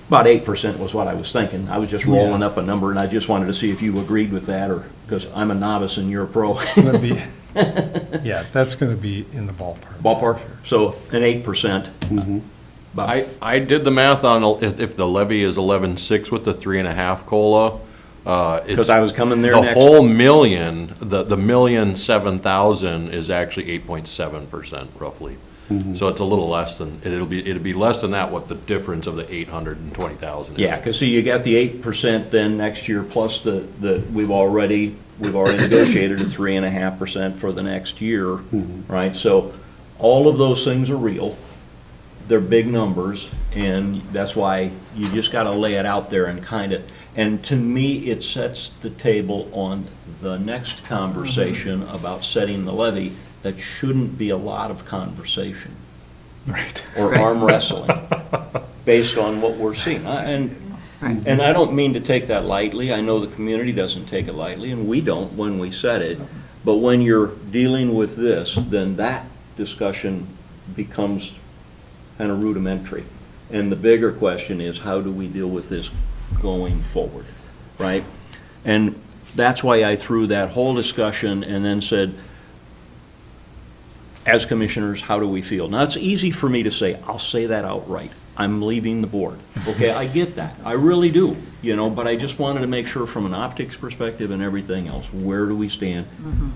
About 8% was what I was thinking. I was just rolling up a number, and I just wanted to see if you agreed with that, or, because I'm a novice and you're a pro. Yeah, that's going to be in the ballpark. Ballpark? So an 8%. About I did the math on if the levy is 11.6 with the 3.5 COLA. Because I was coming there next. The whole million, the 1,007,000 is actually 8.7% roughly. So it's a little less than, it'll be less than that, what the difference of the 820,000 is. Yeah, because see, you got the 8% then next year, plus we've already negotiated a 3.5% for the next year, right? So all of those things are real. they're big numbers, and that's why you just gotta lay it out there and and to me, it sets the table on the next conversation about setting the levy. That shouldn't be a lot of conversation. Right. Or arm wrestling, based on what we're seeing. And I don't mean to take that lightly. I know the community doesn't take it lightly, and we don't when we set it. But when you're dealing with this, then that discussion becomes kind of rudimentary. And the bigger question is, how do we deal with this going forward, right? And that's why I threw that whole discussion and then said, as commissioners, how do we feel? Now, it's easy for me to say, I'll say that outright. I'm leaving the board. Okay, I get that. I really do, but I just wanted to make sure from an optics perspective and everything else, where do we stand?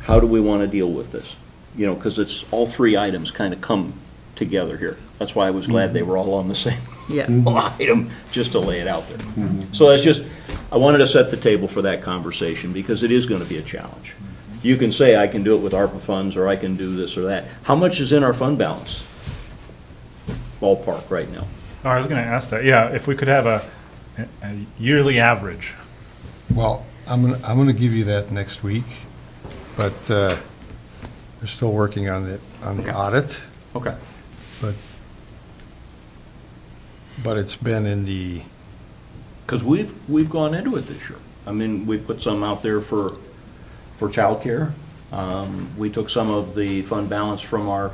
How do we want to deal with this? Because it's all three items kind of come together here. That's why I was glad they were all on the same item, just to lay it out there. So that's just, I wanted to set the table for that conversation because it is going to be a challenge. You can say, I can do it with ARPA funds, or I can do this or that. How much is in our fund balance? Ballpark right now. Oh, I was going to ask that. Yeah, if we could have a yearly average. Well, I'm gonna give you that next week, but we're still working on the audit. Okay. But it's been in the, Because we've gone into it this year. I mean, we put some out there for childcare. We took some of the fund balance from our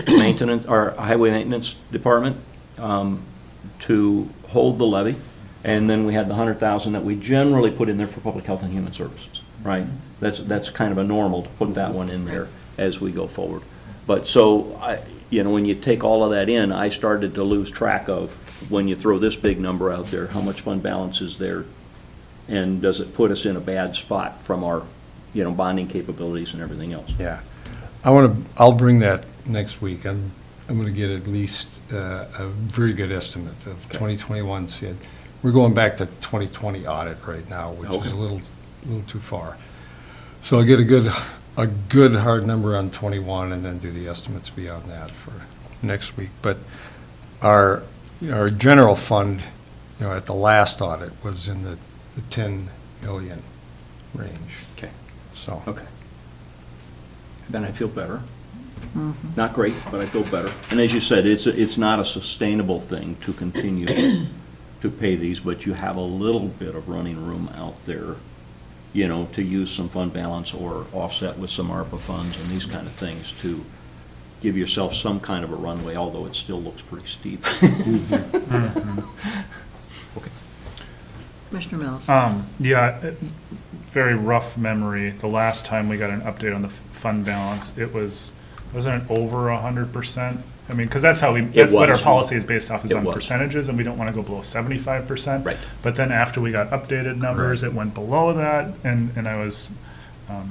maintenance, our highway maintenance department, to hold the levy. And then we had the 100,000 that we generally put in there for public health and human services, right? That's kind of a normal to put that one in there as we go forward. But so, when you take all of that in, I started to lose track of, when you throw this big number out there, how much fund balance is there? And does it put us in a bad spot from our, bonding capabilities and everything else? yeah. I'll bring that next week. I'm gonna get at least a very good estimate of 2021 SID. We're going back to 2020 audit right now, which is a little too far. So I'll get a good hard number on 21 and then do the estimates beyond that for next week. But our general fund, at the last audit was in the 10 million range. Okay. So. Okay. Then I feel better. Not great, but I feel better. And as you said, it's not a sustainable thing to continue to pay these, but you have a little bit of running room out there, to use some fund balance or offset with some ARPA funds and these kind of things to give yourself some kind of a runway, although it still looks pretty steep. Okay. Commissioner Mills? Yeah, very rough memory. The last time we got an update on the fund balance, wasn't it over 100%? I mean, because that's what our policy is based off, is on percentages, and we don't want to go below 75%. Right. But then after we got updated numbers, it went below that, and I was,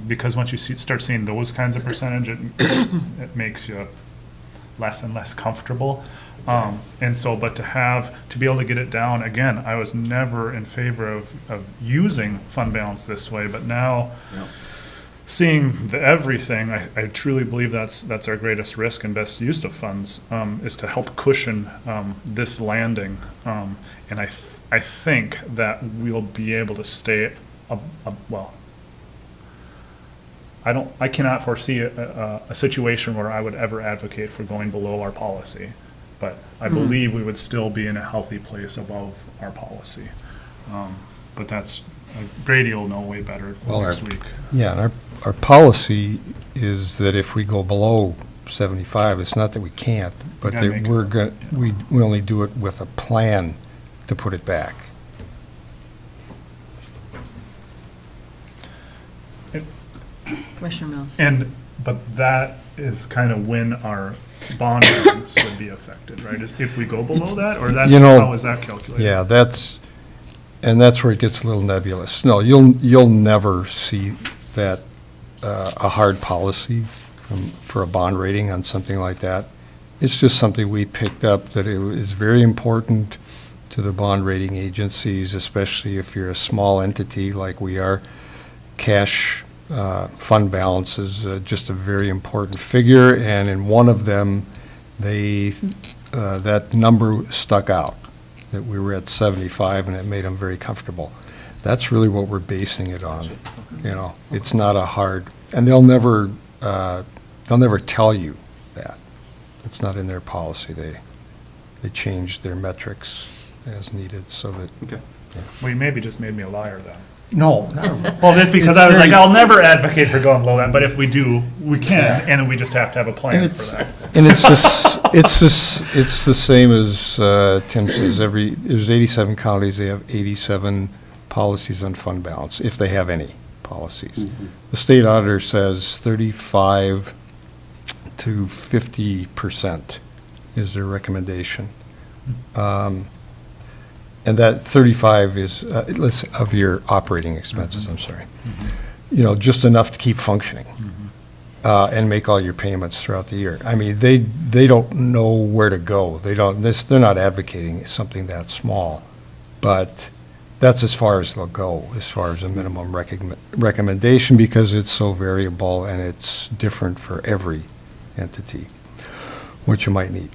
because once you start seeing those kinds of percentage, it makes you less and less comfortable. And so, but to be able to get it down, again, I was never in favor of using fund balance this way, but now, seeing everything, I truly believe that's our greatest risk and best use of funds, is to help cushion this landing. And I think that we'll be able to stay, well, I cannot foresee a situation where I would ever advocate for going below our policy. But I believe we would still be in a healthy place above our policy. But that's, Brady will know way better next week. Yeah, and our policy is that if we go below 75, it's not that we can't, but that we only do it with a plan to put it back. Commissioner Mills? But that is kind of when our bond ratings would be affected, right? Is if we go below that, or how is that calculated? Yeah, that's where it gets a little nebulous. No, you'll never see that, a hard policy for a bond rating on something like that. It's just something we picked up that it is very important to the bond rating agencies, especially if you're a small entity like we are. Cash fund balance is just a very important figure, and in one of them, That number stuck out, that we were at 75, and it made them very comfortable. That's really what we're basing it on, you know. It's not a hard, and they'll never tell you that. It's not in their policy. They change their metrics as needed so that. Okay. Well, you maybe just made me a liar then. No, Well, just because It's I was like, very- I'll never advocate for going below that, but if we do, we can, and we just have to have a And plan for it's, that. and it's the same as Tim says, there's 87 counties, they have 87 policies on fund balance, if they have any policies. The state auditor says 35 to 50% is their recommendation. And that 35 is, of your operating expenses, I'm sorry. You know, just enough to keep functioning. And make all your payments throughout the year. I mean, they don't know where to go. They're not advocating something that small, but that's as far as they'll go, as far as a minimum recommendation, because it's so variable and it's different for every entity, what you might need.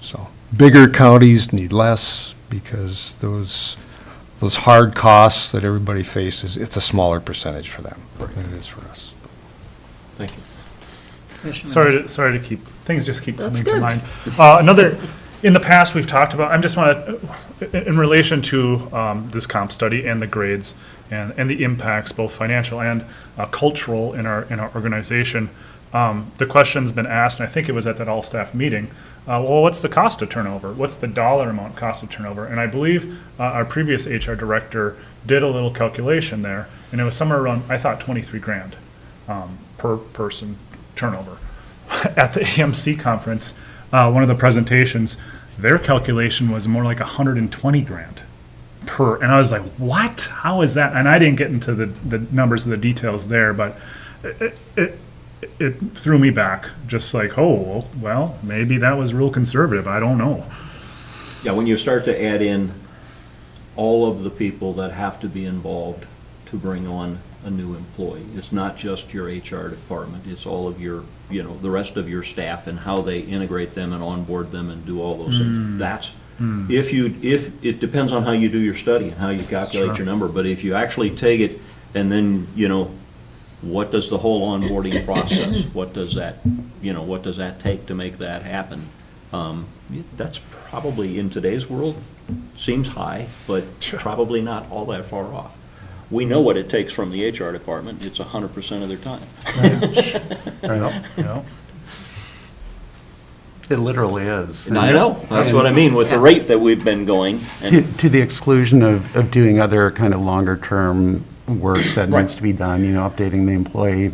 So, bigger counties need less, because those hard costs that everybody faces, it's a smaller percentage for them than it is for us. Thank you. Commissioner Sorry to keep, things just keep That's coming to good. mind. Another, in the past, we've talked about, I just want to, in relation to this comp study and the grades and the impacts, both financial and cultural in our organization, the question's been asked, and I think it was at that all-staff meeting, well, what's the cost of turnover? What's the dollar amount cost of turnover? And I believe our previous HR director did a little calculation there, and it was somewhere around, I thought, 23 grand per person turnover. At the AMC conference, one of the presentations, their calculation was more like 120 grand per, and I was like, what? How is that? And I didn't get into the numbers and the details there, but it threw me back, just like, oh, well, maybe that was real conservative, I don't know. Yeah, when you start to add in all of the people that have to be involved to bring on a new employee, it's not just your HR department, it's all of your, you know, the rest of your staff and how they integrate them and onboard them and do all those things. That's, if it depends on how you do your study and how you calculate Sure. your number, but if you actually take it and then, you know, what does the whole onboarding process, what does that take to make that happen? That's probably, in today's world, seems high, but probably not all that far off. We know what it takes from the HR department, it's 100% of their time. You know? It literally is. I know, that's what I mean, with the rate that we've been going. And To the exclusion of doing other kind of longer-term work that needs to be done, you know, updating the employee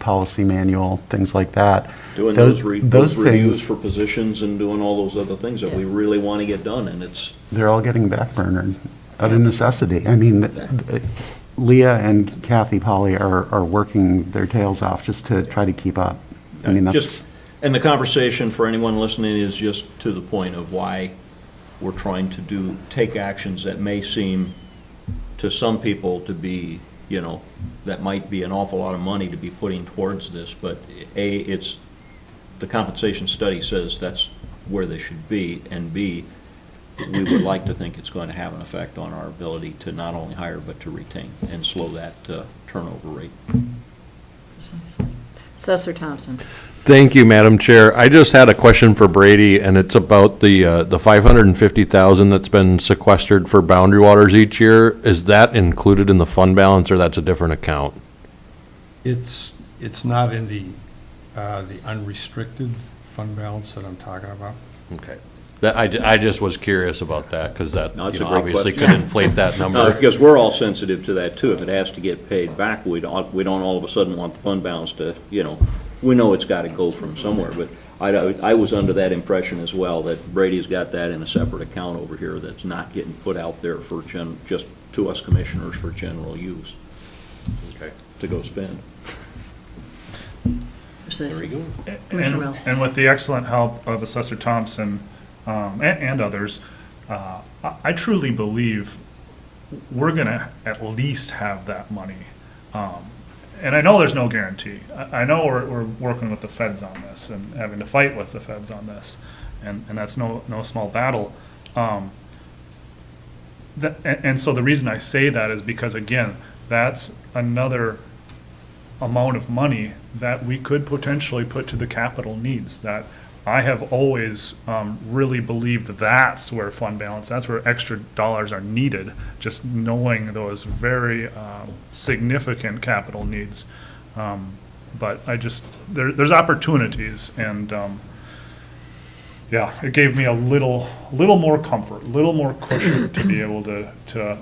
policy manual, things like that. doing those reviews things, for positions and doing all those other things that we really want to get done, and it's, they're all getting backburnered out of necessity. I mean, Leah and Kathy Polly are working their tails off just to try to keep up. I mean, that's, just, and the conversation for anyone listening is just to the point of why we're trying to take actions that may seem to some people to be, you know, that might be an awful lot of money to be putting towards this, but A, it's, the compensation study says that's where they should be, and B, we would like to think it's going to have an effect on our ability to not only hire, but to retain and slow that turnover rate. Precisely. Assessor Thompson. Thank you, Madam Chair. I just had a question for Brady, and it's about the $550,000 that's been sequestered for boundary waters each year. Is that included in the fund balance, or that's a different account? It's not in the unrestricted fund balance that I'm talking about. Okay. I just was curious about that, because that, No, it's you a know, great obviously question. could inflate that No, number. because we're all sensitive to that too. If it has to get paid back, we don't all of a sudden want the fund balance to, you know, we know it's got to go from somewhere, but I was under that impression as well, that Brady's got that in a separate account over here that's not getting put out there for just to us commissioners for general use. Okay. To go spend. Precisely. There you go. Commissioner Mills. And with the excellent help of Assessor Thompson and others, I truly believe we're going to at least have that money. and I know there's no guarantee. I know we're working with the feds on this and having to fight with the feds on this, and that's no small battle. And so the reason I say that is because, again, that's another amount of money that we could potentially put to the capital needs that I have always really believed that's where fund balance, that's where extra dollars are needed, just knowing those very significant capital needs. But there's opportunities, and yeah, it gave me a little more comfort, a little more cushion to be able to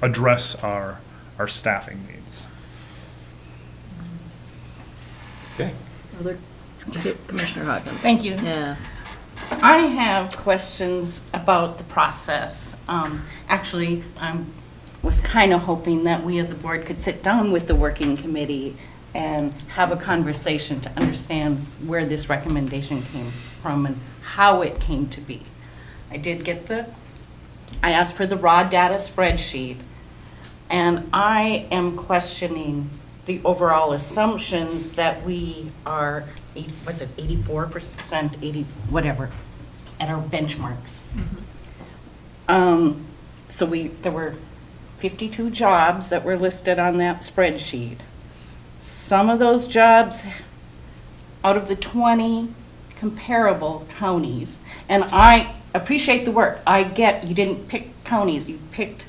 address our staffing needs. Okay. Commissioner Hawkins. Thank you. Yeah. I have questions about the process. Actually, I was kind of hoping that we as a board could sit down with the working committee and have a conversation to understand where this recommendation came from and how it came to be. I asked for the raw data spreadsheet, and I am questioning the overall assumptions that we are, 84%, 80, whatever, at our benchmarks. So there were 52 jobs that were listed on that spreadsheet. Some of those jobs, out of the 20 comparable counties, and I appreciate the work. I get you didn't pick counties, you picked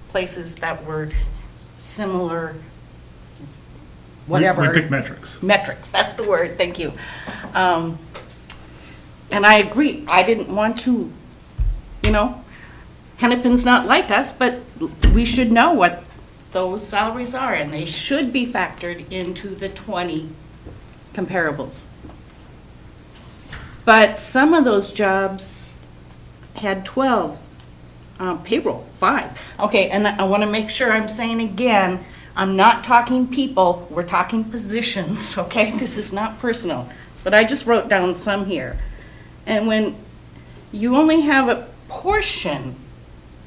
places that were similar, whatever. We pick metrics. Metrics, that's the word, thank you. And I agree, I didn't want to, Hennepin's not like us, but we should know what those salaries are, and they should be factored into the 20 comparables. But some of those jobs had 12, payroll, 5. Okay, and I want to make sure I'm saying again, I'm not talking people, we're talking positions, okay? This is not personal, but I just wrote down some here. And when you only have a portion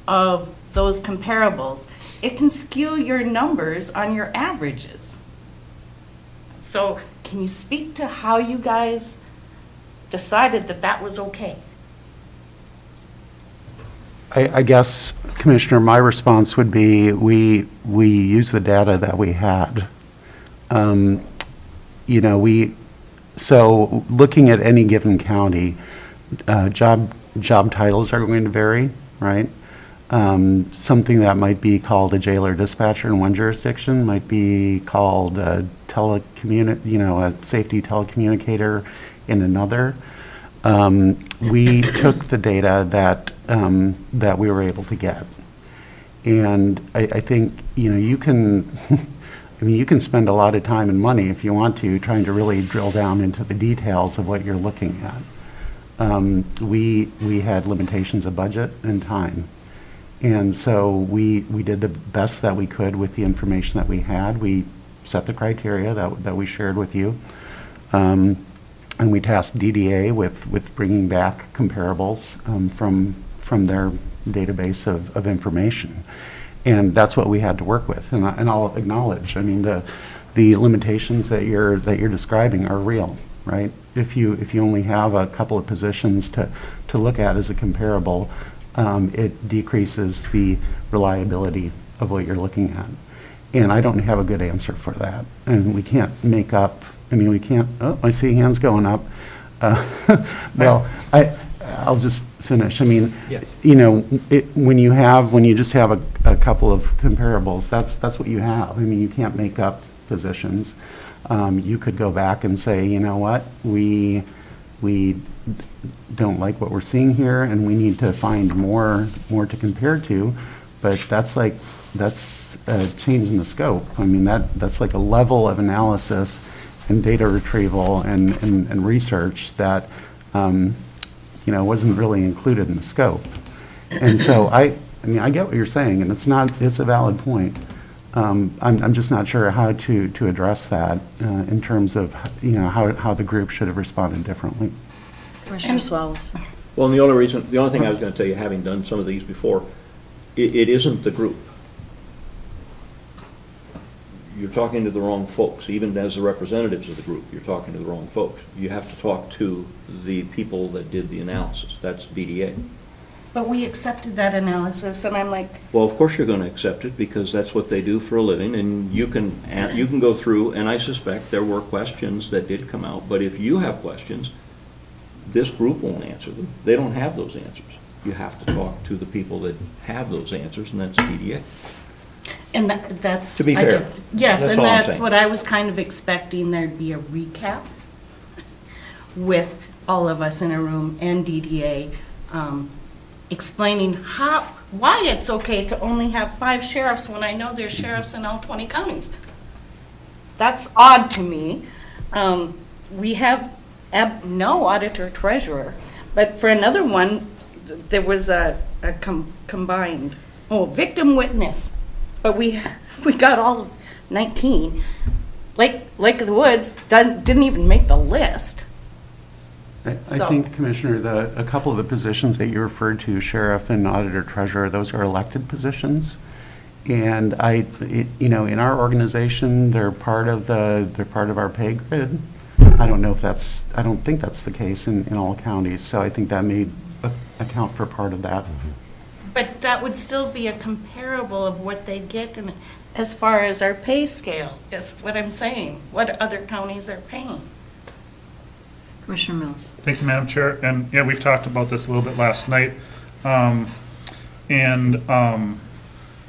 of those comparables, it can skew your numbers on your averages. So can you speak to how you guys decided that that was okay? I guess, Commissioner, my response would be, we use the data that we had. So looking at any given county, job titles are going to vary, right? Something that might be called a jailer dispatcher in one jurisdiction might be called a a safety telecommunicator in another. We took the data that we were able to get, and I think you can. You can spend a lot of time and money if you want to, trying to really drill down into the details of what you're looking at. We had limitations of budget and time. And so we did the best that we could with the information that we had. We set the criteria that we shared with you. And we tasked DDA with bringing back comparables from their database of information. And that's what we had to work with. And I'll acknowledge, the limitations that you're describing are real, right? If you only have a couple of positions to look at as a comparable, it decreases the reliability of what you're looking at. And I don't have a good answer for that. And we can't make up, we can't, I see hands going up. Well, I'll just finish. Yes. When you just have a couple of comparables, that's what you have. You can't make up positions. You could go back and say, you know what, we don't like what we're seeing here, and we need to find more to compare to. But that's a change in the scope. That's like a level of analysis and data retrieval and research that wasn't really included in the scope. And so I get what you're saying, and it's a valid point. I'm just not sure how to address that in terms of how the group should have responded differently. Commissioner Swallows. Well, and the only thing I was going to tell you, having done some of these before, it isn't the group. you're talking to the wrong folks. Even as the representatives of the group, you're talking to the wrong folks. You have to talk to the people that did the analysis. That's DDA. But we accepted that analysis, and I'm like, Well, of course you're going to accept it, because that's what they do for a living, and you can go through, and I suspect there were questions that did come out, but if you have questions, this group won't answer them. They don't have those answers. You have to talk to the people that have those answers, and that's DDA. and that's. To be I fair. guess- Yes, That's and all I'm that's saying. what I was kind of expecting, there'd be a recap with all of us in a room and DDA, explaining why it's okay to only have 5 sheriffs when I know there's sheriffs in all 20 counties. That's odd to me. We have no auditor treasurer, but for another one, there was a combined, victim witness, but we got all 19. Lake of the Woods didn't even make the list. I So- think, Commissioner, a couple of the positions that you referred to, sheriff and auditor treasurer, those are elected positions. And in our organization, they're part of our pay grid. I don't think that's the case in all counties, so I think that may account for part of that. But that would still be a comparable of what they get in, as far as our pay scale, is what I'm saying, what other counties are paying. Commissioner Mills. Thank you, Madam Chair. And yeah, we've talked about this a little bit last night. And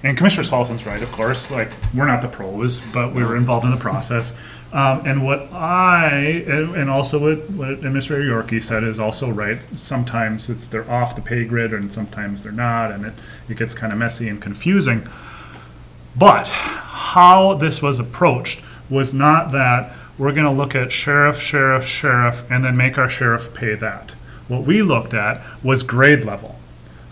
Commissioner Swalson's right, of course, like, we're not the pros, but we were involved in the process. And what and also what Administrator Yorkie said is also right. Sometimes they're off the pay grid and sometimes they're not, and it gets kind of messy and confusing. But how this was approached was not that we're going to look at sheriff, and then make our sheriff pay that. What we looked at was grade level.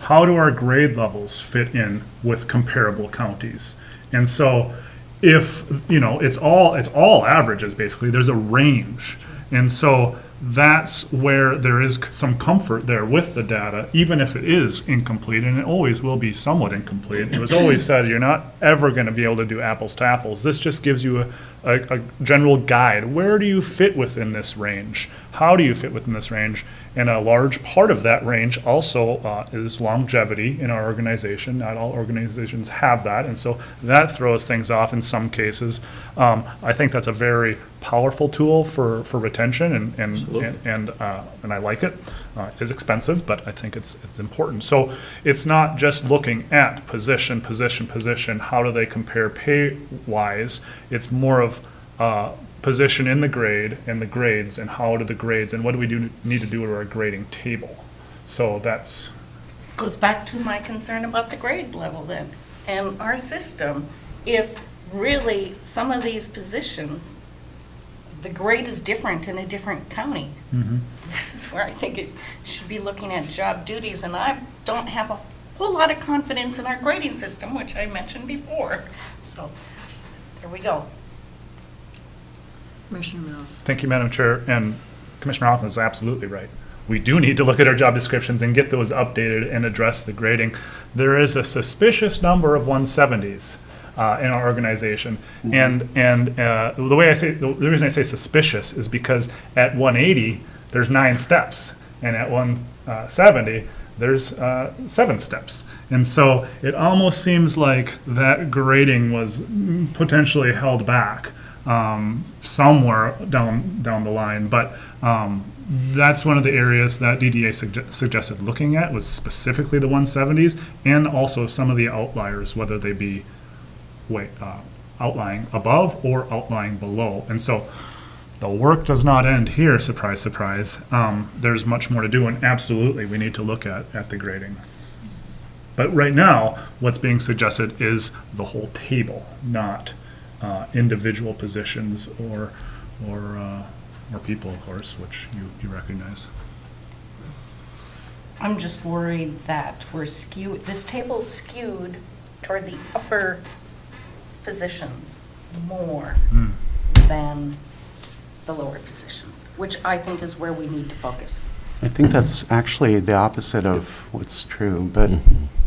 How do our grade levels fit in with comparable counties? And so if, it's all averages, basically, there's a range. And so that's where there is some comfort there with the data, even if it is incomplete, and it always will be somewhat incomplete. It was always said, you're not ever going to be able to do apples to apples. This just gives you a general guide. Where do you fit within this range? How do you fit within this range? And a large part of that range also is longevity in our organization. Not all organizations have that, and so that throws things off in some cases. I think that's a very powerful tool for retention, and I like it. It is expensive, but I think it's important. So it's not just looking at position. How do they compare pay-wise? It's more of position in the grade and the grades, and how do the grades, and what do we need to do to our grading table? So that's... Goes back to my concern about the grade level then, and our system. If really some of these positions, the grade is different in a different county. This is where I think it should be looking at job duties, and I don't have a whole lot of confidence in our grading system, which I mentioned before. So, there we go. Commissioner Mills. Thank you, Madam Chair, and Commissioner Hoffman is absolutely right. We do need to look at our job descriptions and get those updated and address the grading. There is a suspicious number of 170s in our organization, and the reason I say suspicious is because at 180 there's 9 steps, and at 170 there's 7 steps, and so it almost seems like that grading was potentially held back somewhere down the line, but that's one of the areas that DDA suggested looking at, was specifically the 170s, and also some of the outliers, whether they be outlying above or outlying below. And so the work does not end here, surprise, surprise. There's much more to do, and absolutely we need to look at the grading. But right now, what's being suggested is the whole table, not individual positions or people, of course, which you recognize. I'm just worried that we're skewed, this table's skewed toward the upper positions more than the lower positions, which I think is where we need to focus. I think that's actually the opposite of what's true, but,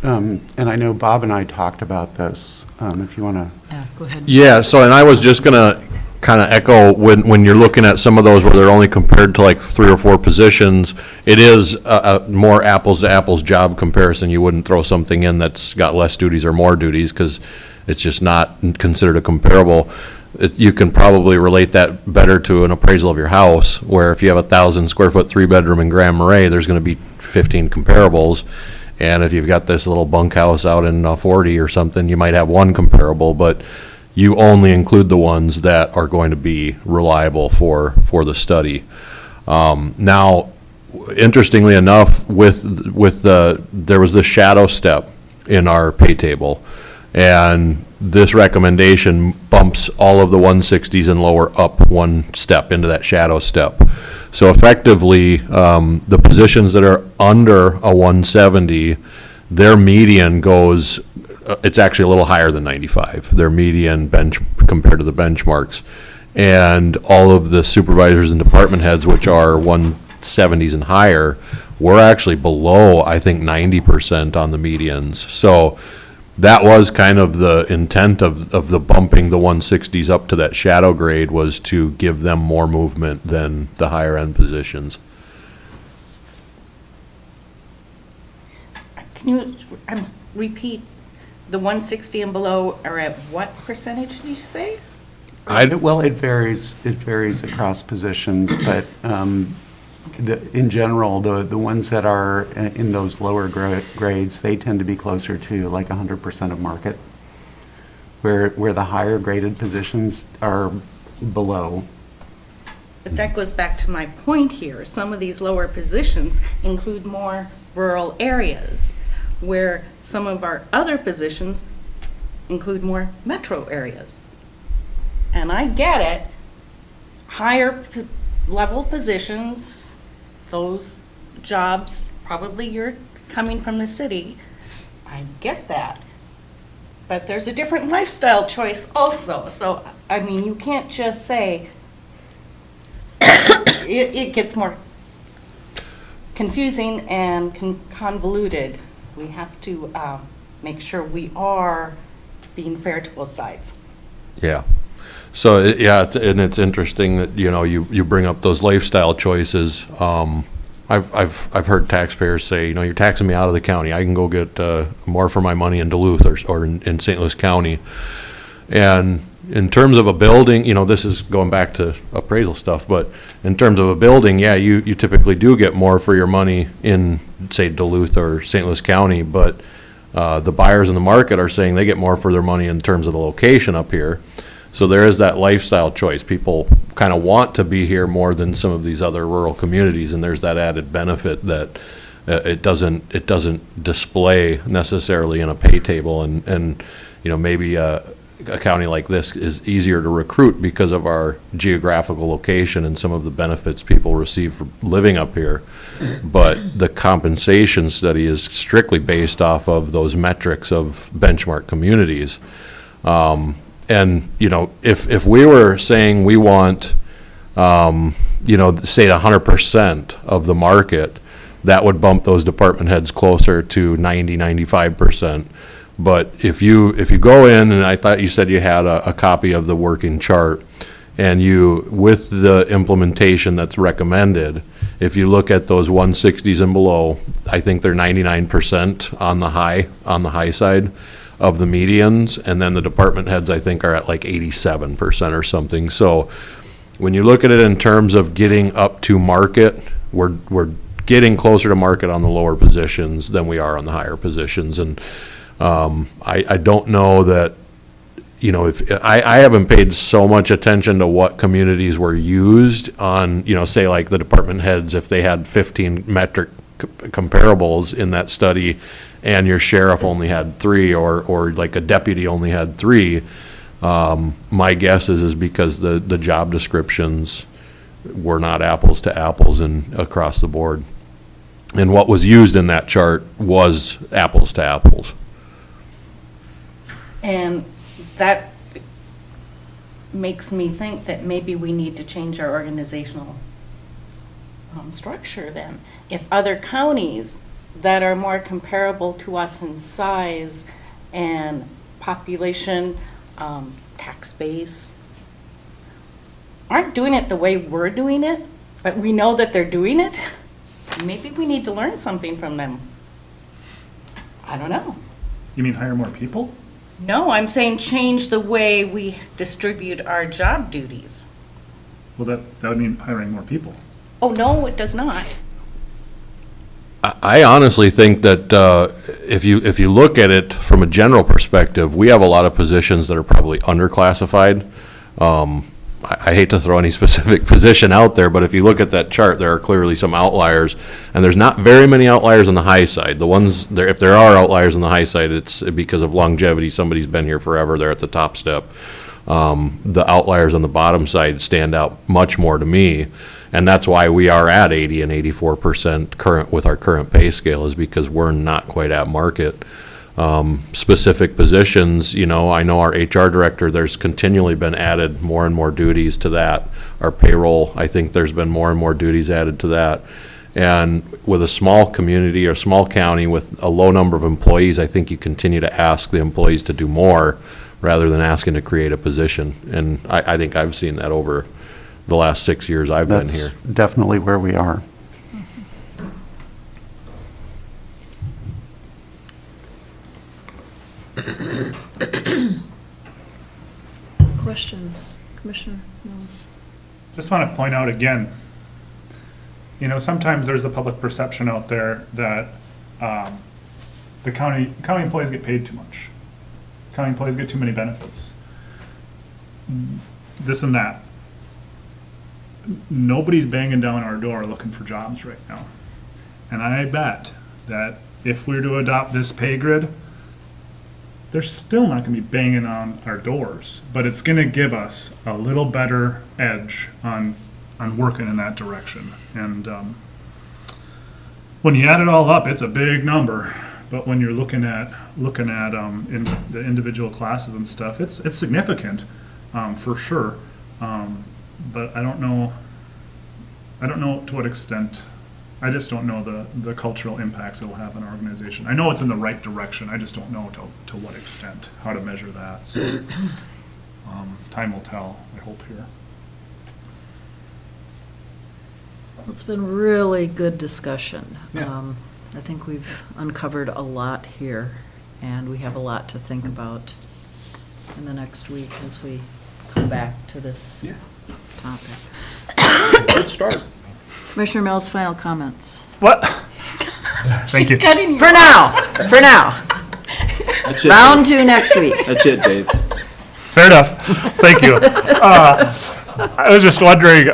and I know Bob and I talked about this, if you want to. Yeah, go ahead. Yeah, so, and I was just gonna kind of echo, when you're looking at some of those where they're only compared to like 3 or 4 positions, it is a more apples to apples job comparison. You wouldn't throw something in that's got less duties or more duties, because it's just not considered a comparable. You can probably relate that better to an appraisal of your house, where if you have 1,000 square foot 3-bedroom in Grand Marais, there's gonna be 15 comparables. And if you've got this little bunkhouse out in 40 or something, you might have 1 comparable, but you only include the ones that are going to be reliable for the study. Now, interestingly enough, there was this shadow step in our pay table, and this recommendation bumps all of the 160s and lower up 1 step into that shadow step. So effectively, the positions that are under a 170, their median goes, it's actually a little higher than 95, their median bench compared to the benchmarks. And all of the supervisors and department heads, which are 170s and higher, we're actually below, I think, 90% on the medians. So that was kind of the intent of the bumping the 160s up to that shadow grade, was to give them more movement than the higher end positions. Can you repeat, the 160 and below are at what percentage, did you say? Well, it varies across positions, but in general, the ones that are in those lower grades, they tend to be closer to like 100% of market, where the higher graded positions are below. But that goes back to my point here. Some of these lower positions include more rural areas, where some of our other positions include more metro areas. And I get it, higher level positions, those jobs, probably you're coming from the city, I get that. But there's a different lifestyle choice also. So, I mean, you can't just say, it gets more confusing and convoluted. We have to make sure we are being fair to both sides. Yeah. So, and it's interesting that, you bring up those lifestyle choices. I've heard taxpayers say, you're taxing me out of the county. I can go get more for my money in Duluth or in St. Louis County. And in terms of a building, this is going back to appraisal stuff, but in terms of a building, yeah, you typically do get more for your money in, say, Duluth or St. Louis County, but the buyers in the market are saying they get more for their money in terms of the location up here. So there is that lifestyle choice. People kind of want to be here more than some of these other rural communities, and there's that added benefit that it doesn't display necessarily in a pay table, and maybe a county like this is easier to recruit because of our geographical location and some of the benefits people receive for living up here. But the compensation study is strictly based off of those metrics of benchmark communities. And, if we were saying we want, say 100% of the market, that would bump those department heads closer to 95%. But if you go in, and I thought you said you had a copy of the working chart, and with the implementation that's recommended, if you look at those 160s and below, I think they're 99% on the high side of the medians, and then the department heads, I think, are at like 87% or something. So when you look at it in terms of getting up to market, we're getting closer to market on the lower positions than we are on the higher positions. And I don't know that, if I haven't paid so much attention to what communities were used on, say like the department heads, if they had 15 metric comparables in that study, and your sheriff only had 3, or like a deputy only had 3, my guess is because the job descriptions were not apples to apples and across the board. And what was used in that chart was apples to apples. And that makes me think that maybe we need to change our organizational structure then. If other counties that are more comparable to us in size and population, tax base, aren't doing it the way we're doing it, but we know that they're doing it, maybe we need to learn something from them. I don't know. You mean hire more people? No, I'm saying change the way we distribute our job duties. Well, that would mean hiring more people. Oh, no, it does not. I honestly think that if you look at it from a general perspective, we have a lot of positions that are probably underclassified. I hate to throw any specific position out there, but if you look at that chart, there are clearly some outliers, and there's not very many outliers on the high side. The ones there, if there are outliers on the high side, it's because of longevity. Somebody's been here forever. They're at the top step. The outliers on the bottom side stand out much more to me, and that's why we are at 80 and 84% current with our current pay scale, is because we're not quite at market. Specific positions, I know our HR director, there's continually been added more and more duties to that. Our payroll, I think there's been more and more duties added to that. And with a small community or small county with a low number of employees, I think you continue to ask the employees to do more rather than asking to create a position. And I think I've seen that over the last 6 years I've been here. That's definitely where we are. Questions, Commissioner Mills? Just want to point out again, sometimes there's a public perception out there that the county employees get paid too much. County employees get too many benefits. This and that. Nobody's banging down our door looking for jobs right now. And I bet that if we were to adopt this pay grid, they're still not going to be banging on our doors, but it's going to give us a little better edge on working in that direction. And when you add it all up, it's a big number. But when you're looking at in the individual classes and stuff, it's significant for sure. But I don't know to what extent. I just don't know the cultural impacts it will have on our organization. I know it's in the right direction. I just don't know to what extent, how to measure that. So time will tell, I hope, here. It's been really good discussion. Yeah. I think we've uncovered a lot here, and we have a lot to think about in the next week as we come back to this topic. Good start. Commissioner Mills, final comments. What? Thank you. For now. That's it. Round 2 next week. That's it, Dave. Fair enough. Thank you. I was just wondering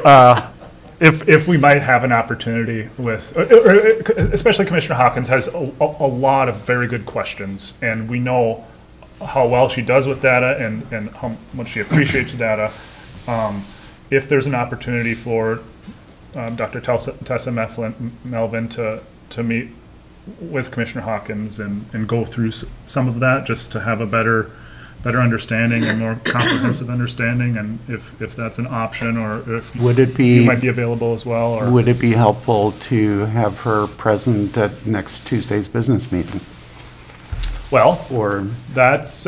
if we might have an opportunity with, especially Commissioner Hawkins has a lot of very good questions, and we know how well she does with data and how much she appreciates data. If there's an opportunity for Dr. Tessa Melvin to meet with Commissioner Hawkins and go through some of that, just to have a better understanding and more comprehensive understanding, and if that's an option, or if you might be available as well. Or would it be helpful to have her present at next Tuesday's business meeting? Well, or that's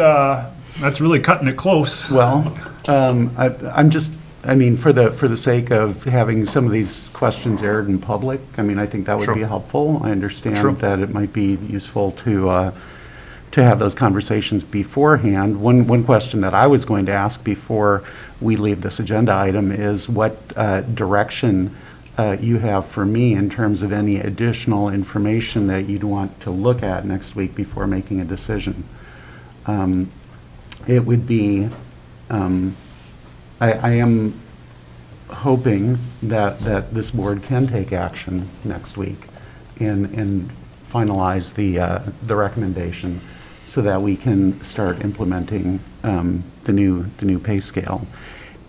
really cutting it close. Well, for the sake of having some of these questions aired in public, I think that would be helpful. I understand that it might be useful to have those conversations beforehand. One question that I was going to ask before we leave this agenda item is what direction you have for me in terms of any additional information that you'd want to look at next week before making a decision. It would be, I am hoping that this board can take action next week and finalize the recommendation so that we can start implementing the new pay scale.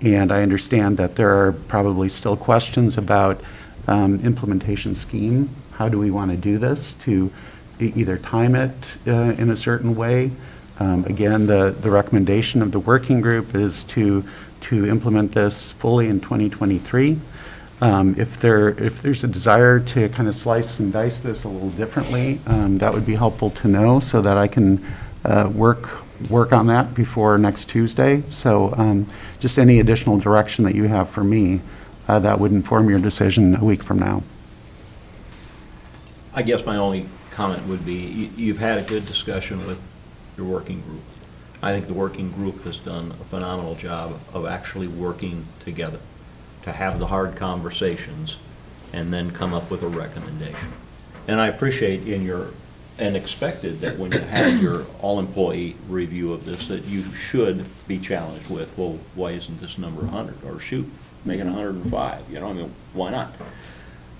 And I understand that there are probably still questions about implementation scheme. How do we want to do this, to either time it in a certain way? Again, the recommendation of the working group is to implement this fully in 2023. If there's a desire to kind of slice and dice this a little differently, that would be helpful to know so that I can work on that before next Tuesday. So just any additional direction that you have for me, that would inform your decision a week from now. I guess my only comment would be, you've had a good discussion with your working group. I think the working group has done a phenomenal job of actually working together to have the hard conversations and then come up with a recommendation. And I appreciate and expected that when you have your all-employee review of this, that you should be challenged with, well, why isn't this number 100? Or shoot, make it 105, you know, I mean, why not?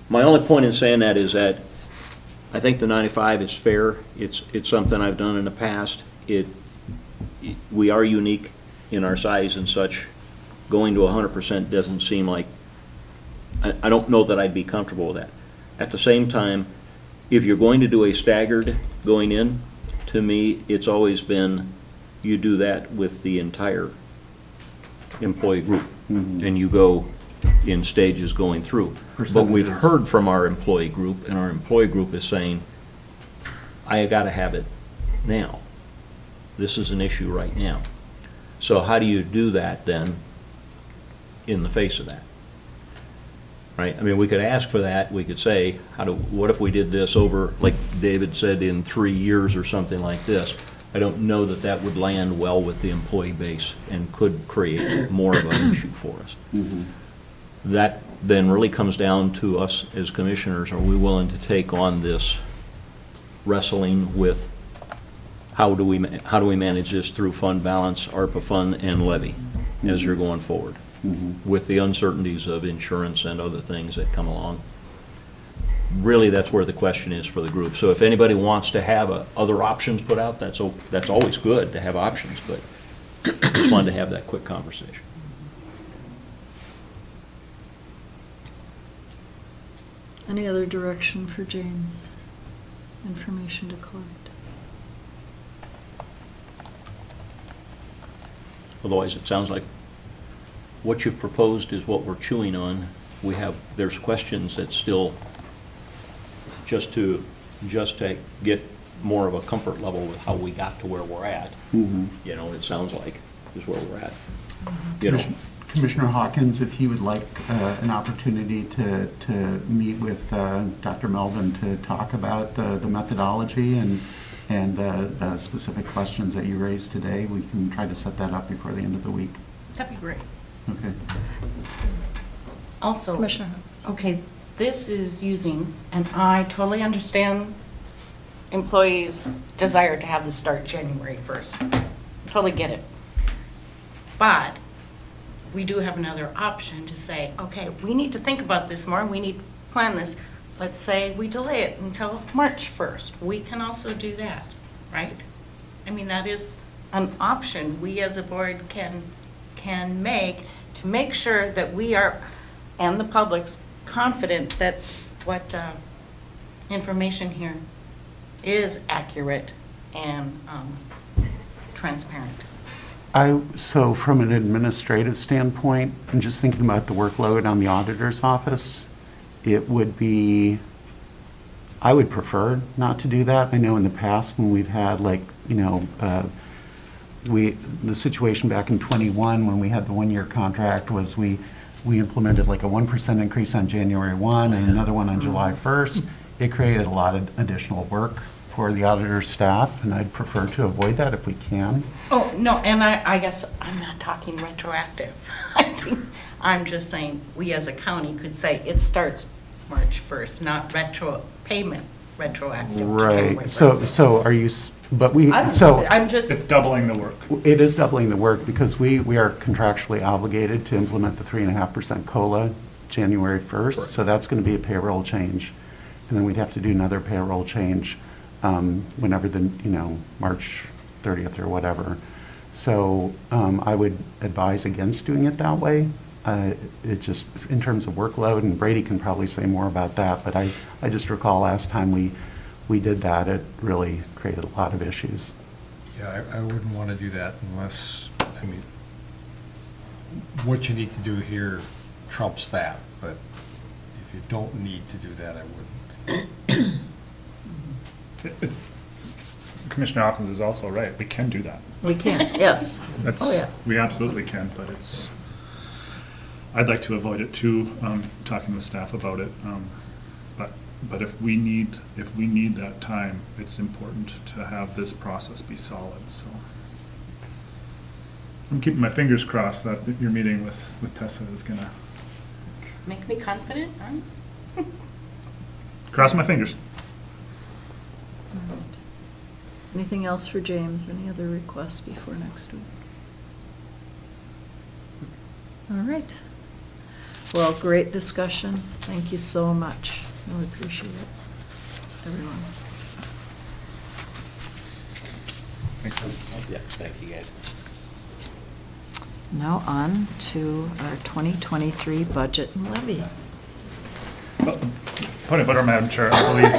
My only point in saying that is that I think the 95 is fair. It's something I've done in the past. We are unique in our size and such. Going to 100% doesn't seem like, I don't know that I'd be comfortable with that. At the same time, if you're going to do a staggered going in, to me, it's always been, you do that with the entire employee group, and you go in stages going through. But we've heard from our employee group, and our employee group is saying, I gotta have it now. This is an issue right now. So how do you do that then in the face of that? Right? I mean, we could ask for that. We could say, what if we did this over, like David said, in 3 years or something like this? I don't know that that would land well with the employee base and could create more of an issue for us. That then really comes down to us as commissioners. Are we willing to take on this wrestling with how do we manage this through fund balance, ARPA fund, and levy as you're going forward, with the uncertainties of insurance and other things that come along? Really, that's where the question is for the group. So if anybody wants to have other options put out, that's always good to have options, but just wanted to have that quick conversation. Any other direction for James? Information to collect? Otherwise, it sounds like what you've proposed is what we're chewing on. There's questions that still, just to get more of a comfort level with how we got to where we're at, you know, it sounds like is where we're at. You know, Commissioner Hawkins, if he would like an opportunity to meet with Dr. Melvin to talk about the methodology and the specific questions that you raised today, we can try to set that up before the end of the week. That'd be great. Okay. Also, Commissioner. okay, this is using, and I totally understand employees' desire to have this start January 1st. Totally get it. But we do have another option to say, okay, we need to think about this more, we need to plan this. Let's say we delay it until March 1st. We can also do that, right? I mean, that is an option we as a board can make to make sure that we are, and the public's, confident that what information here is accurate and transparent. So from an administrative standpoint, and just thinking about the workload on the auditor's office, it would be, I would prefer not to do that. I know in the past when we've had the situation back in '21 when we had the one-year contract was we implemented like a 1% increase on January 1 and another one on July 1st. It created a lot of additional work for the auditor's staff, and I'd prefer to avoid that if we can. Oh, no, and I guess I'm not talking retroactive. I think I'm just saying we as a county could say it starts March 1st, not payment retroactive to January 1st. So are you, but we, I don't so. know, I'm just. It's doubling the work. It is doubling the work because we are contractually obligated to implement the 3.5% COLA January 1st. Correct. So that's going to be a payroll change. And then we'd have to do another payroll change whenever March 30th or whatever. So I would advise against doing it that way. It just, in terms of workload, and Brady can probably say more about that, but I just recall last time we did that, it really created a lot of issues. Yeah, I wouldn't want to do that unless, I mean, what you need to do here trumps that, but you don't need to do that, I wouldn't. Commissioner Hawkins is also right. We can do that. We can, yes. That's, Oh, yeah. we absolutely can, but it's, I'd like to avoid it too, talking with staff about it. But if we need that time, it's important to have this process be solid, so. I'm keeping my fingers crossed that your meeting with Tessa is gonna, Make me confident, huh? cross my fingers. Anything else for James? Any other requests before next week? All right. Well, great discussion. Thank you so much. Really appreciate it, everyone. Thanks. Yeah, thank you, guys. Now on to our 2023 budget and levy. Point of order, Madam Chair, I believe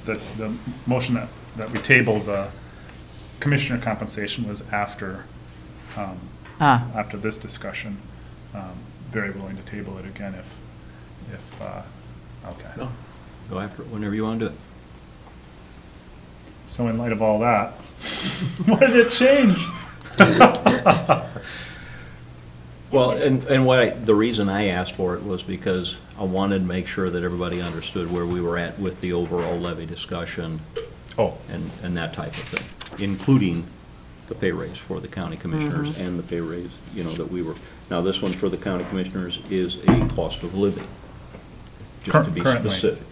that the motion that we tabled, the commissioner compensation was after, after this discussion. Very willing to table it again if okay. No, go after it whenever you want to do it. So in light of all that, what did it change? Well, and the reason I asked for it was because I wanted to make sure that everybody understood where we were at with the overall levy discussion. Oh. And that type of thing, including the pay raise for the county commissioners and the pay raise, that we were, now this one for the county commissioners is a cost of living, just to be Currently. specific.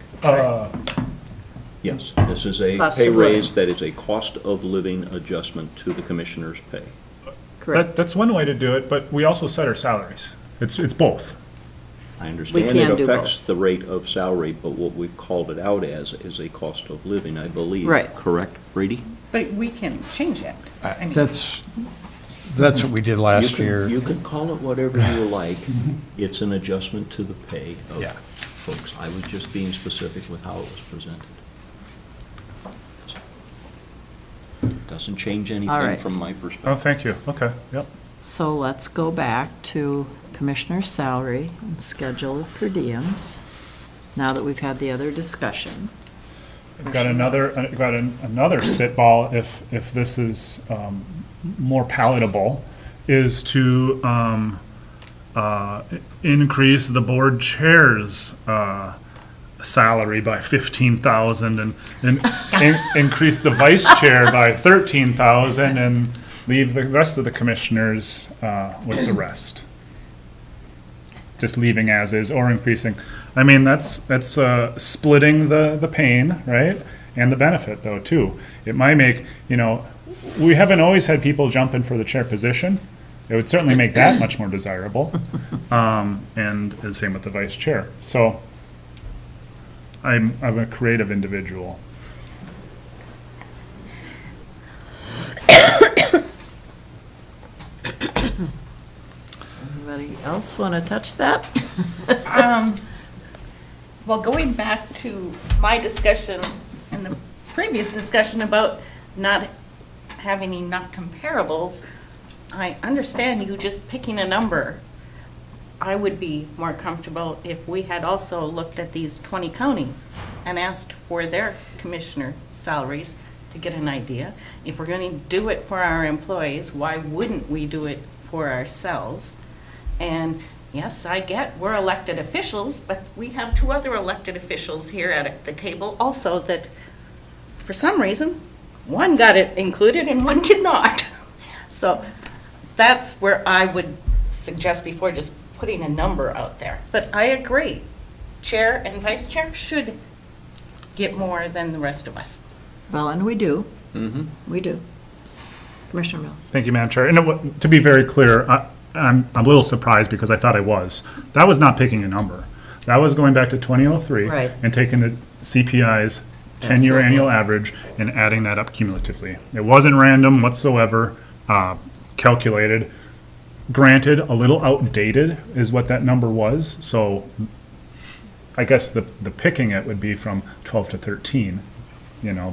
Yes, this is a Cost pay of living. raise that is a cost of living adjustment to the commissioner's pay. Correct. That's one way to do it, but we also set our salaries. It's both. I understand can it do affects both. the rate of salary, but what we've called it out as is a cost of living, I believe. Right. Correct, Brady? But we can change it. I mean- That's what we did last year. You can call it whatever you like. It's an adjustment to the pay of Yeah. folks. I was just being specific with how it was presented. Doesn't change All anything right. from my Oh, perspective. thank you. Okay, yep. So let's go back to commissioner's salary and schedule of per diems, now that we've had the other discussion. I've got another spitball, if this is more palatable, is to increase the board chair's salary by 15,000 and increase the vice chair by 13,000 and leave the rest of the commissioners with the rest. Just leaving as is or increasing. I mean, that's splitting the pain, right? And the benefit though, too. It might make, we haven't always had people jump in for the chair position. It would certainly make that much more desirable. And the same with the vice chair. So I'm a creative individual. Anybody else want to touch that? Well, going back to my discussion and the previous discussion about not having enough comparables, I understand you just picking a number. I would be more comfortable if we had also looked at these 20 counties and asked for their commissioner salaries to get an idea. If we're going to do it for our employees, why wouldn't we do it for ourselves? And yes, I get we're elected officials, but we have two other elected officials here at the table also that, for some reason, one got it included and one did not. So that's where I would suggest before just putting a number out there. But I agree, chair and vice chair should get more than the rest of us. Well, and we do. We do. Commissioner Mills. Thank you, Madam Chair. And to be very clear, I'm a little surprised because I thought I was. That was not picking a number. That was going back to 2003. Right. And taking the CPI's 10-year Absolutely. annual average and adding that up cumulatively. It wasn't random whatsoever, calculated. Granted, a little outdated is what that number was, so I guess the picking it would be from 12 to 13,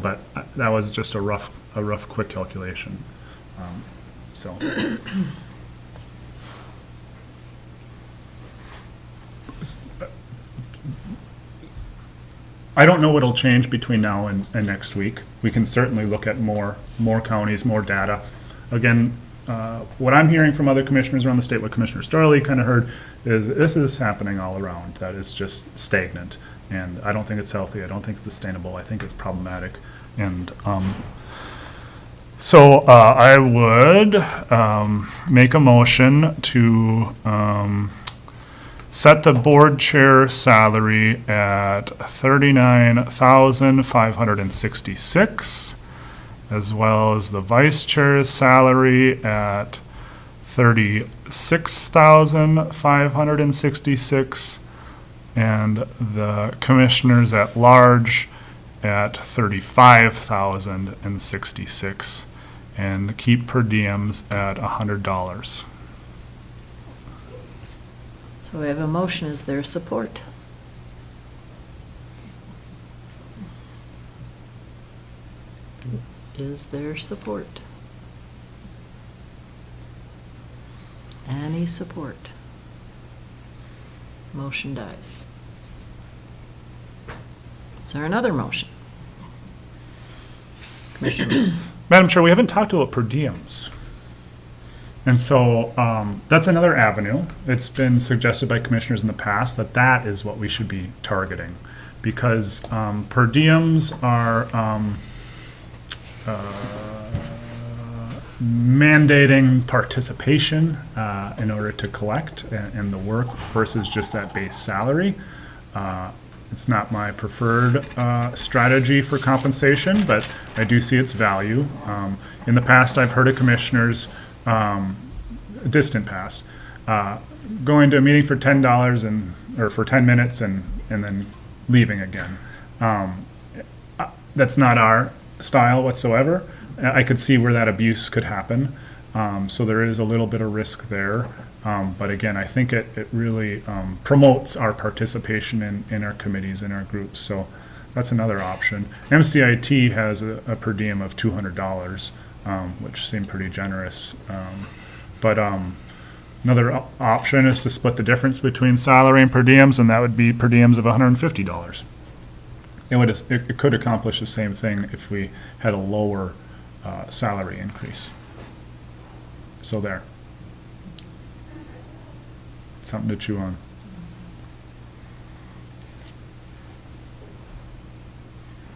but that was just a rough, quick calculation. So. I don't know what'll change between now and next week. We can certainly look at more counties, more data. Again, what I'm hearing from other commissioners around the state, what Commissioner Starley kind of heard, is this is happening all around, that it's just stagnant. And I don't think it's healthy, I don't think it's sustainable, I think it's problematic. And so I would make a motion to set the board chair salary at $39,566, as well as the vice chair's salary at $36,566, and the commissioners at large at $35,066, and keep per diems at $100. So we have a motion, is there support? Is there support? Any support? Motion dies. Is there another motion? Commissioner Mills. Madam Chair, we haven't talked about per diems. And so that's another avenue. It's been suggested by commissioners in the past that that is what we should be targeting, because per diems are mandating participation in order to collect in the work versus just that base salary. It's not my preferred strategy for compensation, but I do see its value. In the past, I've heard of commissioners, distant past, going to a meeting for $10 or for 10 minutes and then leaving again. That's not our style whatsoever. I could see where that abuse could happen. So there is a little bit of risk there. But again, I think it really promotes our participation in our committees, in our groups. So that's another option. MCIT has a per diem of $200, which seemed pretty generous. But another option is to split the difference between salary and per diems, and that would be per diems of $150. It could accomplish the same thing if we had a lower salary increase. So there. Something to chew on.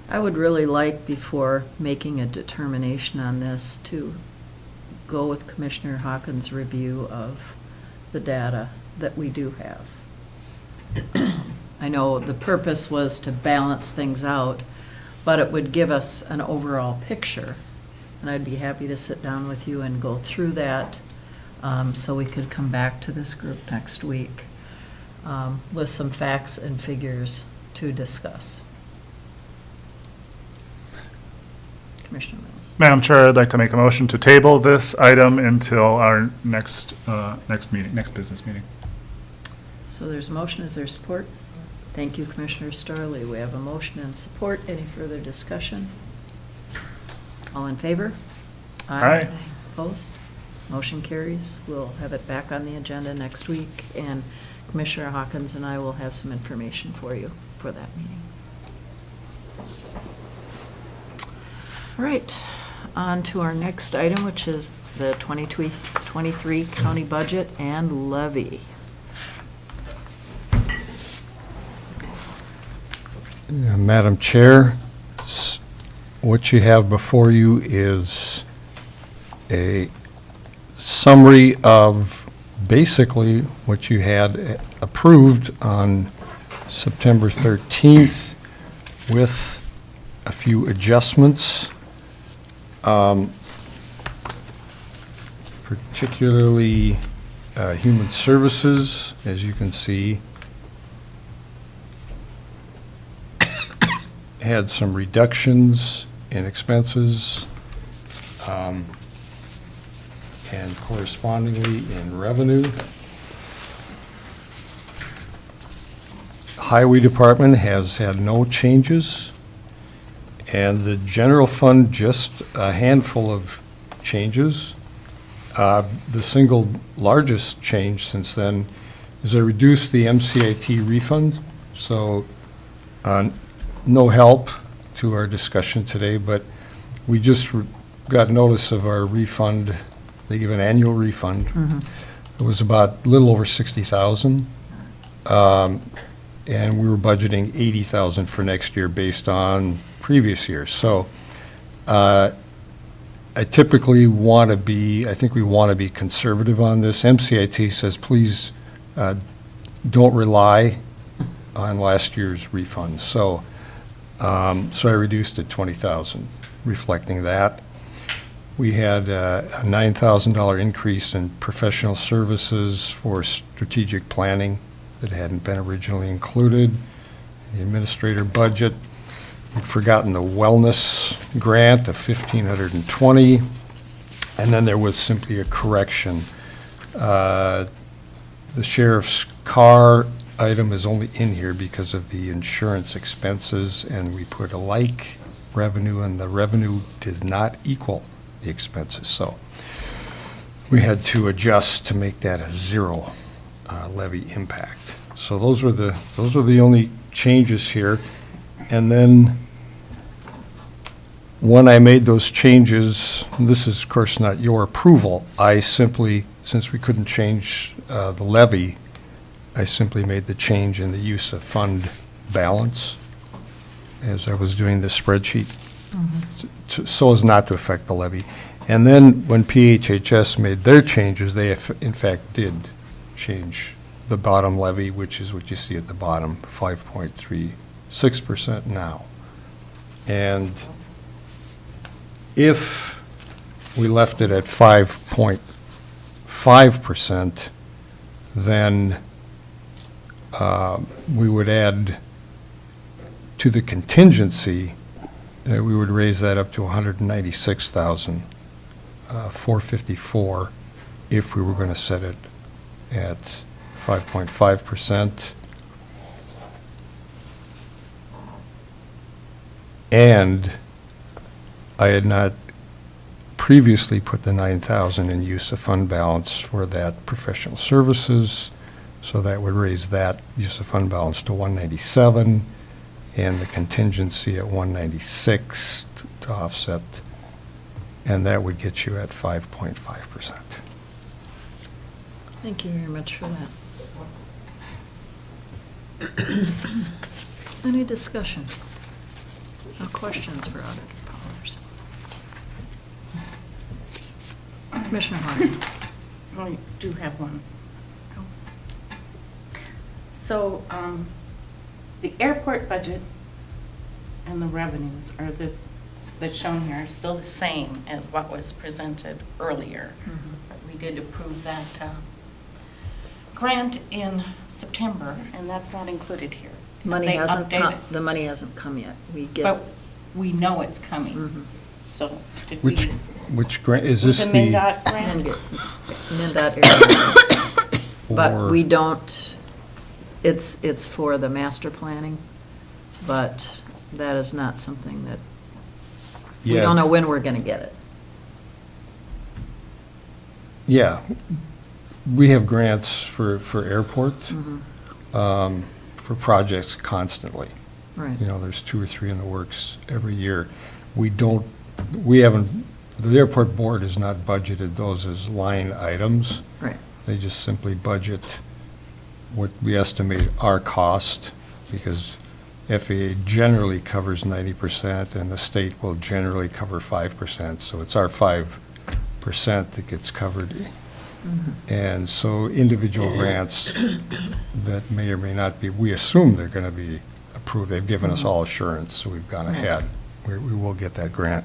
I would really like, before making a determination on this, to go with Commissioner Hawkins' review of the data that we do have. I know the purpose was to balance things out, but it would give us an overall picture. And I'd be happy to sit down with you and go through that, so we could come back to this group next week with some facts and figures to discuss. Commissioner Mills. Madam Chair, I'd like to make a motion to table this item until our next business meeting. So there's a motion, is there support? Thank you, Commissioner Starley. We have a motion and support. Any further discussion? All in favor? Aye. Opposed? Motion carries. We'll have it back on the agenda next week, and Commissioner Hawkins and I will have some information for you for that meeting. All right, on to our next item, which is the 2023 county budget and levy. Madam Chair, what you have before you is a summary of basically what you had approved on September 13th with a few adjustments, particularly Human Services, as you can see, had some reductions in expenses and correspondingly in revenue. Highway Department has had no changes, and the general fund just a handful of changes. The single largest change since then is I reduced the MCIT refund. So no help to our discussion today, but we just got notice of our refund. They give an annual refund. It was about a little over 60,000. And we were budgeting 80,000 for next year based on previous years. So I typically want to be, I think we want to be conservative on this. MCIT says, please don't rely on last year's refunds. So I reduced it 20,000, reflecting that. We had a $9,000 increase in professional services for strategic planning that hadn't been originally included. The administrator budget, we'd forgotten the wellness grant of $1,520, and then there was simply a correction. The sheriff's car item is only in here because of the insurance expenses, and we put a like revenue, and the revenue does not equal the expenses. So we had to adjust to make that a zero levy impact. So those were the only changes here. And then when I made those changes, this is of course not your approval, I simply, since we couldn't change the levy, I simply made the change in the use of fund balance as I was doing the spreadsheet, so as not to affect the levy. And then when PHHS made their changes, they in fact did change the bottom levy, which is what you see at the bottom, 5.36% now. And if we left it at 5.5%, then we would add to the contingency, we would raise that up to 196,454 if we were going to set it at 5.5%. And I had not previously put the 9,000 in use of fund balance for that professional services, so that would raise that use of fund balance to 197, and the contingency at 196 to offset, and that would get you at 5.5%. Thank you very much for that. Any discussion or questions for Auditor Powers? Commissioner Hawkins. I do have one. So, the airport budget and the revenues that's shown here are still the same as what was presented earlier. We did approve that grant in September, and that's not included here. Money They hasn't come, updated- the money hasn't come yet. We get. But we know it's coming. So, did we? Which grant, is Was this the the? MnDOT grant? MnDOT area grants. But for- we don't, it's for the master planning, but that is not something that, we Yeah. don't know when we're gonna get it. Yeah, we have grants for airports, for projects constantly. Right. You know, there's 2 or 3 in the works every year. We haven't, the airport board has not budgeted those as line items. Right. They just simply budget what we estimate our cost, because FAA generally covers 90% and the state will generally cover 5%, so it's our 5% that gets covered. And so individual grants that may or may not be, we assume they're going to be approved. They've given us all assurance, so we've gone ahead. We will get that grant.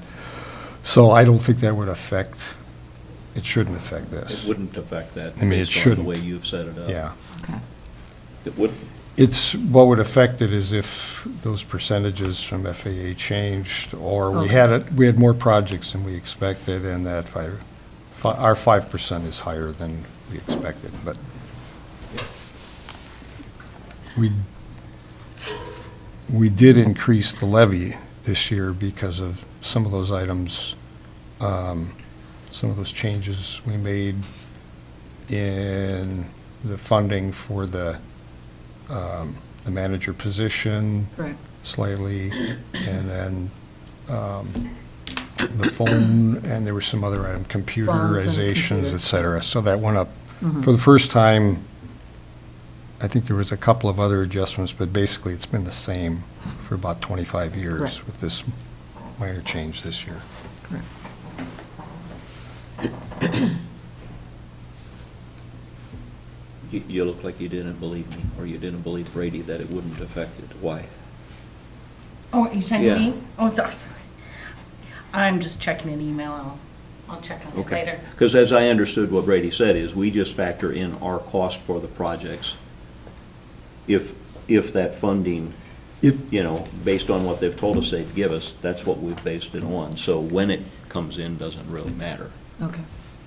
So I don't think that would affect, it shouldn't affect this. It wouldn't affect that. I mean, it based on shouldn't. The way you've set it up. Yeah. Okay. It would, What would affect it is if those percentages from FAA changed, or we Okay. had more projects than we expected, and that our 5% is higher than we expected, but we did increase the levy this year because of some of those items, some of those changes we made in the funding for the manager position. Right. slightly, and then the phone, and there were some other items, computerizations, computers. et cetera. So that went up. For the first time, I think there was a couple of other adjustments, but basically it's been the same for about 25 years Correct. with this minor change this year. Correct. You look like you didn't believe me, or you didn't believe Brady that it wouldn't affect it. Why? Oh, you're talking Yeah. to me? Oh, sorry. I'm just checking an email. I'll check on it later. Because as I understood what Brady said is, we just factor in our cost for the projects. If that funding, based on what they've told us they'd give us, that's what we've based it on. So when it comes in, doesn't really matter. Okay.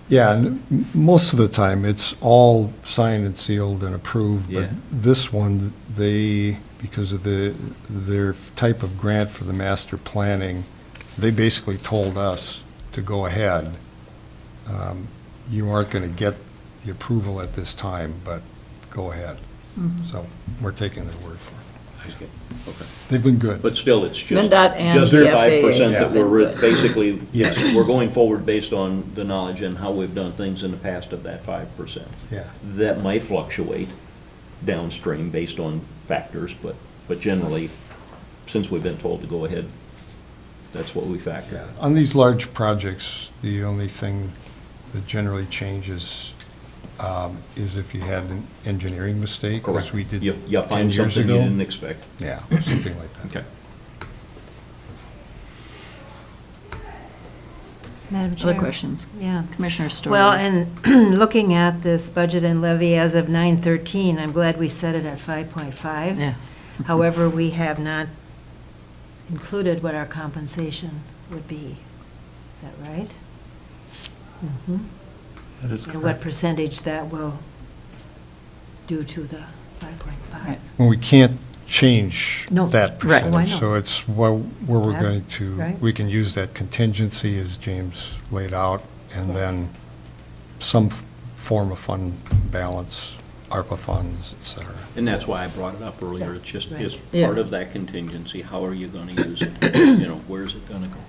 Yeah, and most of the time, it's all signed and sealed and approved, but Yeah. this one, because of their type of grant for the master planning, they basically told us to go ahead. You aren't going to get the approval at this time, but go ahead. So we're taking their word for it. Okay. They've been good. But still, it's just, MnDOT and just the the FAA 5% that have been we're good. basically, Yes. we're going forward based on the knowledge and how we've done things in the past of that 5%. Yeah. That might fluctuate downstream based on factors, but generally, since we've been told to go ahead, that's what we factor. Yeah. On these large projects, the only thing that generally changes is if you had an engineering mistake, which we did You 10 find years something you ago. didn't expect. Yeah, something like that. Okay. Madam Chair? Other questions? Yeah. Commissioner Story? Well, and looking at this budget and levy as of 9/13, I'm glad we set it at 5.5. Yeah. However, we have not included what our compensation would be. Is that right? That is And what percentage that will do to the 5.5? Right. Well, we can't change No, that right. Oh, I percentage, know. so it's where we're Yeah, going to, right. we can use that contingency as James laid out, and then some form of fund balance, ARPA funds, et cetera. And that's why I brought it up earlier. It's just, Right. it's Yeah. part of that contingency. How are you going to use it? Where's it going to go?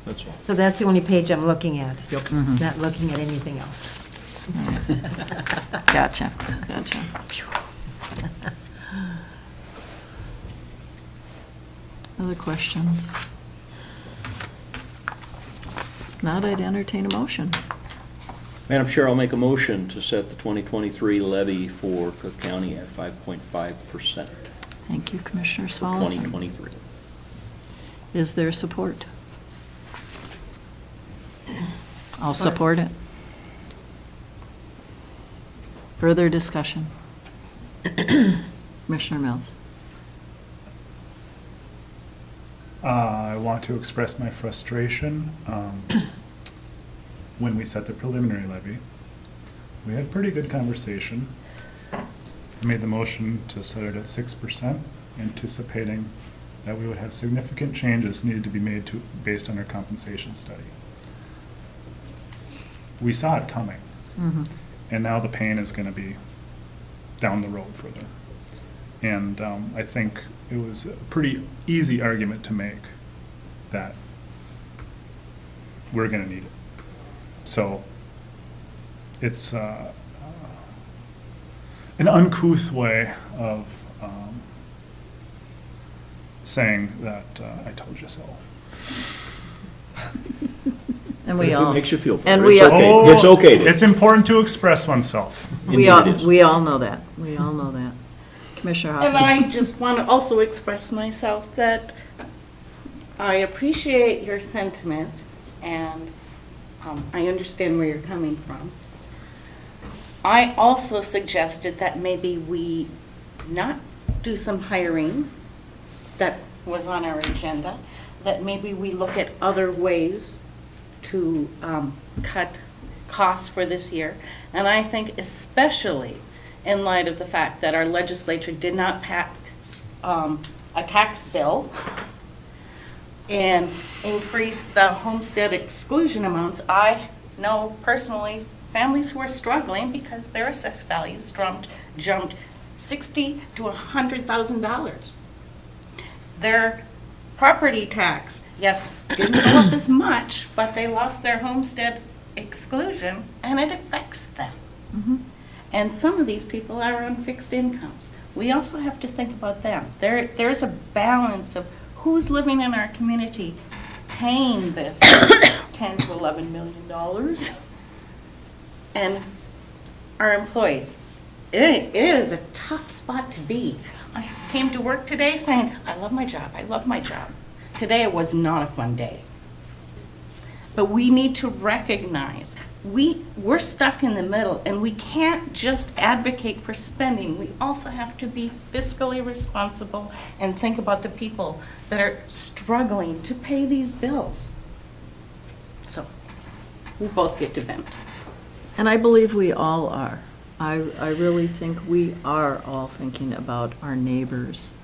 That's all. So that's the only page I'm looking at. Yep. Not looking at anything else. Gotcha. Other questions? Not, I'd entertain a motion. Madam Chair, I'll make a motion to set the 2023 levy for Cook County at 5.5% Thank you, Commissioner for Swallow. 2023. Is there support? I'll support it. Further discussion? Commissioner Mills? I want to express my frustration. When we set the preliminary levy, we had a pretty good conversation. I made the motion to set it at 6%, anticipating that we would have significant changes needed to be made to, based on our compensation study. We saw it coming, and now the pain is gonna be down the road further. And I think it was a pretty easy argument to make that we're gonna need it. So it's an uncouth way of saying that I told you so. And we If all. it makes you feel And better, we it's all- okay. It's okay. to- It's important to express oneself. We Indeed it is. we all know that. We all know that. Commissioner And Hopkins? I just want to also express myself that I appreciate your sentiment, and I understand where you're coming from. I also suggested that maybe we not do some hiring that was on our agenda, that maybe we look at other ways to cut costs for this year. And I think especially in light of the fact that our legislature did not pass a tax bill and increase the homestead exclusion amounts, I know personally families who are struggling because their assessed values jumped $60,000 to $100,000. Their property tax, yes, didn't go up as much, but they lost their homestead exclusion, and it affects them. And some of these people are on fixed incomes. We also have to think about them. There's a balance of who's living in our community paying this $10 to $11 million, and our employees. It is a tough spot to be. I came to work today saying, I love my job, I love my job. Today it was not a fun day. But we need to recognize we're stuck in the middle, and we can't just advocate for spending. We also have to be fiscally responsible and think about the people that are struggling to pay these bills. So we both get to vent. And I believe we all are. I really think we are all thinking about our neighbors,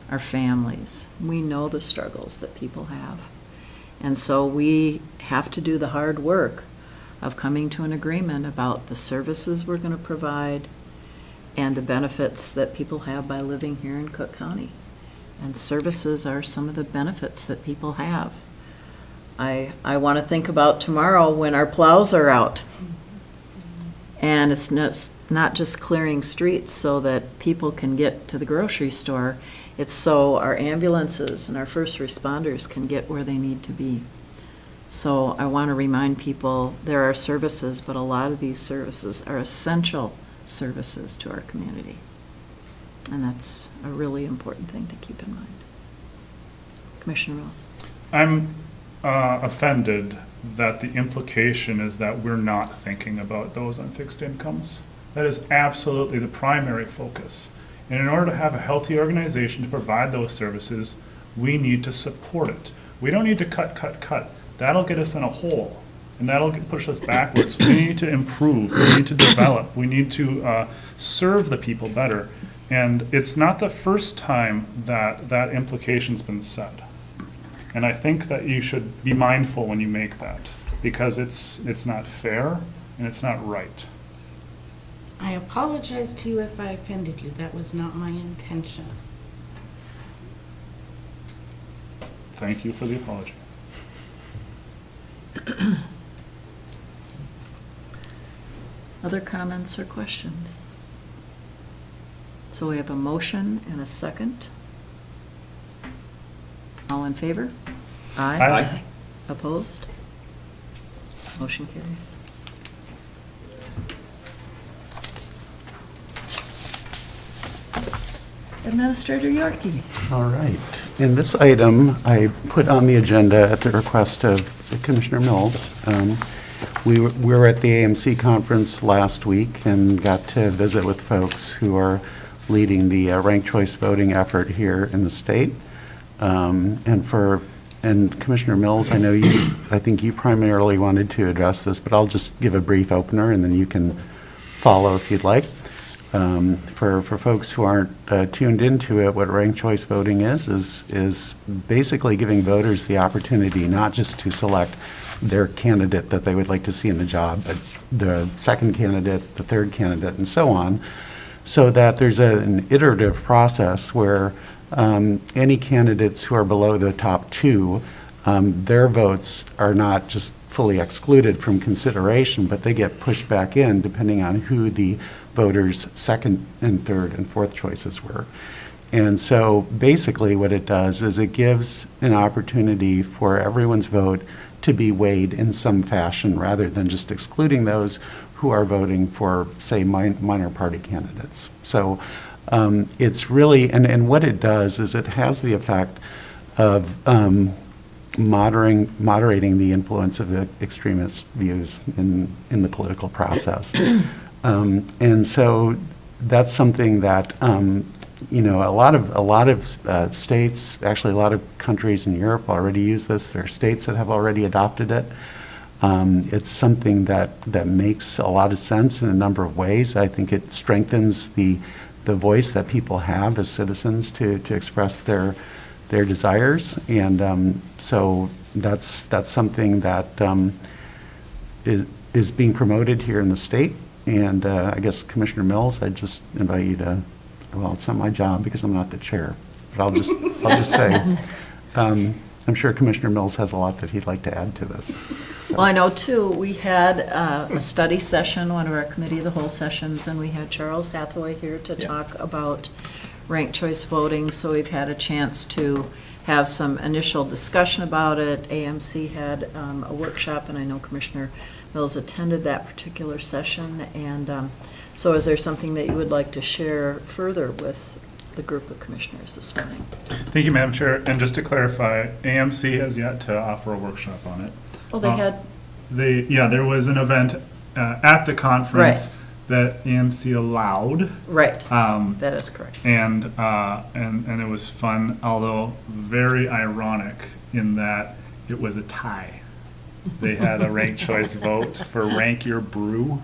our families. We know the struggles that people have. And so we have to do the hard work of coming to an agreement about the services we're going to provide and the benefits that people have by living here in Cook County. And services are some of the benefits that people have. I want to think about tomorrow when our plows are out. And it's not just clearing streets so that people can get to the grocery store. It's so our ambulances and our first responders can get where they need to be. So I want to remind people there are services, but a lot of these services are essential services to our community. And that's a really important thing to keep in mind. Commissioner Mills. I'm offended that the implication is that we're not thinking about those on fixed incomes. That is absolutely the primary focus. And in order to have a healthy organization to provide those services, we need to support it. We don't need to cut. That'll get us in a hole, and that'll push us backwards. We need to improve. We need to develop. We need to serve the people better. And it's not the first time that that implication's been said. And I think that you should be mindful when you make that, because it's not fair and it's not right. I apologize to you if I offended you. That was not my intention. Thank you for the apology. Other comments or questions? So we have a motion and a second. All in favor? Aye. Opposed? Motion carries. Administrator Yorkie. All right. In this item, I put on the agenda at the request of Commissioner Mills. We were at the AMC conference last week and got to visit with folks who are leading the ranked choice voting effort here in the state. And Commissioner Mills, I think you primarily wanted to address this, but I'll just give a brief opener and then you can follow if you'd like. For folks who aren't tuned into it, what ranked choice voting is basically giving voters the opportunity not just to select their candidate that they would like to see in the job, but the second candidate, the third candidate, and so on, so that there's an iterative process where any candidates who are below the top two, their votes are not just fully excluded from consideration, but they get pushed back in depending on who the voters' second and third and fourth choices were. And so basically what it does is it gives an opportunity for everyone's vote to be weighed in some fashion rather than just excluding those who are voting for, say, minor party candidates. So it's really, and what it does is it has the effect of moderating the influence of extremist views in the political process. And so that's something that, a lot of states, actually a lot of countries in Europe already use this. There are states that have already adopted it. It's something that makes a lot of sense in a number of ways. I think it strengthens the voice that people have as citizens to express their desires. And so that's something that is being promoted here in the state. And I guess Commissioner Mills, I just invite you to, well, it's not my job because I'm not the chair, but I'll just say, I'm sure Commissioner Mills has a lot that he'd like to add to this. So- Well, I know too, we had a study session, one of our committee of the whole sessions, and we had Charles Hathaway here to talk about ranked choice voting, so we've had a chance to have some initial discussion about it. AMC had a workshop, and I know Commissioner Mills attended that particular session, and so is there something that you would like to share further with the group of commissioners this morning? Thank you, Madam Chair. And just to clarify, AMC has yet to offer a workshop on it. Well, they had, There was an event at the conference Right. that AMC allowed. right, that is correct. And it was fun, although very ironic in that it was a tie. They had a ranked choice vote for rank your brew,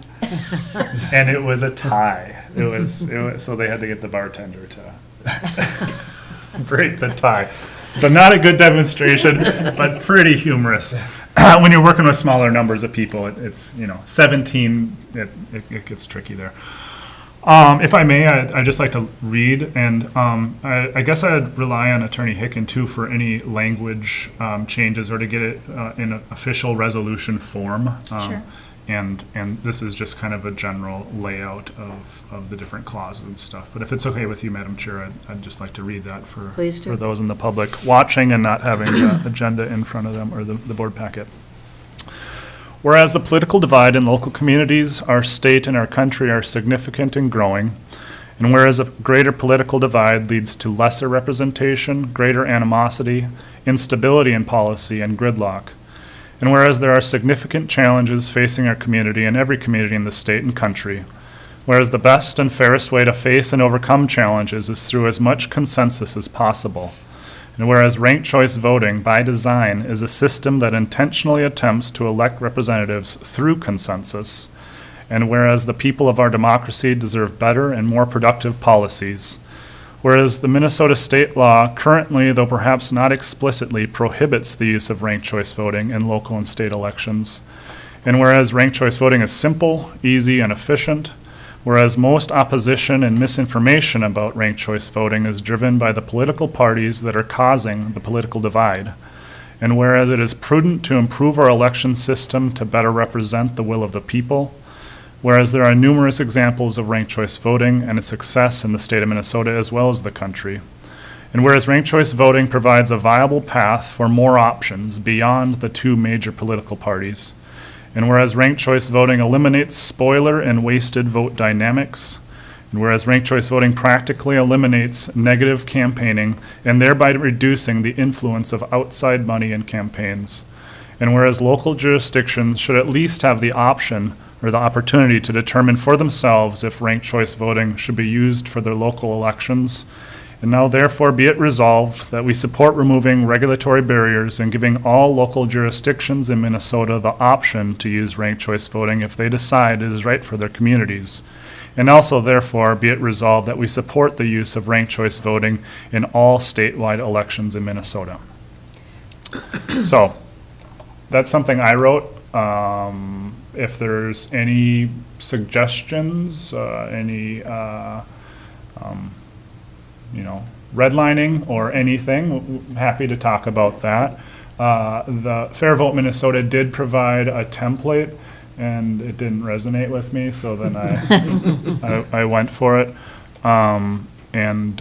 and it was a tie. It was so they had to get the bartender to break the tie. So not a good demonstration, but pretty humorous. When you're working with smaller numbers of people, it's 17. It gets tricky there. If I may, I'd just like to read, and I guess I'd rely on Attorney Hicken too for any language changes or to get it in an official resolution form. Sure. And this is just kind of a general layout of the different clauses and stuff. But if it's okay with you, Madam Chair, I'd just like to read that for Please do. for those in the public watching and not having the agenda in front of them or the board packet. Whereas the political divide in local communities, our state, and our country are significant and growing, and whereas a greater political divide leads to lesser representation, greater animosity, instability in policy, and gridlock, and whereas there are significant challenges facing our community and every community in the state and country, whereas the best and fairest way to face and overcome challenges is through as much consensus as possible, and whereas ranked choice voting, by design, is a system that intentionally attempts to elect representatives through consensus, and whereas the people of our democracy deserve better and more productive policies, whereas the Minnesota state law currently, though perhaps not explicitly, prohibits the use of ranked choice voting in local and state elections, and whereas ranked choice voting is simple, easy, and efficient, whereas most opposition and misinformation about ranked choice voting is driven by the political parties that are causing the political divide, and whereas it is prudent to improve our election system to better represent the will of the people, whereas there are numerous examples of ranked choice voting and its success in the state of Minnesota as well as the country, and whereas ranked choice voting provides a viable path for more options beyond the two major political parties, and whereas ranked choice voting eliminates spoiler and wasted vote dynamics, and whereas ranked choice voting practically eliminates negative campaigning and thereby reducing the influence of outside money in campaigns, and whereas local jurisdictions should at least have the option or the opportunity to determine for themselves if ranked choice voting should be used for their local elections. And now therefore be it resolved that we support removing regulatory barriers and giving all local jurisdictions in Minnesota the option to use ranked choice voting if they decide it is right for their communities. And also therefore be it resolved that we support the use of ranked choice voting in all statewide elections in Minnesota. So, that's something I wrote. If there's any suggestions, redlining or anything, happy to talk about that. The Fair Vote Minnesota did provide a template, and it didn't resonate with me, so then I went for it, and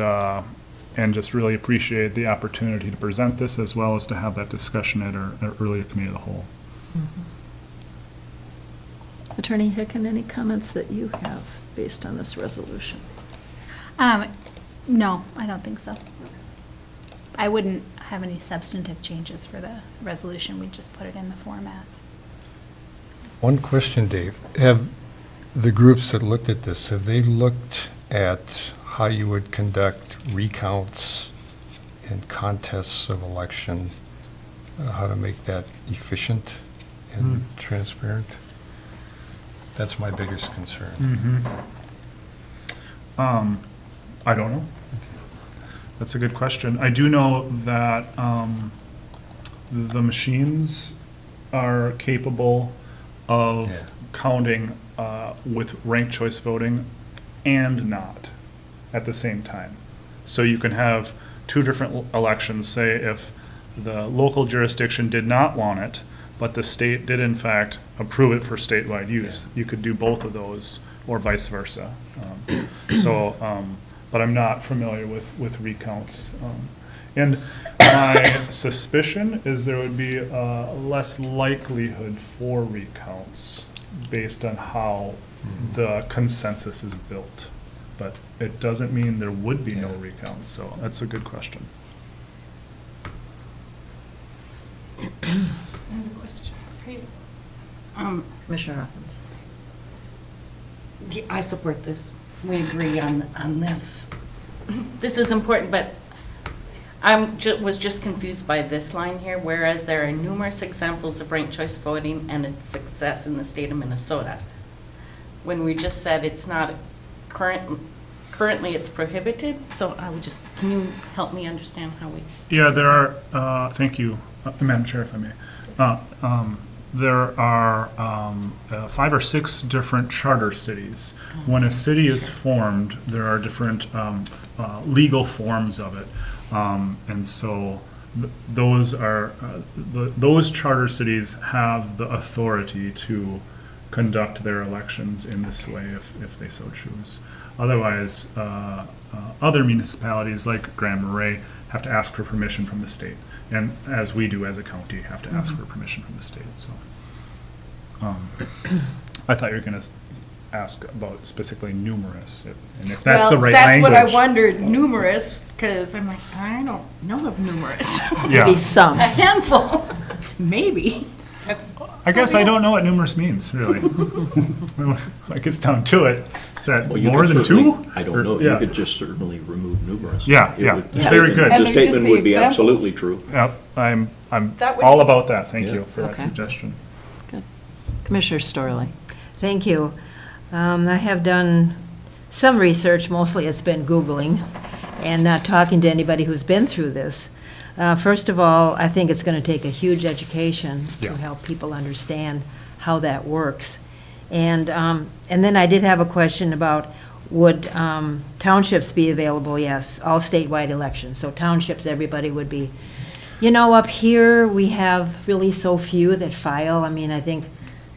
just really appreciate the opportunity to present this as well as to have that discussion at our earlier committee of the whole. Attorney Hicken, any comments that you have based on this resolution? No, I don't think so. I wouldn't have any substantive changes for the resolution. We just put it in the format. One question, Dave. Have the groups that looked at this, have they looked at how you would conduct recounts and contests of election, how to make that efficient and transparent? That's my biggest concern. I don't know. That's a good question. I do know that the machines are capable of counting with ranked choice voting and not at the same time. So you can have two different elections, say if the local jurisdiction did not want it, but the state did in fact approve it for statewide use, you could do both of those, or vice versa. But I'm not familiar with recounts. And my suspicion is there would be less likelihood for recounts based on how the consensus is built. But it doesn't mean there would be no recounts, so that's a good question. I have a question for you. Commissioner Hawkins. Yeah, I support this. We agree on this. This is important, but was just confused by this line here, whereas there are numerous examples of ranked choice voting and its success in the state of Minnesota. When we just said it's not currently it's prohibited, so can you help me understand how we? Yeah, there are, thank you, Madam Chair, if I may. There are 5 or 6 different charter cities. When a city is formed, there are different legal forms of it. And so those charter cities have the authority to conduct their elections in this way if they so choose. Otherwise, other municipalities like Grand Marais have to ask for permission from the state. And as we do as a county, have to ask for permission from the state, so. I thought you were gonna ask about specifically numerous, and if that's the right language. Well, that's what I wondered, numerous, because I'm like, I don't know of numerous. Yeah. Maybe some. A handful, maybe. I guess I don't know what numerous means, really. When it gets down to it, is that Well, you more could than certainly- 2? I don't Or- know. yeah. You could just certainly remove numerous. Yeah, It yeah. would- It's very good. And The there'd just statement be would be examples. absolutely true. Yep, I'm That would all be- about that, thank Yeah. you for that Okay. suggestion. Good. Commissioner Storley. Thank you. I have done some research, mostly it's been Googling and not talking to anybody who's been through this. First of all, I think it's going to take a huge education to Yeah. help people understand how that works. And then I did have a question about, would townships be available? Yes, all statewide elections. So townships, everybody would be. Up here, we have really so few that file. I mean, I think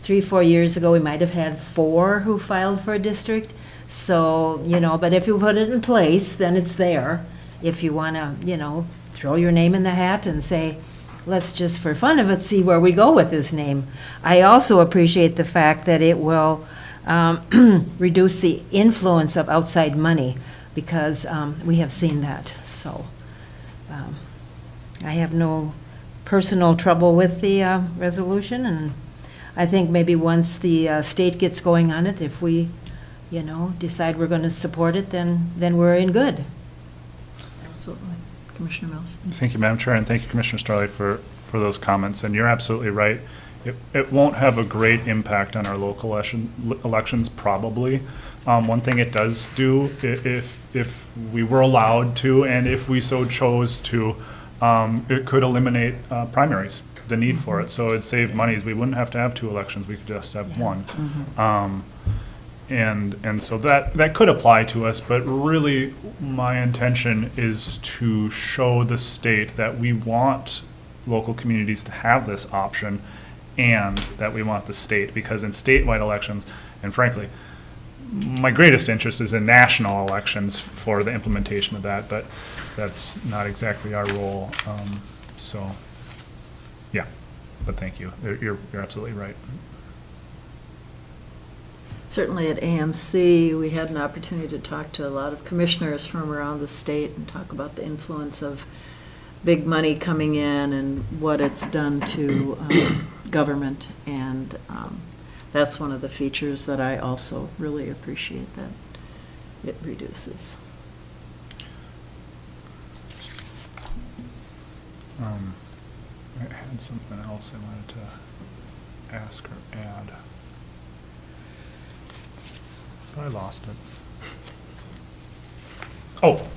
3-4 years ago, we might have had 4 who filed for a district. So, but if you put it in place, then it's there. If you want to, throw your name in the hat and say, let's just for fun of it, see where we go with this name. I also appreciate the fact that it will reduce the influence of outside money, because we have seen that. So I have no personal trouble with the resolution, and I think maybe once the state gets going on it, if we, decide we're going to support it, then we're in good. Absolutely. Commissioner Mills. Thank you, Madam Chair, and thank you, Commissioner Starley, for those comments. And you're absolutely right. It won't have a great impact on our local elections, probably. One thing it does do, if we were allowed to, and if we so chose to, it could eliminate primaries, the need for it. So it'd save monies. We wouldn't have to have 2 elections. We could just have one. And so that could apply to us, but really my intention is to show the state that we want local communities to have this option, and that we want the state, because in statewide elections, and frankly, my greatest interest is in national elections for the implementation of that, but that's not exactly our role. So, yeah, but thank you. You're absolutely right. Certainly at AMC, we had an opportunity to talk to a lot of commissioners from around the state and talk about the influence of big money coming in and what it's done to government. And that's one of the features that I also really appreciate that it reduces. I had something else I wanted to ask or add. But I lost it. Oh,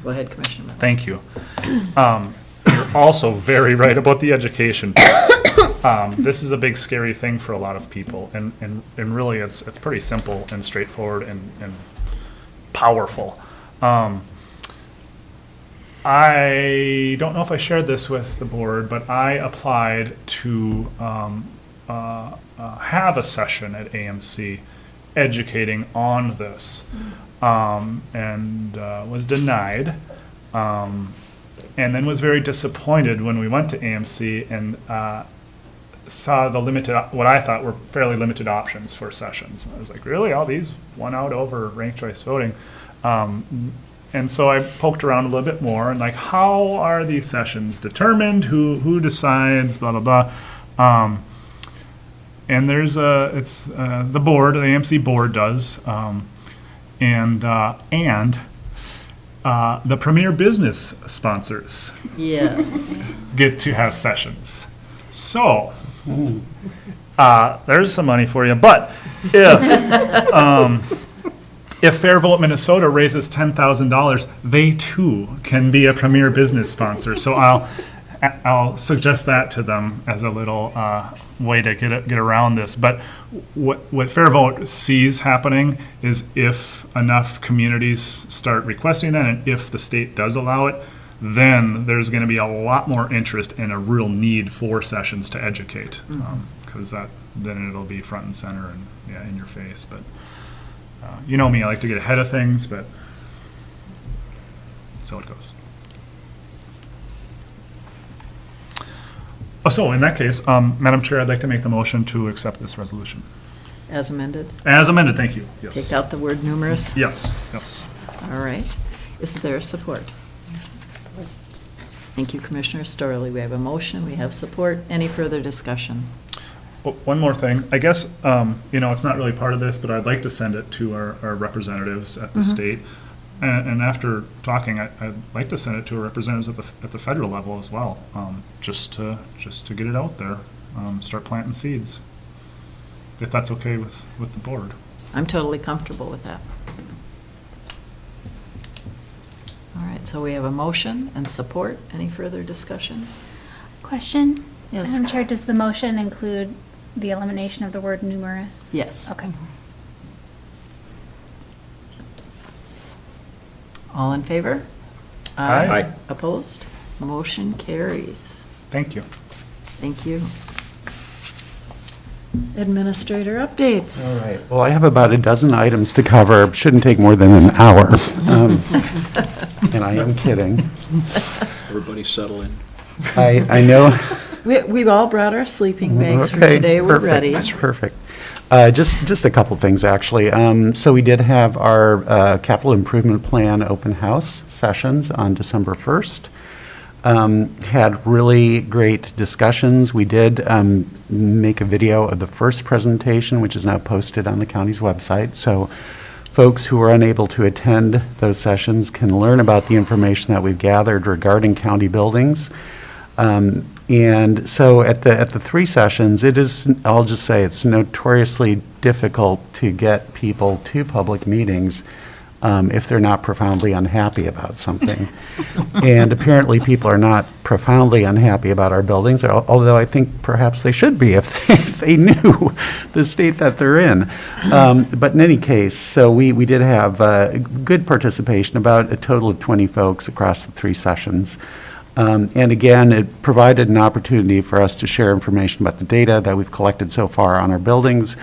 Go ahead, Commissioner Mills. thank you. You're also very right about the education piece. This is a big scary thing for a lot of people, and really it's pretty simple and straightforward and powerful. I don't know if I shared this with the board, but I applied to have a session at AMC educating on this, and was denied, and then was very disappointed when we went to AMC and saw the limited, what I thought were fairly limited options for sessions. I was like, really? All these won out over ranked choice voting? And so I poked around a little bit more and like, how are these sessions determined? Who decides? Blah, blah, blah. And there's it's the board, the AMC board does, and the premier business sponsors Yes. get to have sessions. So, there's some money for you, but if Fair Vote Minnesota raises $10,000, they too can be a premier business sponsor. So I'll suggest that to them as a little way to get around this. But what Fair Vote sees happening is if enough communities start requesting that, and if the state does allow it, then there's going to be a lot more interest and a real need for sessions to educate, because then it'll be front and center and in your face. But you know me, I like to get ahead of things, but so it goes. Oh, so in that case, Madam Chair, I'd like to make the motion to accept this resolution. As amended? As amended, thank you. Yes. Take out the word numerous? Yes, yes. All right. Is there support? Thank you, Commissioner Storley. We have a motion, we have support. Any further discussion? Oh, one more thing. I guess, it's not really part of this, but I'd like to send it to our representatives at the state. And after talking, I'd like to send it to our representatives at the federal level as well, just to get it out there, start planting seeds, if that's okay with the board. I'm totally comfortable with that. All right, so we have a motion and support. Any further discussion? Question? Yes. Madam Chair, does the motion include the elimination of the word numerous? Yes. Okay. All in favor? Aye. Aye. Opposed? Motion carries. Thank you. Thank you. Administrator updates. All right. Well, I have about a dozen items to cover. Shouldn't take more than an hour. And I am kidding. Everybody settle in. I know. We've all brought our sleeping bags for Okay, today. We're perfect. ready. That's perfect. Just a couple things, actually. So we did have our capital improvement plan open house sessions on December 1st. Had really great discussions. We did make a video of the first presentation, which is now posted on the county's website. So folks who are unable to attend those sessions can learn about the information that we've gathered regarding county buildings. And so at the three sessions, it is, I'll just say, it's notoriously difficult to get people to public meetings if they're not profoundly unhappy about something. And apparently, people are not profoundly unhappy about our buildings, although I think perhaps they should be if they knew the state that they're in. But in any case, so we did have good participation, about a total of 20 folks across the three sessions. And again, it provided an opportunity for us to share information about the data that we've collected so far on our buildings,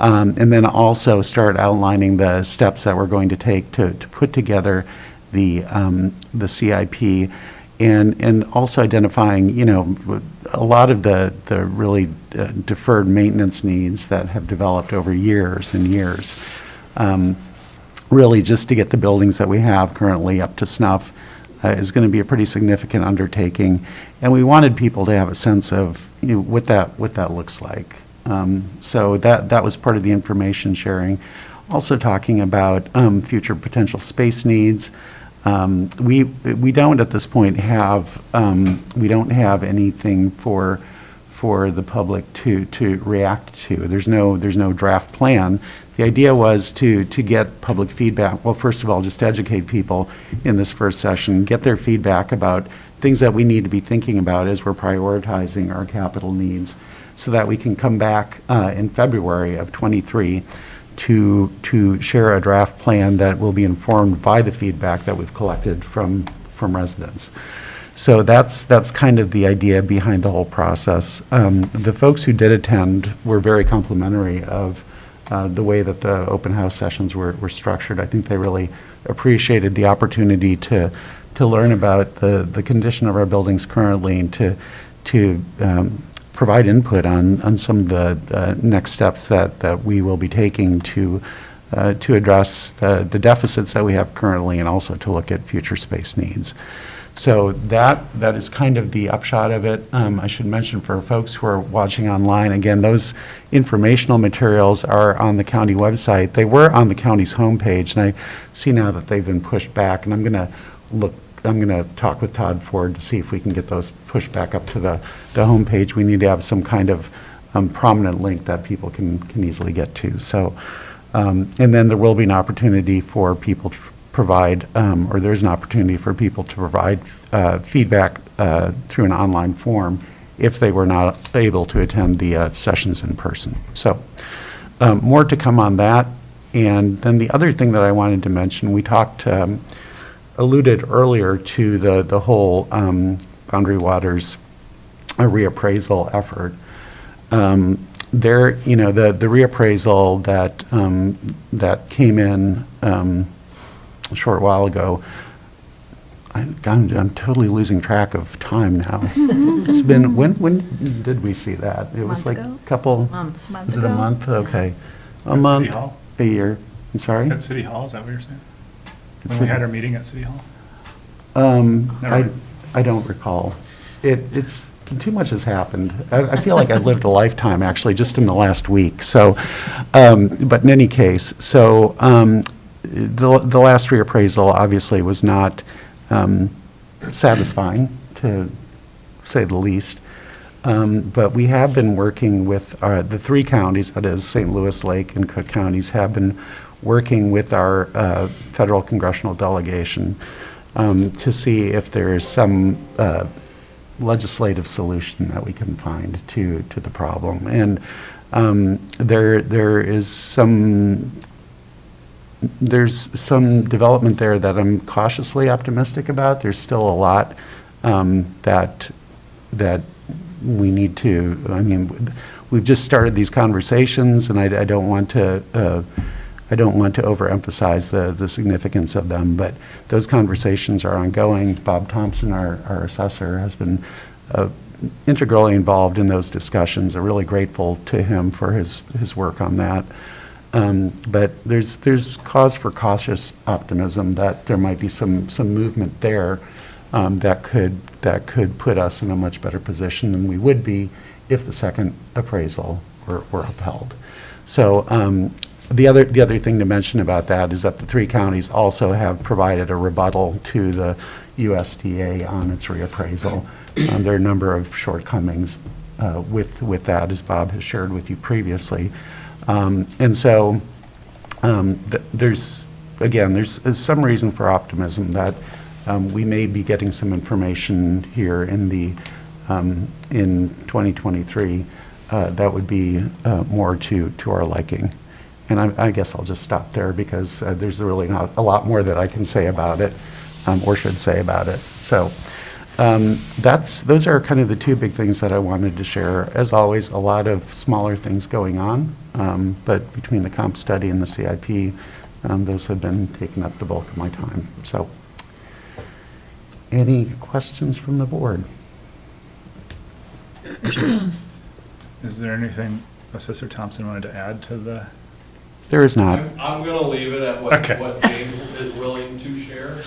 and then also start outlining the steps that we're going to take to put together the CIP, and also identifying, a lot of the really deferred maintenance needs that have developed over years and years, really just to get the buildings that we have currently up to snuff. Is going to be a pretty significant undertaking, and we wanted people to have a sense of what that looks like. So that was part of the information sharing. Also talking about future potential space needs. We don't at this point have anything for the public to react to. There's no draft plan. The idea was to get public feedback. Well, first of all, just to educate people in this first session, get their feedback about things that we need to be thinking about as we're prioritizing our capital needs, so that we can come back in February of '23 to share a draft plan that will be informed by the feedback that we've collected from from residents. So that's kind of the idea behind the whole process. The folks who did attend were very complimentary of the way that the open house sessions were structured. I think they really appreciated the opportunity to learn about the condition of our buildings currently and to provide input on some of the next steps that we will be taking to address the deficits that we have currently and also to look at future space needs. So that is kind of the upshot of it. I should mention for folks who are watching online, again, those informational materials are on the county website. They were on the county's homepage, and I see now that they've been pushed back, and I'm going to talk with Todd Ford to see if we can get those pushed back up to the homepage. We need to have some kind of prominent link that people can easily get to. So, and then there will be an opportunity for people to provide, or there's an opportunity for people to provide feedback through an online form if they were not able to attend the sessions in person. So more to come on that. And then the other thing that I wanted to mention, we talked, alluded earlier to the whole Boundary Waters reappraisal effort. There, you know, the reappraisal that came in a short while ago, I'm totally losing track of time now. It's been, when did we see that? It was like a couple. Month. Was it a month? Okay. A At month, City Hall? a year. I'm sorry? At City Hall, is that what you're saying? It's When we a- had our meeting at City Hall? I don't recall. It's, too much has happened. I feel like I've lived a lifetime, actually, just in the last week. So, but in any case, so the last reappraisal obviously was not satisfying, to say the least. But we have been working with the three counties, that is St. Louis, Lake, and Cook counties, have been working with our federal congressional delegation to see if there is some legislative solution that we can find to the problem. And there's some development there that I'm cautiously optimistic about. There's still a lot that we need to, I mean, we've just started these conversations, and I don't want to overemphasize the significance of them, but those conversations are ongoing. Bob Thompson, our assessor, has been integrally involved in those discussions. I'm really grateful to him for his work on that. But there's cause for cautious optimism that there might be some movement there that could put us in a much better position than we would be if the second appraisal were upheld. So the other thing to mention about that is that the three counties also have provided a rebuttal to the USDA on its reappraisal. There are a number of shortcomings with that, as Bob has shared with you previously. And so there's some reason for optimism that we may be getting some information here in 2023 that would be more to our liking. And I guess I'll just stop there because there's really not a lot more that I can say about it or should say about it. So those are kind of the two big things that I wanted to share. As always, a lot of smaller things going on, but between the comp study and the CIP, those have been taking up the bulk of my time. So any questions from the board? Is there anything Assessor Thompson wanted to add to the? There is not. I'm going to leave it at what James is willing to share.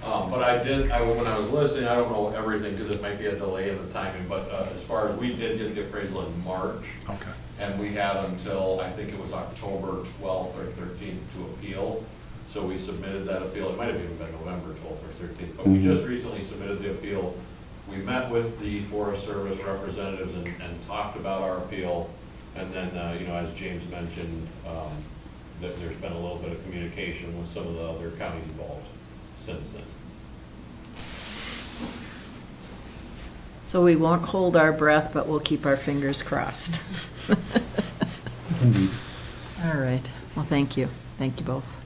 But when I was listening, I don't know everything because it might be a delay in the timing, but as far as we did get the appraisal in March. Okay. And we had until, I think it was October 12th or 13th to appeal. So we submitted that appeal. It might have even been November 12th or 13th, but we just recently submitted the appeal. We met with the Forest Service representatives and talked about our appeal. And then, as James mentioned, that there's been a little bit of communication with some of the other counties involved since then. So we won't hold our breath, but we'll keep our fingers crossed. All right. Well, thank you. Thank you both.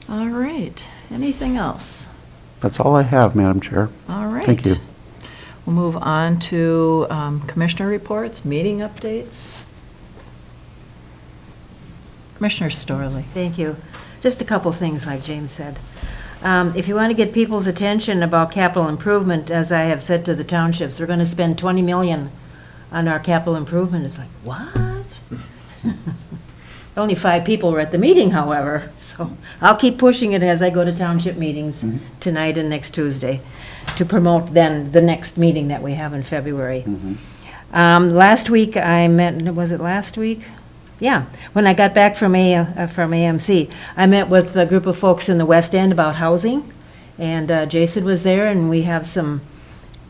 All right. Anything else? That's all I have, Madam Chair. All right. Thank you. We'll move on to commissioner reports, meeting updates. Commissioner Storley. Thank you. Just a couple things, like James said. If you want to get people's attention about capital improvement, as I have said to the townships, we're going to spend 20 million on our capital improvement. It's like, what? Only 5 people were at the meeting, however, so I'll keep pushing it as I go to township meetings tonight and next Tuesday to promote then the next meeting that we have in February. Last week I met, was it last week? Yeah, when I got back from AMC, I met with a group of folks in the West End about housing, and Jason was there, and we have some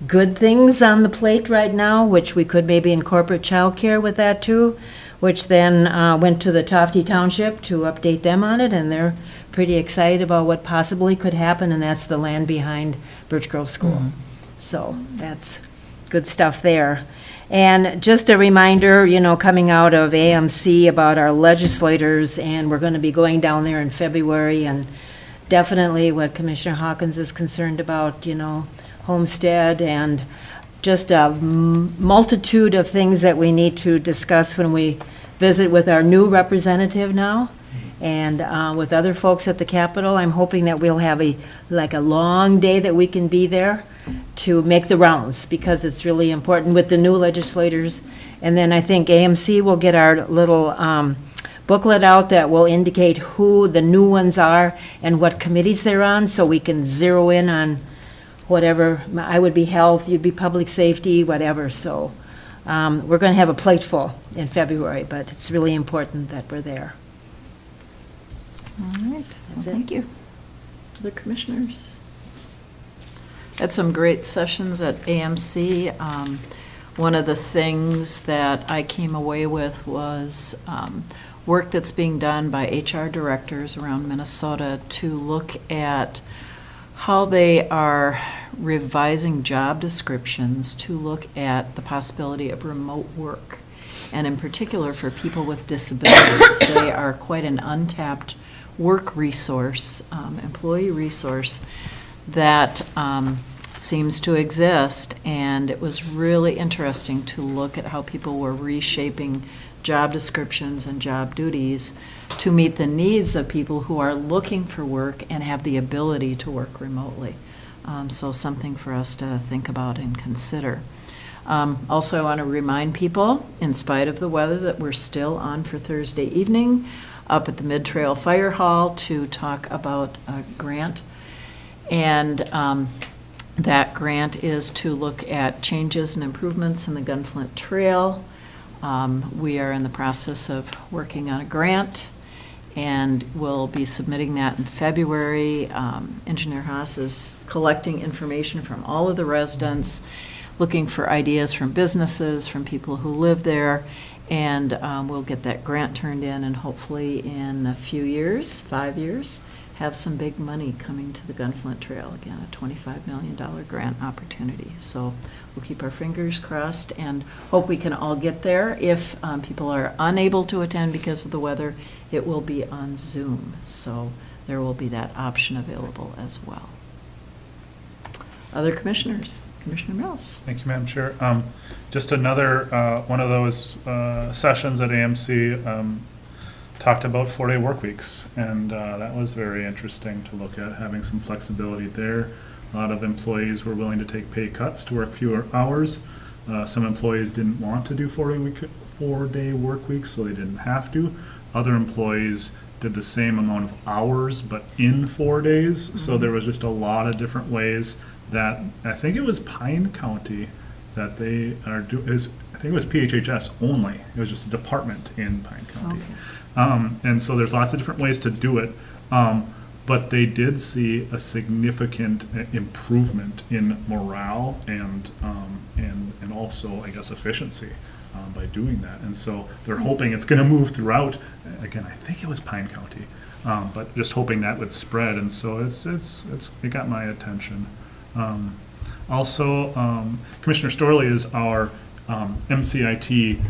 good things on the plate right now, which we could maybe incorporate childcare with that too, which then went to the Tofty Township to update them on it, and they're pretty excited about what possibly could happen, and that's the land behind Birch Grove School. So that's good stuff there. And just a reminder, you know, coming out of AMC about our legislators, and we're going to be going down there in February, and definitely what Commissioner Hawkins is concerned about, you know, homestead, and just a multitude of things that we need to discuss when we visit with our new representative now, and with other folks at the Capitol. I'm hoping that we'll have a long day that we can be there to make the rounds, because it's really important with the new legislators. And then I think AMC will get our little booklet out that will indicate who the new ones are and what committees they're on, so we can zero in on whatever. I would be health, you'd be public safety, whatever. So we're going to have a plate full in February, but it's really important that we're there. All right, well, thank you. Other commissioners? Had some great sessions at AMC. One of the things that I came away with was work that's being done by HR directors around Minnesota to look at how they are revising job descriptions to look at the possibility of remote work. And in particular for people with disabilities, they are quite an untapped work resource, employee resource that seems to exist. And it was really interesting to look at how people were reshaping job descriptions and job duties to meet the needs of people who are looking for work and have the ability to work remotely. So something for us to think about and consider. Also, I want to remind people, in spite of the weather, that we're still on for Thursday evening up at the Mid-Trail Fire Hall to talk about a grant. And that grant is to look at changes and improvements in the Gunflint Trail. We are in the process of working on a grant, and we'll be submitting that in February. Engineer Haas is collecting information from all of the residents, looking for ideas from businesses, from people who live there, and we'll get that grant turned in, and hopefully in a few years, 5 years, have some big money coming to the Gunflint Trail. Again, a $25 million grant opportunity. So we'll keep our fingers crossed and hope we can all get there. If people are unable to attend because of the weather, it will be on Zoom. So there will be that option available as well. Other commissioners? Commissioner Mills. Thank you, Madam Chair. Just another one of those sessions at AMC talked about 4-day work weeks, and that was very interesting to look at, having some flexibility there. A lot of employees were willing to take pay cuts to work fewer hours. Some employees didn't want to do 4-day work weeks, so they didn't have to. Other employees did the same amount of hours, but in 4 days. Mm-hmm. So there was just a lot of different ways that, I think it was Pine County that they are doing, I think it was PHHS only. It was just a department in Pine County. Okay. And so there's lots of different ways to do it. But they did see a significant improvement in morale and also, I guess, efficiency by doing that. And so they're hoping it's going to move throughout. Again, I think it was Pine County, but just hoping that would spread. And so it got my attention. Also, Commissioner Storley is our MCIT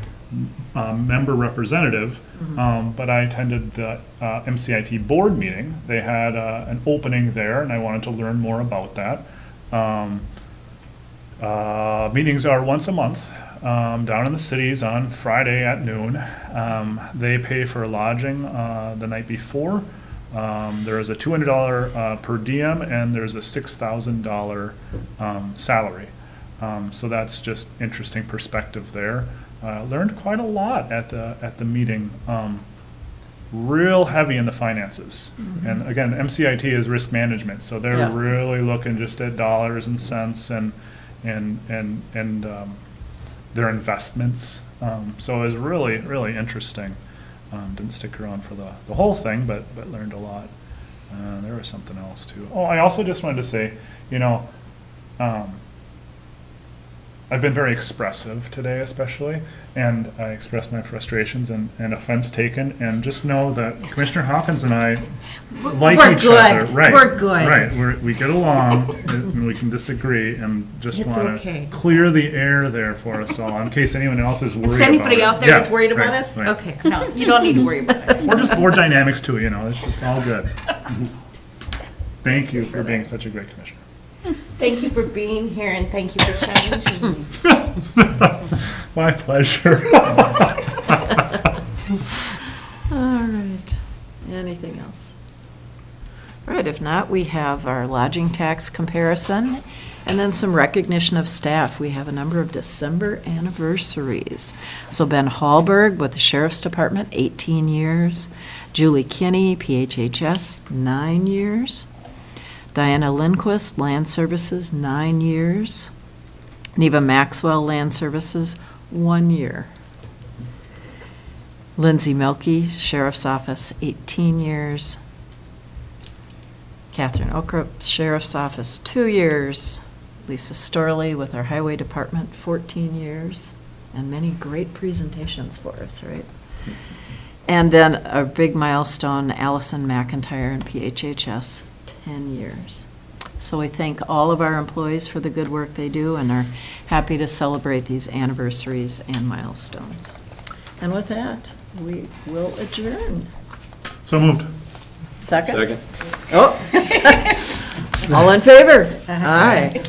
member representative, but I attended the MCIT board meeting. They had an opening there, and I wanted to learn more about that. Meetings are once a month, down in the cities on Friday at noon. They pay for lodging the night before. There is a $200 per diem, and there's a $6,000 salary. So that's just interesting perspective there. Learned quite a lot at the meeting. Real heavy in the finances. And again, MCIT is risk management, so they're Yeah. really looking just at dollars and cents and their investments. So it was really, really interesting. Didn't stick around for the whole thing, but learned a lot. There was something else too. Oh, I also just wanted to say, I've been very expressive today especially, and I expressed my frustrations and offense taken, and just know that Commissioner Hawkins and I like We're each good. other. Right. We're good. Right, we get along, and we can disagree, and just It's want okay. to clear the air there for us all, in case anyone else is worried Is about anybody it. out there Yeah, that's worried about right, us? right. Okay, no, you don't need to worry about us. Or just board dynamics too, it's all good. Thank you for being such a great commissioner. Thank you for being here and thank you for challenging me. My pleasure. All right. Anything else? All right, if not, we have our lodging tax comparison and then some recognition of staff. We have a number of December anniversaries. So Ben Hallberg with the Sheriff's Department, 18 years. Julie Kinney, PHHS, 9 years. Diana Lindquist, Land Services, 9 years. Neva Maxwell, Land Services, 1 year. Lindsay Milkey, Sheriff's Office, 18 years. Catherine Okrup, Sheriff's Office, 2 years. Lisa Storley with our Highway Department, 14 years. And many great presentations for us, right? And then a big milestone, Allison McIntyre in PHHS, 10 years. So we thank all of our employees for the good work they do and are happy to celebrate these anniversaries and milestones. And with that, we will adjourn. So moved. Second? Second. Oh. All in favor? Aye.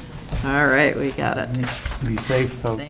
All right, we got it. Be safe, folks.